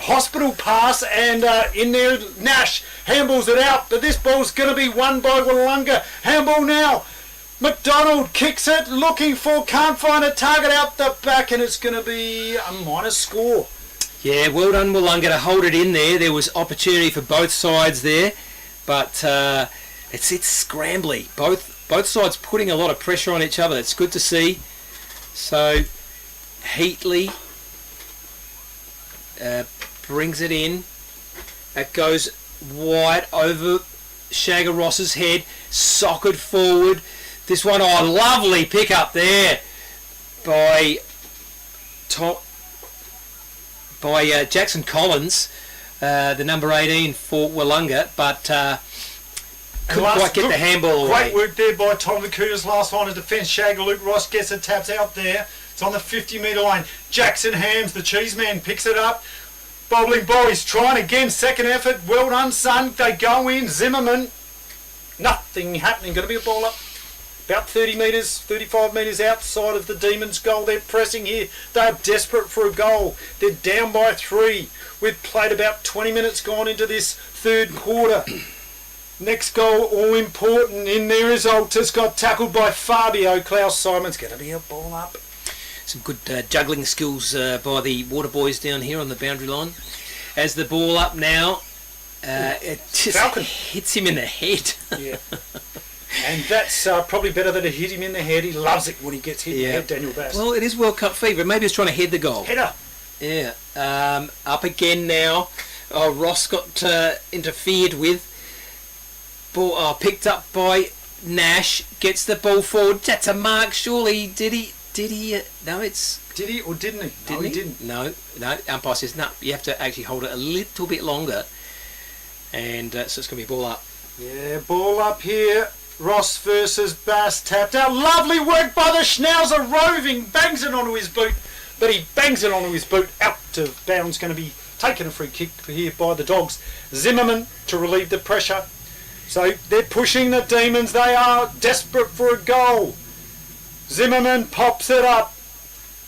hospital pass, and in there Nash handballs it out, but this ball's going to be won by Willunga. Handball now. McDonald kicks it, looking for, can't find a target out the back, and it's going to be a minus score.
Yeah, well done Willunga to hold it in there. There was opportunity for both sides there, but it's scrambly. Both sides putting a lot of pressure on each other. It's good to see. So Heatley brings it in. It goes wide over Shagger Ross's head. Socket forward. This one, lovely pick up there by Jackson Collins, the number 18 for Willunga, but couldn't quite get the handball away.
Great work there by Tom Lacuna's last line of defence. Shagger Luke Ross gets the taps out there. It's on the 50-metre line. Jackson Hams, the cheese man, picks it up. Bobbling ball, he's trying again. Second effort. Well done, son. They go in. Zimmerman. Nothing happening. Going to be a ball up. About 30 metres, 35 metres outside of the Demons' goal. They're pressing here. They're desperate for a goal. They're down by 3. We've played about 20 minutes gone into this third quarter. Next goal, all important. In there is Altus. Got tackled by Fabio. Klaus Simon's going to be a ball up.
Some good juggling skills by the Water Boys down here on the boundary line. As the ball up now, it just hits him in the head.
Yeah. And that's probably better than it hit him in the head. He loves it when he gets hit in the head, Daniel Bass.
Well, it is World Cup fever. Maybe he's trying to head the goal.
Header.
Yeah. Up again now. Ross got interfered with. Ball picked up by Nash. Gets the ball forward. That's a mark, surely. Did he? No, it's...
Did he or didn't he?
Didn't he? Didn't. No. Umpire says, no, you have to actually hold it a little bit longer. And so it's going to be ball up.
Yeah, ball up here. Ross versus Bass, tapped out. Lovely work by the Schnauzer, roving, bangs it onto his boot, but he bangs it onto his boot, out of bounds. Going to be taking a free kick here by the Dogs. Zimmerman to relieve the pressure. So they're pushing the Demons. They are desperate for a goal. Zimmerman pops it up.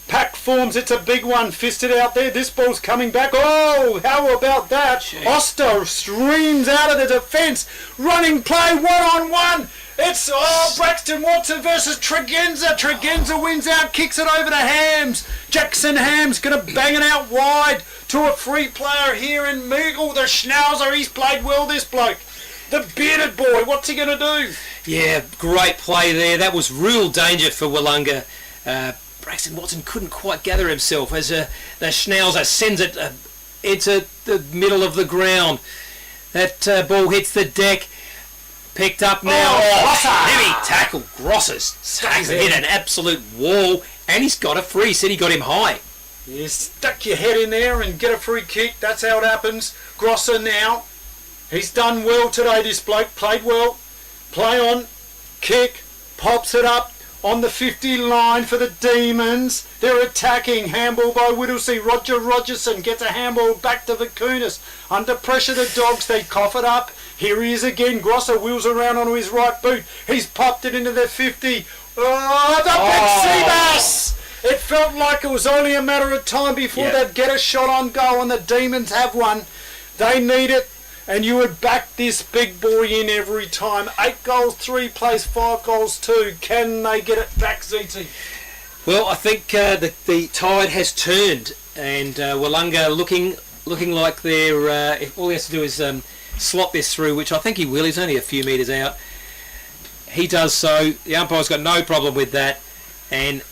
Pack forms, it's a big one, fisted out there. This ball's coming back. Oh, how about that? Jeez. Oster streams out of the defence. Running play, 1-on-1. It's Braxton Watson versus Tregenza. Tregenza wins out, kicks it over to Hams. Jackson Hams going to bang it out wide to a free player here in Meagle. The Schnauzer, he's played well, this bloke. The bearded boy, what's he going to do?
Yeah, great play there. That was real danger for Willunga. Braxton Watson couldn't quite gather himself as the Schnauzer sends it into the middle of the ground. That ball hits the deck. Picked up now. Heavy tackle. Grosses hit an absolute wall, and he's got a free. He said he got him high.
You stuck your head in there and get a free kick. That's how it happens. Grosser now. He's done well today, this bloke. Played well. Play on. Kick. Pops it up on the 50 line for the Demons. They're attacking. Handball by Whittlesey. Roger Rogerson gets a handball back to Vacunas. Under pressure, the Dogs. They cough it up. Here he is again. Grosser wheels around onto his right boot. He's popped it into the 50. Oh, the big sea bass! It felt like it was only a matter of time before they'd get a shot on goal, and the Demons have one. They need it, and you would back this big boy in every time. 8 goals, 3 plays, 5 goals, 2. Can they get it back, ZT?
Well, I think the tide has turned, and Willunga looking like they're... all he has to do is slot this through, which I think he will. He's only a few metres out. He does so. The umpire's got no problem with that, and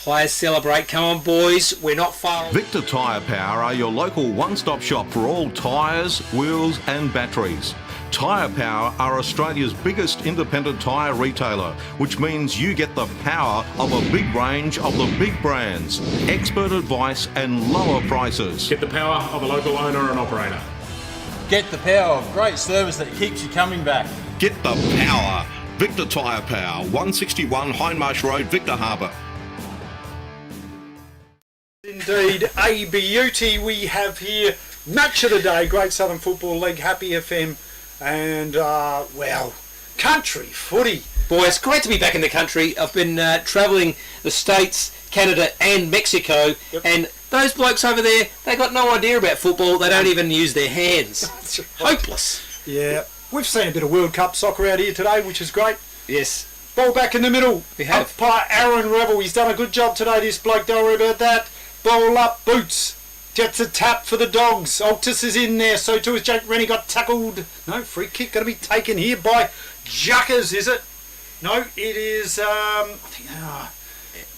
Players celebrate. Come on, boys. We're not far.
Victor Tyre Power are your local one-stop shop for all tyres, wheels and batteries. Tyre Power are Australia's biggest independent tyre retailer, which means you get the power of a big range of the big brands, expert advice and lower prices.
Get the power of a local owner and operator.
Get the power of great service that keeps you coming back.
Get the power. Victor Tyre Power, 161 Hindmarsh Road, Victor Harbour.
Indeed, a beauty we have here. Match of the day, Great Southern Football League, Happy FM, and, well, country footy.
Boy, it's great to be back in the country. I've been travelling the States, Canada and Mexico, and those blokes over there, they got no idea about football. They don't even use their hands. Hopeless.
Yeah, we've seen a bit of World Cup soccer out here today, which is great.
Yes.
Ball back in the middle.
We have.
Up by Aaron Revel. He's done a good job today, this bloke. Don't worry about that. Ball up, Boots. Gets a tap for the Dogs. Altus is in there. So too is Jake Rennie. Got tackled. No, free kick going to be taken here by Juckers, is it? No, it is, I think,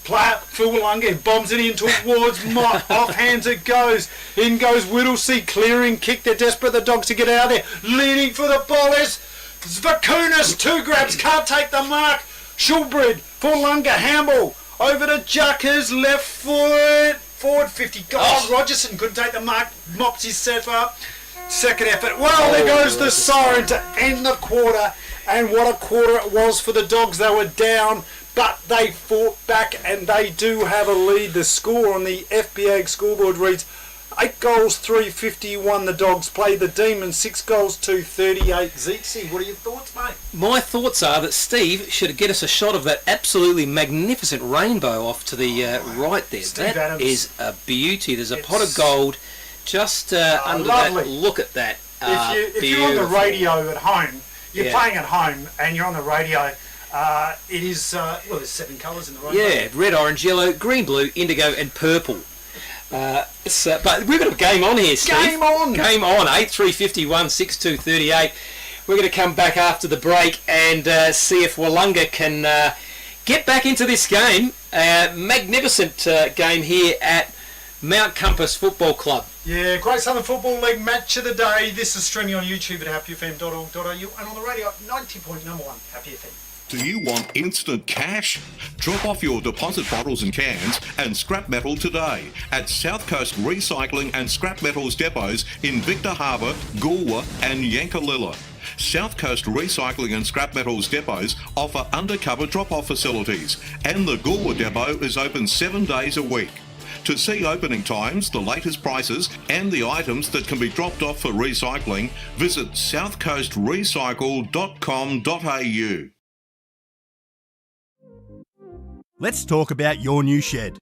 player for Willunga. Bombs it in towards Mott. Off hands it goes. In goes Whittlesey. Clearing kick. They're desperate, the Dogs, to get out of there. Leading for the ball is Zvakunas. 2 grabs. Can't take the mark. Shulbrid for Willunga. Handball. Over to Juckers. Left foot. Forward 50. God, Rogerson couldn't take the mark. Mops himself up. Second effort. Well, there goes the siren to end the quarter. And what a quarter it was for the Dogs. They were down, but they fought back, and they do have a lead. The score on the FPA scoreboard reads 8 goals, 351. The Dogs played the Demons 6 goals, 238. Zeeksy, what are your thoughts, mate?
My thoughts are that Steve should get us a shot of that absolutely magnificent rainbow off to the right there.
Steve
That
Adams.
is a beauty. There's a pot of gold just under
lovely.
that. Look at that.
If you're on the radio at home, you're playing at home and you're on the radio, it is, well, there's 7 colours in the rainbow.
Yeah, red, orange, yellow, green, blue, indigo and purple. But we've got a game on here, Steve.
Game on!
Game on. 8-3-51, 6-2-38. We're going to come back after the break and see if Willunga can get back into this game. Magnificent game here at Mount Compass Football Club.
Yeah, Great Southern Football League match of the day. This is streaming on YouTube at happyfm.org.au and on the radio at 90.1 Happy FM.
Do you want instant cash? Drop off your deposit bottles and cans and scrap metal today at South Coast Recycling and Scrap Metals depots in Victor Harbour, Goolwa and Yankalilla. South Coast Recycling and Scrap Metals depots offer undercover drop-off facilities, and the Goolwa depot is open 7 days a week. To see opening times, the latest prices and the items that can be dropped off for recycling, visit southcoastrecycle.com.au.
Let's talk about your new shed.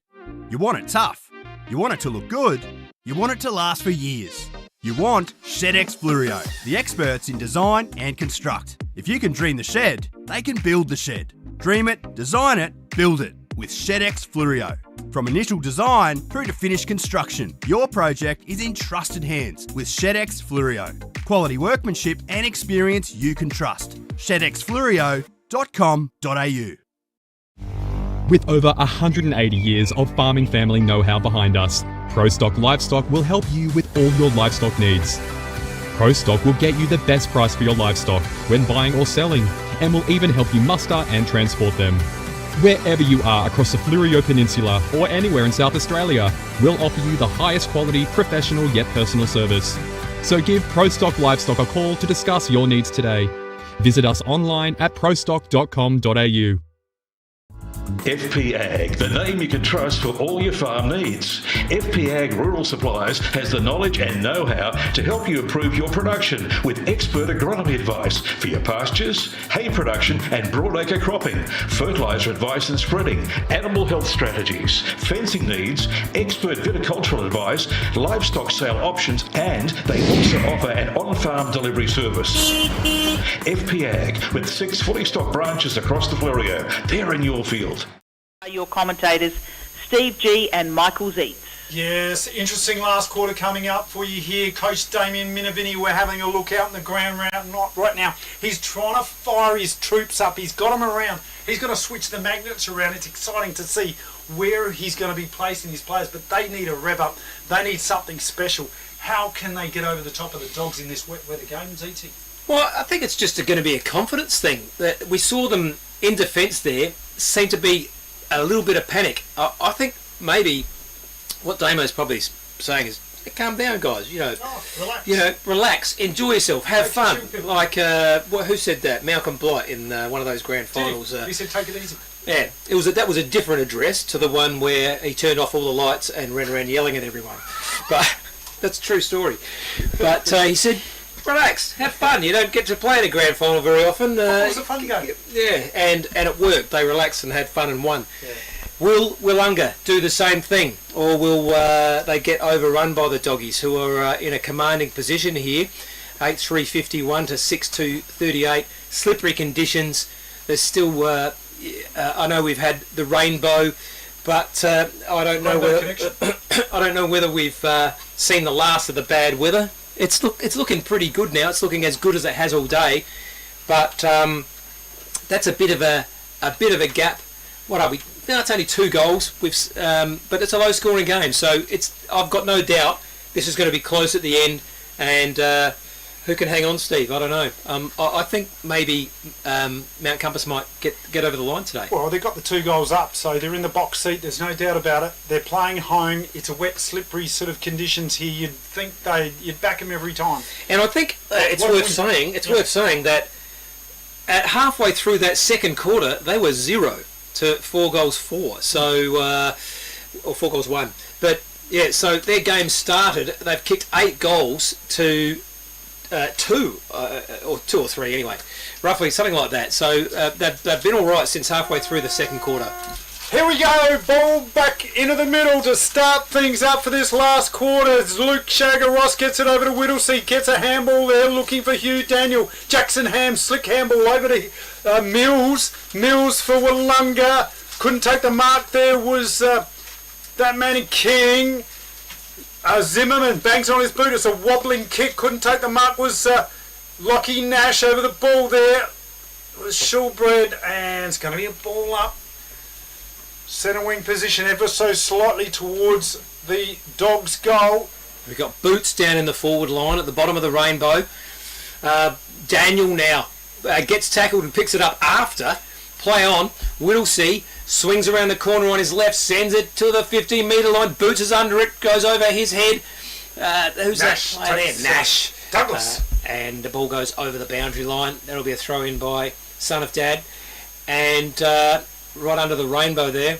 You want it tough. You want it to look good. You want it to last for years. You want ShedX Fluorio, the experts in design and construct. If you can dream the shed, they can build the shed. Dream it, design it, build it with ShedX Fluorio. From initial design through to finished construction, your project is in trusted hands with ShedX Fluorio. Quality workmanship and experience you can trust. ShedXFluorio.com.au.
With over 180 years of farming family know-how behind us, ProStock Livestock will help you with all your livestock needs. ProStock will get you the best price for your livestock when buying or selling, and will even help you muster and transport them. Wherever you are across the Fleurieu Peninsula or anywhere in South Australia, we'll offer you the highest quality, professional yet personal service. So give ProStock Livestock a call to discuss your needs today. Visit us online at prostock.com.au.
FP Ag, the name you can trust for all your farm needs. FP Ag Rural Supplies has the knowledge and know-how to help you improve your production with expert agronomy advice for your pastures, hay production and broadacre cropping, fertiliser advice and spreading, animal health strategies, fencing needs, expert viticultural advice, livestock sale options, and they also offer an on-farm delivery service. FP Ag, with 6 fully stocked branches across the Fleurieu. They're in your field.
Your commentators, Steve G and Michael Zeitz.
Yes, interesting last quarter coming up for you here. Coach Damien Minovini, we're having a look out in the ground right now. He's trying to fire his troops up. He's got them around. He's going to switch the magnets around. It's exciting to see where he's going to be placing his players, but they need a rev up. They need something special. How can they get over the top of the Dogs in this wet weather game, ZT?
Well, I think it's just going to be a confidence thing. That we saw them in defence there seem to be a little bit of panic. I think maybe what Damo's probably saying is, calm down, guys.
Relax.
Relax, enjoy yourself, have fun. Like who said that? Malcolm Blight in one of those grand finals.
He said, take it easy.
Yeah, that was a different address to the one where he turned off all the lights and ran around yelling at everyone. But that's a true story. But he said, relax, have fun. You don't get to play in a grand final very often.
It was a fun game.
Yeah, and it worked. They relaxed and had fun and won.
Yeah.
Will Willunga do the same thing, or will they get overrun by the Doggies, who are in a commanding position here? 8-3-51 to 6-2-38. Slippery conditions. There's still. I know we've had the rainbow, but I don't know whether we've seen the last of the bad weather. It's looking pretty good now. It's looking as good as it has all day, but that's a bit of a gap. What are we? No, it's only 2 goals. But it's a low-scoring game, so I've got no doubt this is going to be close at the end. And who can hang on, Steve? I don't know. I think maybe Mount Compass might get over the line today.
Well, they've got the 2 goals up, so they're in the box seat. There's no doubt about it. They're playing home. It's a wet, slippery sort of conditions here. You'd think you'd back them every time.
And I think it's worth saying that at halfway through that second quarter, they were 0 to 4 goals 4. So or 4 goals 1. But yeah, so their game started. They've kicked 8 goals to 2 or 2 or 3 anyway, roughly something like that. So they've been all right since halfway through the second quarter.
Here we go, ball back into the middle to start things up for this last quarter. Luke Shagger-Ross gets it over to Whittlesey, gets a handball there, looking for Hugh Daniel. Jackson Ham, slick handball over to Mills. Mills for Willunga. Couldn't take the mark there, was that man King. Zimmerman bangs on his boot. It's a wobbling kick. Couldn't take the mark. Was Lockie Nash over the ball there. It was Shulbred, and it's going to be a ball up. Centre wing position ever so slightly towards the Dogs' goal.
We've got Boots down in the forward line at the bottom of the rainbow. Daniel now gets tackled and picks it up after. Play on. Whittlesey swings around the corner on his left, sends it to the 15-metre line. Boots is under it, goes over his head. Who's
Nash,
that player there? Nash.
Douglas.
And the ball goes over the boundary line. That'll be a throw-in by Son of Dad. And right under the rainbow there.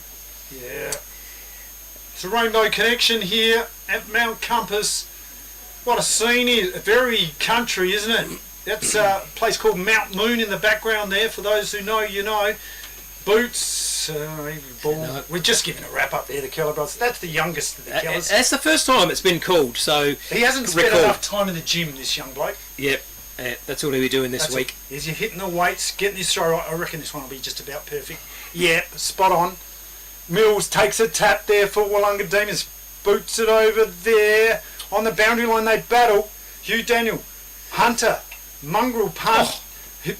Yeah. It's a rainbow connection here at Mount Compass. What a scene here. Very country, isn't it? That's a place called Mount Moon in the background there. For those who know, you know. Boots, ball. We're just giving a wrap up there, the Keller brothers. That's the youngest of the Kellers.
That's the first time it's been called. So
he hasn't spent enough time in the gym, this young bloke.
Yep. That's what he'll be doing this week.
Is he hitting the weights, getting his throw right? I reckon this one will be just about perfect. Yeah, spot on. Mills takes a tap there for Willunga Demons. Boots it over there. On the boundary line they battle. Hugh Daniel. Hunter. Mongrel punt.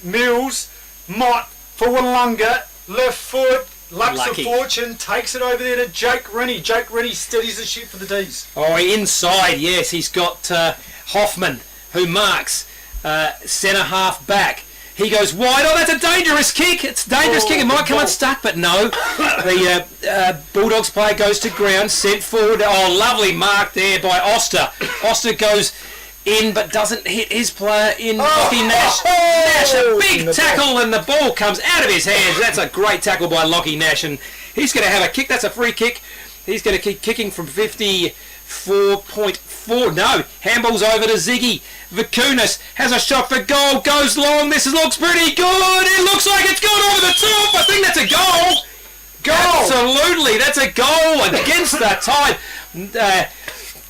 Mills. Mott for Willunga. Left foot. Lux of Fortune takes it over there to Jake Rennie. Jake Rennie steadies the ship for the D's.
Oh, inside, yes. He's got Hoffman, who marks centre half back. He goes wide. Oh, that's a dangerous kick. It's a dangerous kick. It might come unstuck, but no. The Bulldogs player goes to ground, sent forward. Oh, lovely mark there by Oster. Oster goes in, but doesn't hit his player in. Lockie Nash. Nash, a big tackle, and the ball comes out of his hands. That's a great tackle by Lockie Nash, and he's going to have a kick. That's a free kick. He's going to keep kicking from 54.4. No, handball's over to Ziggy. Vakunas has a shot for goal, goes long. This looks pretty good. It looks like it's gone over the top. I think that's a goal. Absolutely, that's a goal against the tide.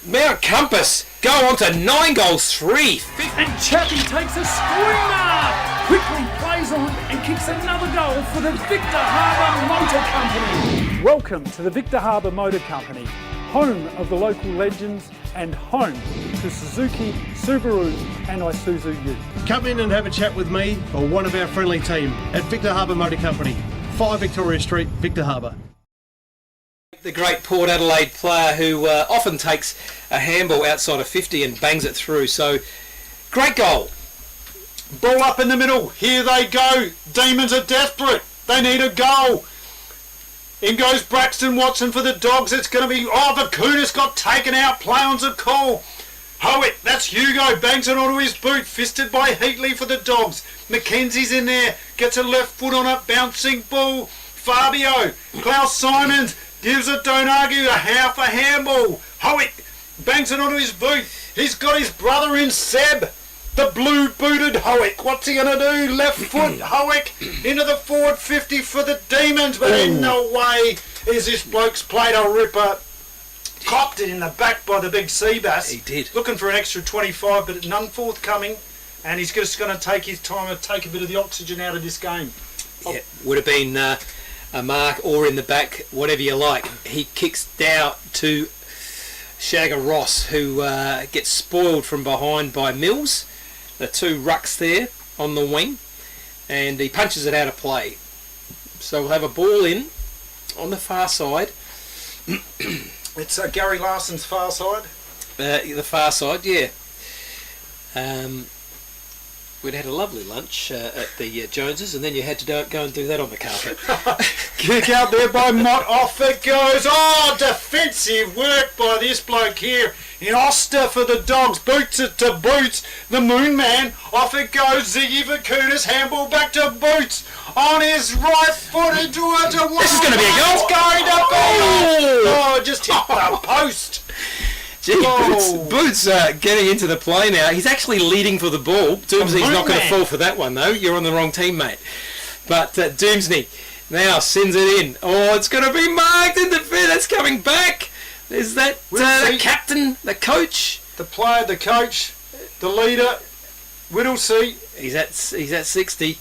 Mount Compass go on to 9 goals, 3.
And Chappie takes a screamer. Quickly plays on and kicks another goal for the Victor Harbour Motor Company. Welcome to the Victor Harbour Motor Company, home of the local legends and home to Suzuki, Subaru and Isuzu Ute.
Come in and have a chat with me or one of our friendly team at Victor Harbour Motor Company, 5 Victoria Street, Victor Harbour.
The great Port Adelaide player who often takes a handball outside of 50 and bangs it through. So, great goal.
Ball up in the middle. Here they go. Demons are desperate. They need a goal. In goes Braxton Watson for the Dogs. It's going to be... Oh, Vakunas got taken out. Play on's a call. Howitt, that's Hugo. Bangs it onto his boot. Fisted by Heatley for the Dogs. Mackenzie's in there. Gets a left foot on it. Bouncing ball. Fabio. Klaus Simons gives it, don't argue, a half a handball. Howitt bangs it onto his boot. He's got his brother in Seb. The blue-booted Howick. What's he going to do? Left foot, Howick into the forward 50 for the Demons, but in no way is this bloke's played a ripper. Cocked it in the back by the big sea bass.
He did.
Looking for an extra 25, but none forthcoming, and he's just going to take his time and take a bit of the oxygen out of this game.
Yeah, would have been a mark or in the back, whatever you like. He kicks down to Shagger Ross, who gets spoiled from behind by Mills. The two rucks there on the wing, and he punches it out of play. So we'll have a ball in on the far side.
It's Gary Larson's far side.
The far side, yeah. We'd had a lovely lunch at the Joneses, and then you had to go and do that on the carpet.
Kick out there by Mott. Off it goes. Oh, defensive work by this bloke here in Oster for the Dogs. Boots it to Boots. The Moon Man. Off it goes. Ziggy Vakunas. Handball back to Boots. On his right foot into it.
This is going to be a goal.
It's going to be. Oh, just hit the post.
Gee, Boots getting into the play now. He's actually leading for the ball. Doomsney's not going to fall for that one, though. You're on the wrong team, mate. But Doomsney now sends it in. Oh, it's going to be marked in defence. That's coming back. There's that the captain, the coach.
The player, the coach, the leader, Whittlesey.
He's at 60.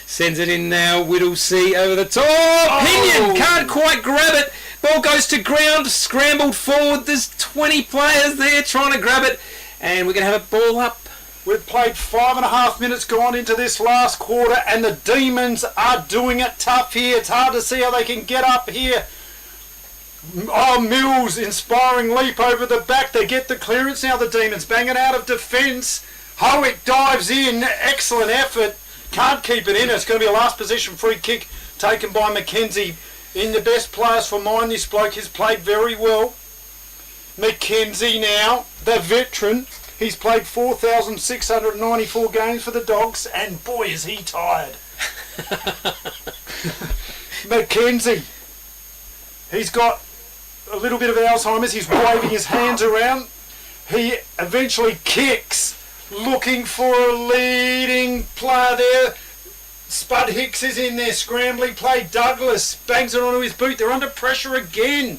Sends it in now. Whittlesey over the top. Pinion can't quite grab it. Ball goes to ground, scrambled forward. There's 20 players there trying to grab it, and we're going to have a ball up.
We've played 5.5 minutes gone into this last quarter, and the Demons are doing it tough here. It's hard to see how they can get up here. Oh, Mills, inspiring leap over the back. They get the clearance now, the Demons. Banging out of defence. Howick dives in. Excellent effort. Can't keep it in. It's going to be a last possession free kick taken by Mackenzie. In the best players for mine, this bloke has played very well. Mackenzie now, the veteran. He's played 4,694 games for the Dogs, and boy is he tired. Mackenzie, he's got a little bit of Alzheimer's. He's waving his hands around. He eventually kicks, looking for a leading player there. Spud Hicks is in there, scrambling play. Douglas bangs it onto his boot. They're under pressure again.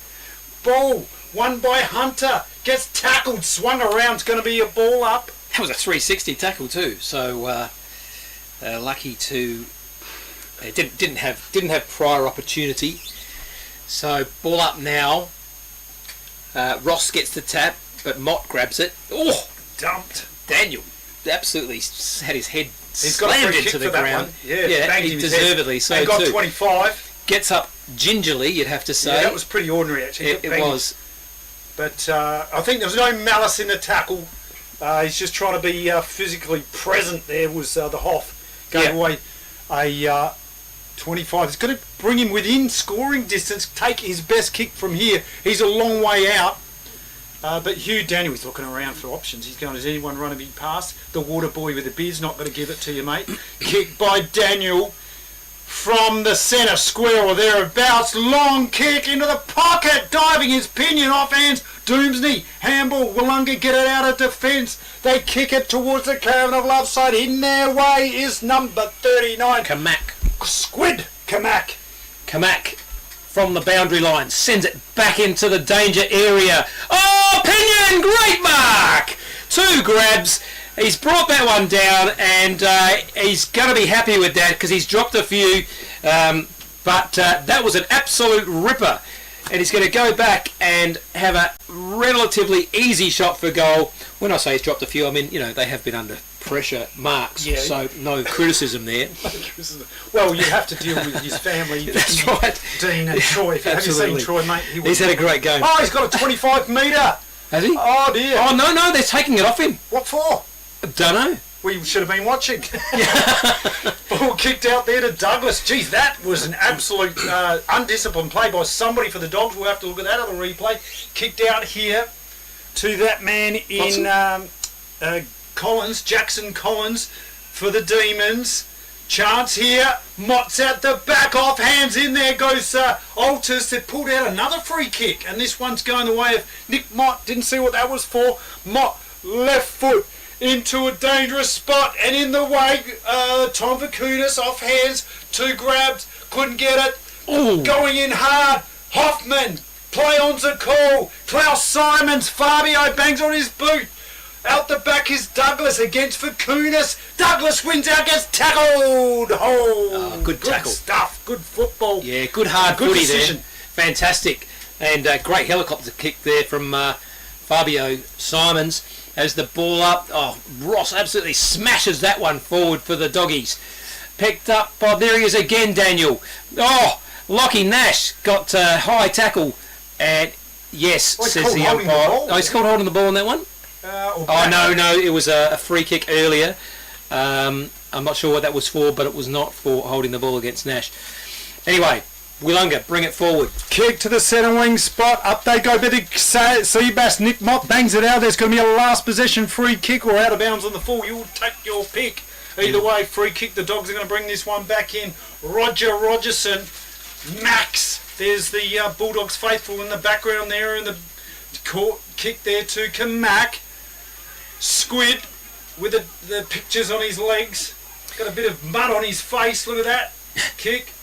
Ball won by Hunter. Gets tackled, swung around. It's going to be a ball up.
That was a 360 tackle too. So lucky to didn't have prior opportunity. So ball up now. Ross gets the tap, but Mott grabs it. Oh,
dumped.
Daniel absolutely had his head.
He's got a free kick
into the
for that
ground.
one. Yeah,
he deservedly so
and got
too.
25.
Gets up gingerly, you'd have to say.
Yeah, that was pretty ordinary actually.
It was.
But I think there was no malice in the tackle. He's just trying to be physically present there, was the Hoff. Gave away a 25. It's going to bring him within scoring distance, take his best kick from here. He's a long way out. But Hugh Daniel is looking around for options. He's going, does anyone run a big pass? The water boy with the beard's not going to give it to you, mate. Kick by Daniel from the centre square or thereabouts. Long kick into the pocket. Diving his pinion off hands. Doomsney. Handball. Willunga get it out of defence. They kick it towards the Caravan of Love side. In their way is number 39.
Kamak.
Squid. Kamak.
From the boundary line, sends it back into the danger area. Oh, Pinion, great mark! 2 grabs. He's brought that one down, and he's going to be happy with that because he's dropped a few. But that was an absolute ripper. and he's going to go back and have a relatively easy shot for goal. When I say he's dropped a few, I mean, they have been under pressure marks, so no criticism there.
Well, you have to deal with his family.
That's right.
Dean and Troy. Have you seen Troy, mate?
He's had a great game.
Oh, he's got a 25 metre.
Has he?
Oh, dear.
Oh, no, they're taking it off him.
What for?
Don't know.
We should have been watching. Ball kicked out there to Douglas. Geez, that was an absolute undisciplined play by somebody for the Dogs. We'll have to look at that other replay. Kicked out here to that man in Collins, Jackson Collins for the Demons. Chance here. Mott's at the back, off hands in there goes Alters. They pulled out another free kick, and this one's going the way of Nick Mott. Didn't see what that was for. Mott, left foot into a dangerous spot, and in the way, Tom Vakunas off hands, 2 grabs, couldn't get it.
Ooh.
Going in hard, Hoffman, play on's a call. Klaus Simons, Fabio bangs on his boot. Out the back is Douglas against Vakunas. Douglas wins out, gets tackled.
Good tackle.
Stuff, good football.
Yeah, good hard
good
footy
decision.
there. Fantastic. And great helicopter kick there from Fabio Simons. As the ball up, Ross absolutely smashes that one forward for the Doggies. Picked up by, there he is again, Daniel. Lockie Nash got high tackle, and yes, says the umpire. He's called holding the ball on that one? No, it was a free kick earlier. I'm not sure what that was for, but it was not for holding the ball against Nash. Anyway, Willunga, bring it forward.
Kick to the centre wing spot. Up they go. Bit of Seabass. Nick Mott bangs it out. There's going to be a last possession free kick or out of bounds on the full. You'll take your pick. Either way, free kick. The Dogs are going to bring this one back in. Roger Rogerson. Max. There's the Bulldogs faithful in the background there. And the court kick there to Kamak. Squid with the pictures on his legs. Got a bit of mud on his face. Look at that. Kick.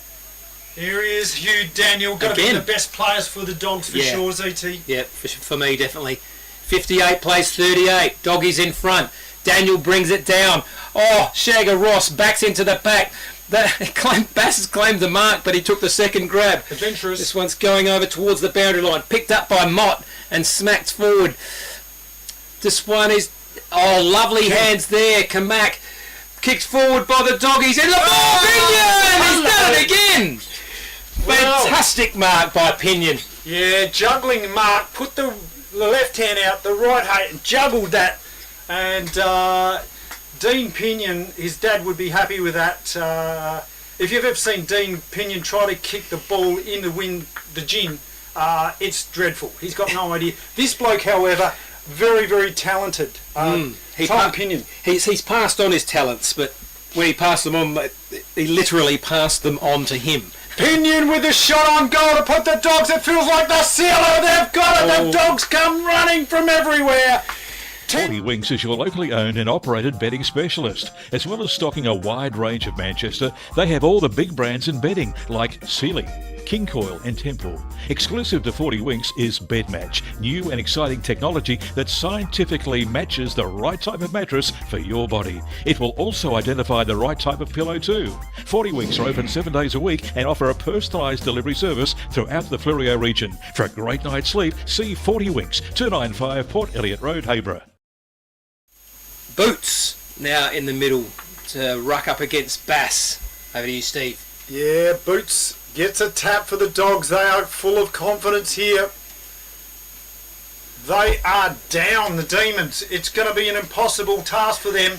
Here he is, Hugh Daniel. Got to be the best players for the Dogs for sure, ZT.
Yeah, for me, definitely. 58 plays 38. Doggies in front. Daniel brings it down. Shagger Ross backs into the back. Bass has claimed the mark, but he took the second grab.
Adventurous.
This one's going over towards the boundary line. Picked up by Mott and smacked forward. This one is... lovely hands there. Kamak kicks forward by the Doggies. And the ball! Pinion! He's done it again! Fantastic mark by Pinion.
Yeah, juggling mark. Put the left hand out, the right hand, juggled that. And Dean Pinion, his dad would be happy with that. If you've ever seen Dean Pinion try to kick the ball in the gin, it's dreadful. He's got no idea. This bloke, however, very, very talented. Tom Pinion.
He's passed on his talents, but when he passed them on, he literally passed them on to him.
Pinion with a shot on goal to put the Dogs. It feels like the sealer. They've got it. The Dogs come running from everywhere.
40 Winks is your locally owned and operated bedding specialist. As well as stocking a wide range of Manchester, they have all the big brands in bedding like Sealy, King Coil and Temple. Exclusive to 40 Winks is Bed Match, new and exciting technology that scientifically matches the right type of mattress for your body. It will also identify the right type of pillow too. 40 Winks are open 7 days a week and offer a personalised delivery service throughout the Fleurieu region. For a great night's sleep, see 40 Winks, 295 Port Elliot Road, Hayborough.
Boots now in the middle to ruck up against Bass. Over to you, Steve.
Yeah, Boots gets a tap for the Dogs. They are full of confidence here. They are down, the Demons. It's going to be an impossible task for them.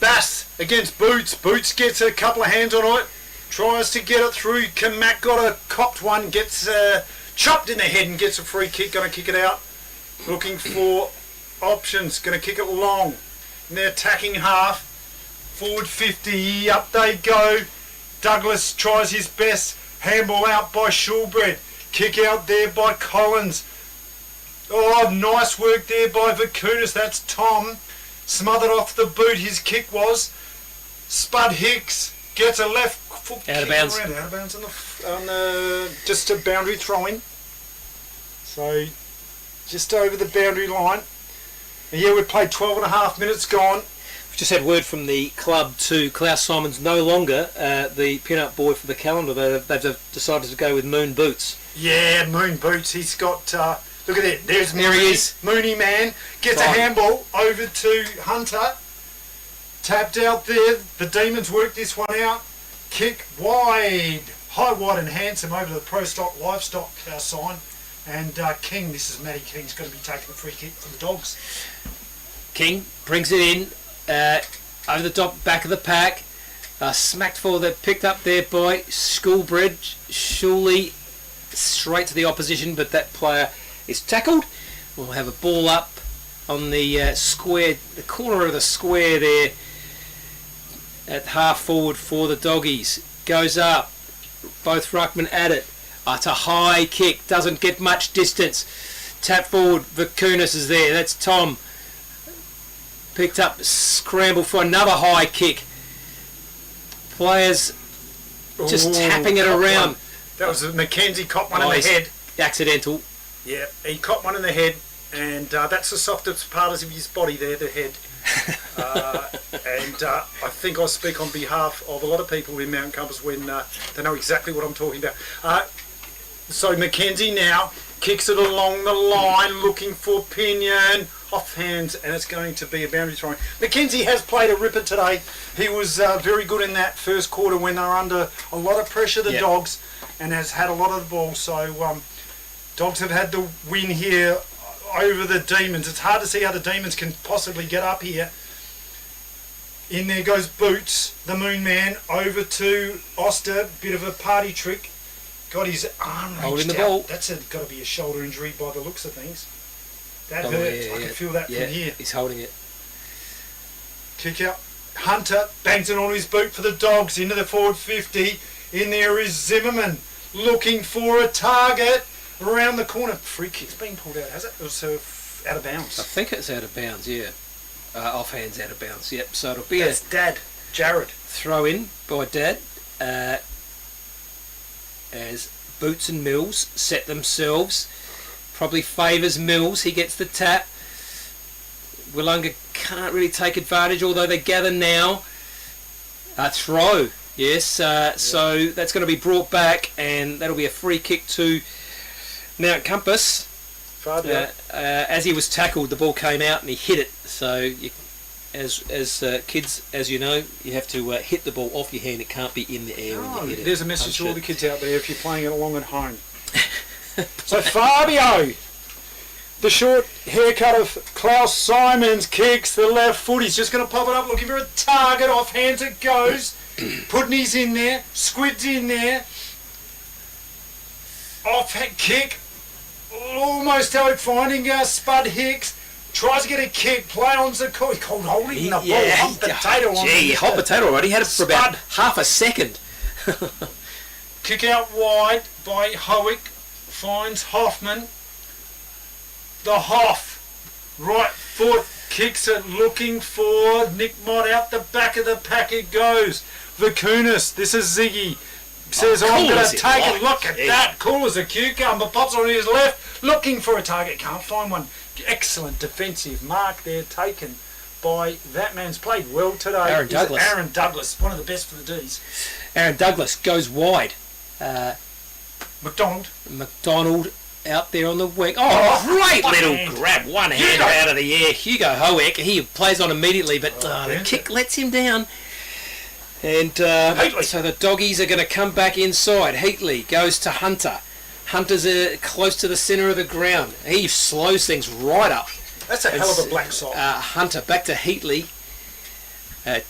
Bass against Boots. Boots gets a couple of hands on it. Tries to get it through. Kamak got a copped one. Gets chopped in the head and gets a free kick. Going to kick it out. Looking for options. Going to kick it long. In their attacking half. Forward 50. Up they go. Douglas tries his best. Handball out by Shulbred. Kick out there by Collins. Oh, nice work there by Vakunas. That's Tom. Smothered off the boot. His kick was. Spud Hicks gets a left foot
out of
kick
bounds.
Around, out of bounds on the just a boundary throw-in. So just over the boundary line. And yeah, we played 12 and a half minutes gone.
We've just had word from the club to Klaus Simon's no longer the pin-up boy for the calendar. They've decided to go with Moon Boots.
Yeah, Moon Boots. He's got, look at it. There's
There he is.
Mooney Man. Gets a
Fine.
handball over to Hunter. Tapped out there. The Demons work this one out. Kick wide. High, wide and handsome over the Pro Stock Livestock sign. And King, this is Matty King's going to be taking the free kick from the Dogs.
King brings it in over the top, back of the pack. Smacked forward, that picked up there by Schoolbridge. Surely straight to the opposition, but that player is tackled. We'll have a ball up on the square, the corner of the square there at half forward for the Doggies. Goes up, both ruckmen at it. It's a high kick, doesn't get much distance. Tap forward, Vakunas is there, that's Tom. Picked up, scramble for another high kick. Players just tapping it around.
One. That was Mackenzie caught one in the head.
Accidental.
Yeah, he caught one in the head, and that's the softest part of his body there, the head. I think I speak on behalf of a lot of people in Mount Compass when they know exactly what I'm talking about. So Mackenzie now kicks it along the line, looking for Pinion. Off hands, and it's going to be a boundary throw. Mackenzie has played a ripper today. He was very good in that first quarter when they were under a lot of pressure, the Dogs, and has had a lot of the ball. So Dogs have had the win here over the Demons. It's hard to see how the Demons can possibly get up here. In there goes Boots, the Moon Man, over to Oster. Bit of a party trick. Got his arm
holding
reached
the ball.
out. That's got to be a shoulder injury by the looks of things. That hurts. I can feel that from here.
He's holding it.
Kick out. Hunter bangs it on his boot for the Dogs into the forward 50. In there is Zimmerman looking for a target around the corner. Free kick's been pulled out, has it? It was out of bounds.
I think it's out of bounds, yeah. Offhand's out of bounds, yep. So it'll be
That's Dad, Jared.
Throw in by Dad as Boots and Mills set themselves. Probably favours Mills. He gets the tap. Willunga can't really take advantage, although they gather now. Throw, yes. So that's going to be brought back, and that'll be a free kick to Mount Compass. As he was tackled, the ball came out and he hit it. So, as kids, as you know, you have to hit the ball off your hand. It can't be in the air when you hit it.
There's a message to all the kids out there if you're playing it along at home. So Fabio, the short haircut of Klaus Simons, kicks the left foot. He's just going to pop it up, looking for a target. Off hands it goes. Putney's in there. Squid's in there. Off kick. Almost out finding Spud Hicks. Tries to get a kick. Play on the call. He's called holding the ball. Hot potato on
Gee, hot potato already. He had it for about half a second.
Kick out wide by Howick. Finds Hoffman. The Hoff. Right foot. Kicks it. Looking for Nick Mott. Out the back of the pack it goes. Vakunas. This is Ziggy. Says, I'm going to take it. Look at that. Cool as a cucumber. Pops on his left. Looking for a target. Can't find one. Excellent defensive mark there taken by that man's played well today. Aaron Douglas. One of the best for the D's.
Aaron Douglas goes wide. McDonald out there on the wing. Oh, great little grab. One hand out of the air. Hugo Hoek. He plays on immediately, but the kick lets him down. And so the Doggies are going to come back inside. Heatley goes to Hunter. Hunter's close to the centre of the ground. He slows things right up.
That's a hell of a black sock.
Hunter back to Heatley.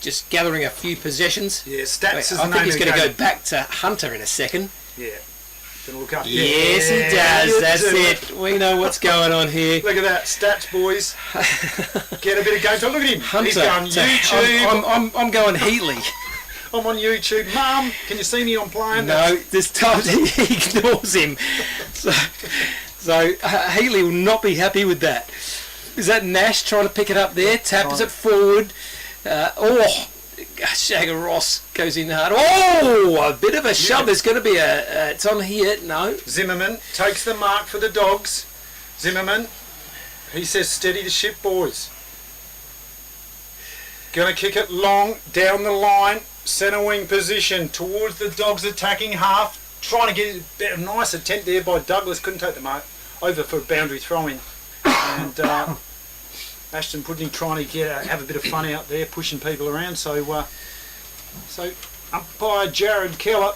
Just gathering a few possessions.
Yeah, Stats is
I think he's going to go back to Hunter in a second.
Yeah. Gonna look up.
Yes, he does. That's it. We know what's going on here.
Look at that. Stats, boys. Get a bit of game time. Look at him.
Hunter.
He's going YouTube.
I'm going Heatley.
I'm on YouTube. Mum, can you see me on playing?
No, this time he ignores him. So Heatley will not be happy with that. Is that Nash trying to pick it up there? Taps it forward. Shagger Ross goes in hard. Oh, a bit of a shove. There's going to be it's on here. No.
Zimmerman takes the mark for the Dogs. Zimmerman, he says, steady the ship, boys. Going to kick it long down the line. Centre wing position towards the Dogs attacking half. trying to get a bit of nice attempt there by Douglas. Couldn't take the mark. Over for a boundary throw-in. And Ashton Pudding trying to have a bit of fun out there, pushing people around. So umpire Jared Keller,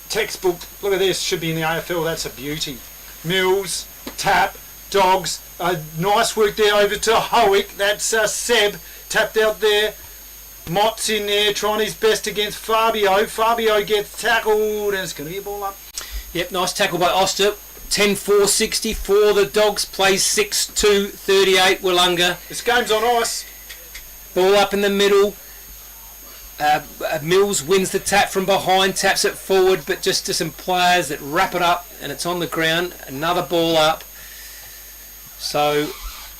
textbook. Look at this. Should be in the AFL. That's a beauty. Mills, tap, Dogs. Nice work there over to Howick. That's Seb tapped out there. Mott's in there trying his best against Fabio. Fabio gets tackled and it's going to be a ball up.
Yep, nice tackle by Oster. 10-4-64. The Dogs play 6-2-38 Willunga.
This game's on ice.
Ball up in the middle. Mills wins the tap from behind, taps it forward, but just to some players that wrap it up and it's on the ground. Another ball up. So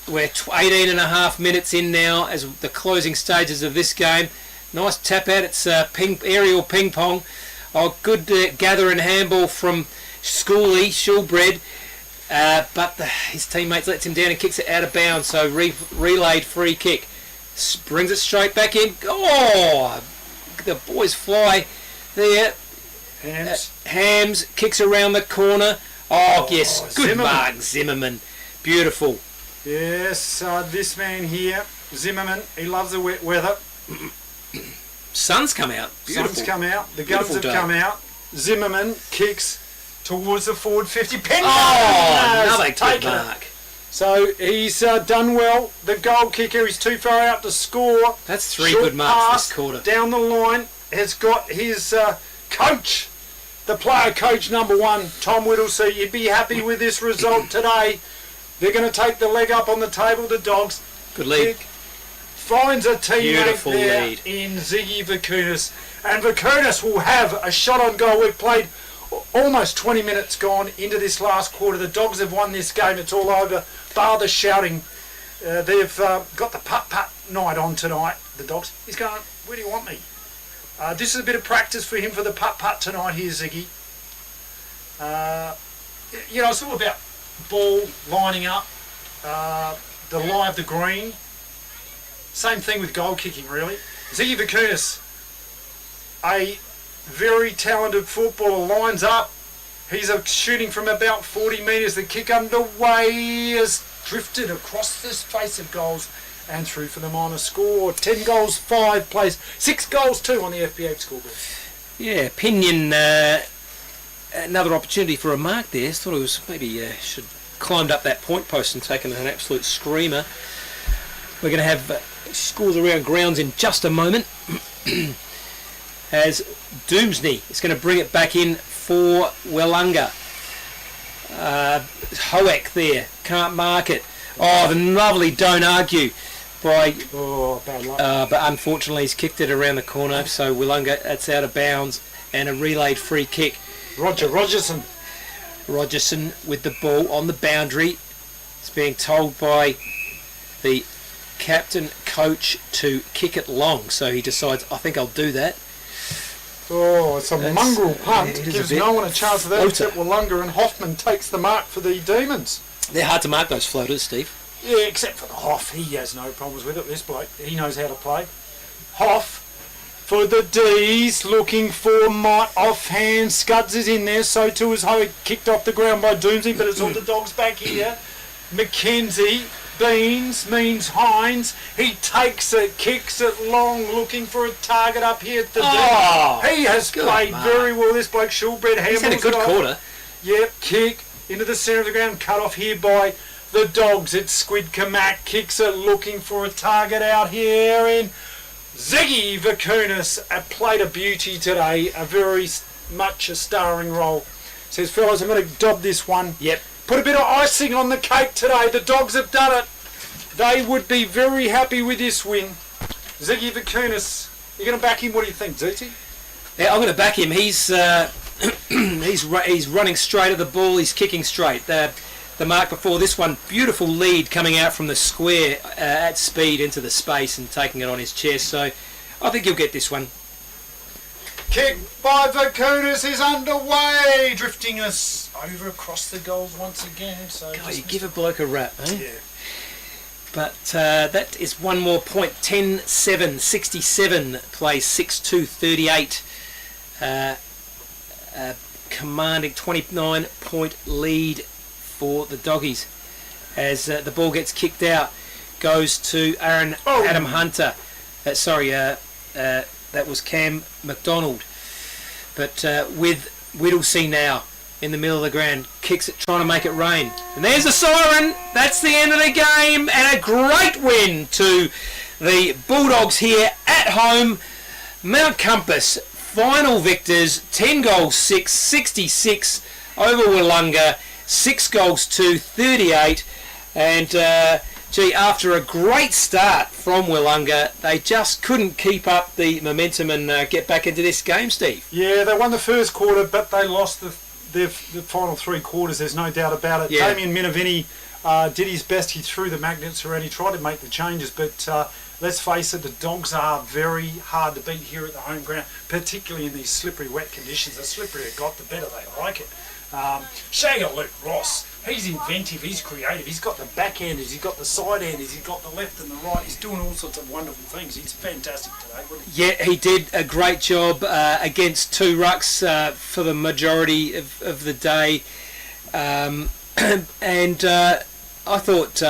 we're 18 and a half minutes in now as the closing stages of this game. Nice tap out. It's aerial ping pong. Oh, good gather and handball from Schooley, Shulbred, but his teammates lets him down and kicks it out of bounds. So relayed free kick. Brings it straight back in. Oh, the boys fly there. Hams kicks around the corner. Oh yes, good
Zimmerman.
mark, Zimmerman. Beautiful.
Yes, this man here, Zimmerman, he loves the wet weather.
Sun's come out. Beautiful.
Sun's come out. The guns have
day.
come out. Zimmerman kicks towards the forward 50. Penn
another good
taken
mark.
So he's done well. The goal kicker is too far out to score.
That's three
Short
good marks
pass
this quarter.
Down the line has got his coach, the player coach number 1, Tom Whittlesey. You'd be happy with this result today. They're going to take the leg up on the table, the Dogs.
Good lead.
Finds a teammate
Beautiful
there
lead.
in Ziggy Vakunas. And Vakunas will have a shot on goal. We've played almost 20 minutes gone into this last quarter. The Dogs have won this game. It's all over. Bar the shouting. They've got the putt-putt night on tonight, the Dogs. He's going, where do you want me? This is a bit of practice for him for the putt-putt tonight here, Ziggy. It's all about ball lining up, the lie of the green. Same thing with goal kicking, really. Ziggy Vakunas, a very talented footballer, lines up. He's shooting from about 40 metres. The kick underway has drifted across the space of goals and through for the minor score. 10 goals, 5 plays, 6 goals, 2 on the FBH scoreboard.
Yeah, Pinion, another opportunity for a mark there. Thought it was maybe should climbed up that point post and taken an absolute screamer. We're going to have scores around grounds in just a moment. As Doomsney is going to bring it back in for Willunga. Hoek there, can't mark it. Oh, the lovely Don't Argue by...
Oh, bad luck.
But unfortunately he's kicked it around the corner, so Willunga, it's out of bounds, and a relayed free kick.
Rogerson
with the ball on the boundary. He's being told by the captain coach to kick it long, so he decides, I think I'll do that.
Oh, it's a mongrel punt. Gives no one a chance of that
Floater.
except Willunga, and Hoffman takes the mark for the Demons.
They're hard to mark, those floaters, Steve.
Yeah, except for the Hoff. He has no problems with it, this bloke. He knows how to play. Hoff for the D's, looking for Mott offhand. Scuds is in there, so too is Howick, kicked off the ground by Doomsday, but it's all the Dogs back here. Mackenzie, Beans, means Hines. He takes it, kicks it long, looking for a target up here at the D. He has played very well, this bloke. Shulbred
He's had a good quarter.
Yep, kick into the centre of the ground, cut off here by the Dogs. It's Squid Kamak, kicks it, looking for a target out here in Ziggy Vakunas. Played a beauty today, a very much a starring role. Says, fellas, I'm going to dob this one.
Yep.
Put a bit of icing on the cake today. The Dogs have done it. They would be very happy with this win. Ziggy Vakunas, you're going to back him? What do you think, Ziti?
Yeah, I'm going to back him. He's he's running straight at the ball. He's kicking straight. The mark before this one, beautiful lead coming out from the square at speed into the space and taking it on his chest. So I think he'll get this one.
Kick by Vakunas is underway, drifting us over across the goals once again. So
God, you give a bloke a rap, eh?
Yeah.
But that is one more point. 10-7, 67 plays 6-2, 38. commanding 29-point lead for the Doggies as the ball gets kicked out, goes to Adam Hunter. That was Cam McDonald. But with Whittlesey now in the middle of the ground, kicks it, trying to make it rain. And there's a siren. That's the end of the game, and a great win to the Bulldogs here at home. Mount Compass, final victors, 10 goals 6, 66 over Willunga, 6 goals 2, 38. And after a great start from Willunga, they just couldn't keep up the momentum and get back into this game, Steve.
Yeah, they won the first quarter, but they lost the final 3 quarters, there's no doubt about it.
Yeah.
Damien Minovini did his best. He threw the magnets around, he tried to make the changes, but let's face it, the Dogs are very hard to beat here at the home ground, particularly in these slippery, wet conditions. The slipperier it got, the better they like it. Shagger Luke Ross, he's inventive, he's creative, he's got the backhanders, he's got the side-handers, he's got the left and the right, he's doing all sorts of wonderful things. He's fantastic today, wasn't he?
Yeah, he did a great job against 2 rucks for the majority of the day. And I thought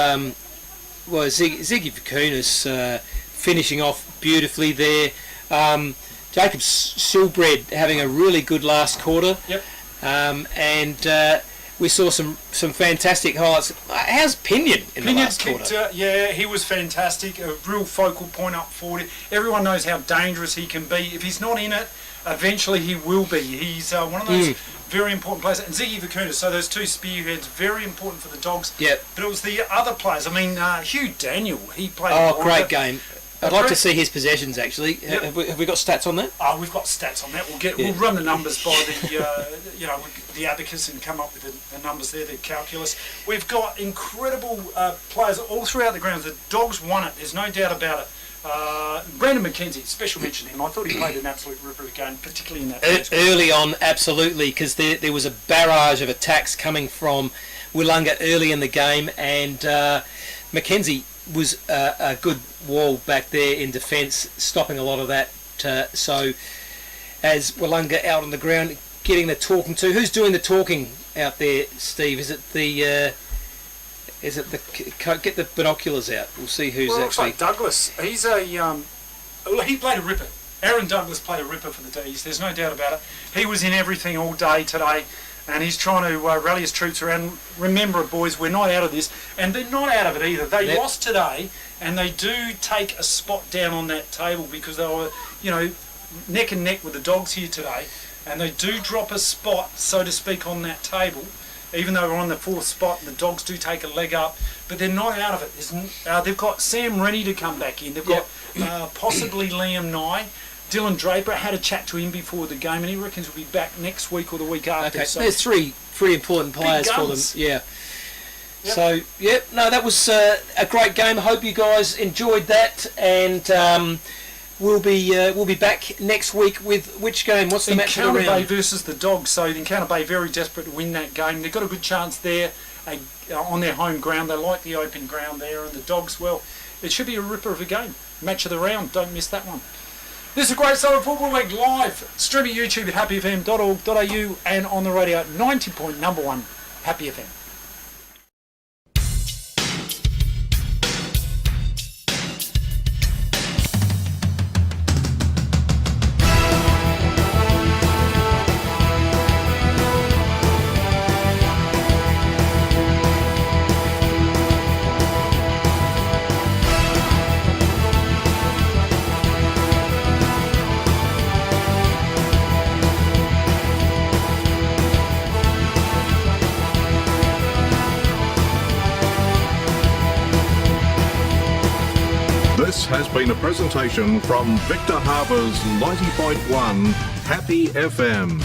Ziggy Vakunas finishing off beautifully there. Jacob Silbred having a really good last quarter.
Yep.
And we saw some fantastic highlights. How's Pinion in the last quarter?
Yeah, he was fantastic. A real focal point up forward. Everyone knows how dangerous he can be. If he's not in it, eventually he will be. He's one of those very important players. And Ziggy Vakunas, so those 2 spearheads, very important for the Dogs.
Yep.
But it was the other players. I mean, Hugh Daniel, he played.
Oh, great game. I'd like to see his possessions actually. Yep. Have we got stats on that?
We've got stats on that. We'll run the numbers by the abacus and come up with the numbers there, the calculus. We've got incredible players all throughout the ground. The Dogs won it. There's no doubt about it. Brandon McKenzie, special mention to him. I thought he played an absolute ripper of a game, particularly in that first quarter.
Early on, absolutely, because there was a barrage of attacks coming from Willunga early in the game, and McKenzie was a good wall back there in defence, stopping a lot of that. So as Willunga out on the ground, getting the talking to. Who's doing the talking out there, Steve? Is it the get the binoculars out? We'll see who's
actually.
actually.
Like Douglas. He's he played a ripper. Aaron Douglas played a ripper for the D's. There's no doubt about it. He was in everything all day today. And he's trying to rally his troops around. Remember, boys, we're not out of this. And they're not out of it either. They lost today, and they do take a spot down on that table because they were, neck and neck with the Dogs here today. And they do drop a spot, so to speak, on that table. Even though we're on the 4th spot, the Dogs do take a leg up. But they're not out of it. They've got Sam Rennie to come back in. They've got possibly Liam Nye. Dylan Draper, had a chat to him before the game, and he reckons we'll be back next week or the week after.
Okay,
so
there's three important players for them. Yeah. Yep. So, that was a great game. I hope you guys enjoyed that, and we'll be back next week with which game? What's the match of the round?
Encounter Bay versus the Dogs. So Encounter Bay very desperate to win that game. They've got a good chance there on their home ground. They like the open ground there, and the Dogs, well, it should be a ripper of a game. Match of the round. Don't miss that one. This is Great Southern Football League live, streaming YouTube at happyfm.org.au and on the radio at 90.1 Happy FM.
This has been a presentation from Victor Harbour's 90.1 Happy FM.